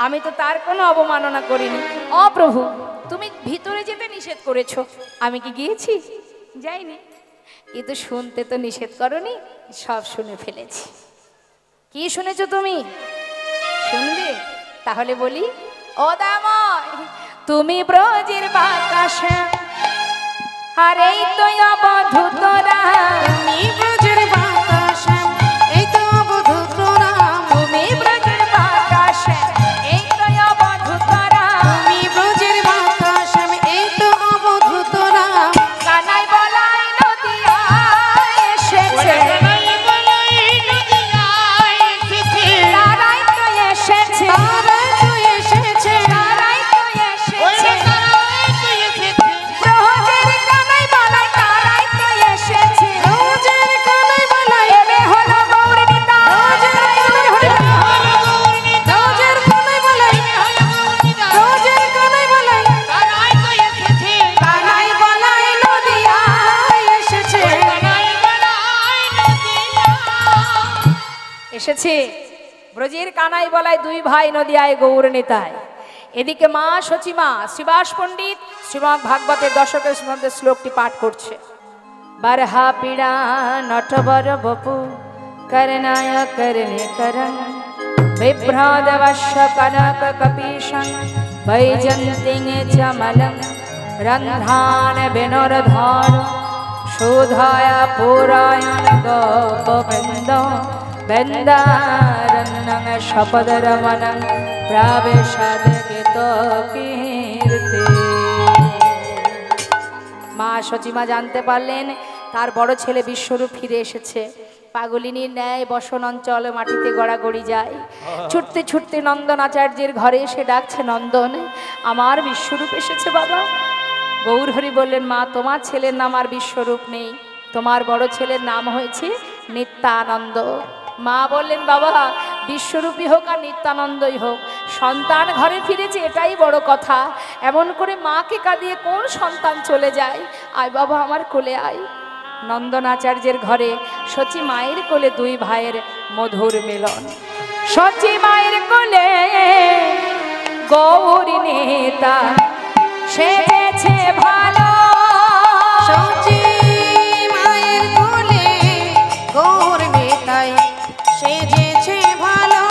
আমি তো তার কোনো অবমাননা করিনি। প্রভু, তুমি ভিতরে যেতে নিষেধ করেছো, আমি কি গিয়েছি? যাইনি। কিন্তু শুনতে তো নিষেধ করনি, সব শুনে ফেলেছি। কি শুনেছো তুমি? শুনবে? তাহলে বলি, ও দাময় তুমি ব্রজের বাতাসে, আর এই তো অবধূত রাম, তুমি ব্রজের বাতাসে, এই তো অবধূত রাম। তুমি ব্রজের বাতাসে, এই তো অবধূত রাম, তুমি ব্রজের বাতাসে, এই তো অবধূত রাম। কানাই বলাই নদিয়ায় এসেছে, কানাই বলাই নদিয়ায় এসেছে, তারাই তো এসেছে, তারাই তো এসেছে, তারাই তো ওই এসেছে, তারাই তো এসেছে। ব্রজের কানাই বলাই তারাই তো এসেছে, ব্রজের এসেছে ব্রজের কানাই বলায় দুই ভাই নদিয়ায় গৌর নেতায়। এদিকে মা সচিমা শ্রীবাস পণ্ডিত শ্রীমদ্ ভাগবতের দশকের মধ্যে শ্লোকটি পাঠ করছে। বারহা পীড়া নটবর বপু করনায় করণে করণ বিভ্রাদবশ্য কনক কপীশং বৈজন্তিং চমলং রন্ধ্রান বিনোরধর শোধায় পুরায়ণ গোপবৃন্দ বৃন্দারণ্যং শপদরমণং প্রবেশাদগিত কীর্তি। মা সচিমা জানতে পারলেন তার বড় ছেলে বিশ্বরূপ ফিরে এসেছে। পাগলিনীর ন্যায় বসন অঞ্চলে মাটিতে গড়াগড়ি যায়। ছুটতে ছুটতে নন্দন আচার্যের ঘরে এসে ডাকছে, নন্দন আমার বিশ্বরূপ এসেছে বাবা। গৌরহরি বললেন, মা তোমার ছেলের নাম আর বিশ্বরূপ নেই, তোমার বড় ছেলের নাম হয়েছে নিত্যানন্দ। মা বললেন, বাবা বিশ্বরূপী হোক আর নিত্যানন্দই হোক, সন্তান ঘরে ফিরেছে এটাই বড় কথা। এমন করে মাকে কাঁদিয়ে কোন সন্তান চলে যায়? আয় বাবা আমার কোলে আয়। নন্দন আচার্যের ঘরে সচি মায়ের কোলে দুই ভাইয়ের মধুর মিলন। সচি মায়ের কোলে গৌরী নেতা সেজেছে ভালো। সচি মায়ের কোলে গৌর নেতাই সেজেছে ভালো।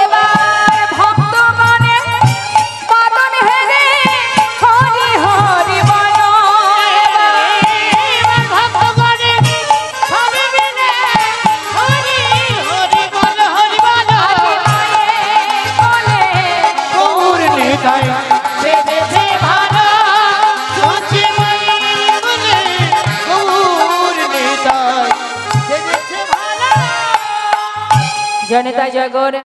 এবার ভক্ত মনে বাদন হেরে হরি হরি বল। ভগবানে সবে মিলে হরি হরি বল, হরি বল। কোলে গৌর নিতাই সেজেছে ভালো, সচি মায়ের কোলে গৌর নিতাই সেজেছে ভালো। জনিতা জগর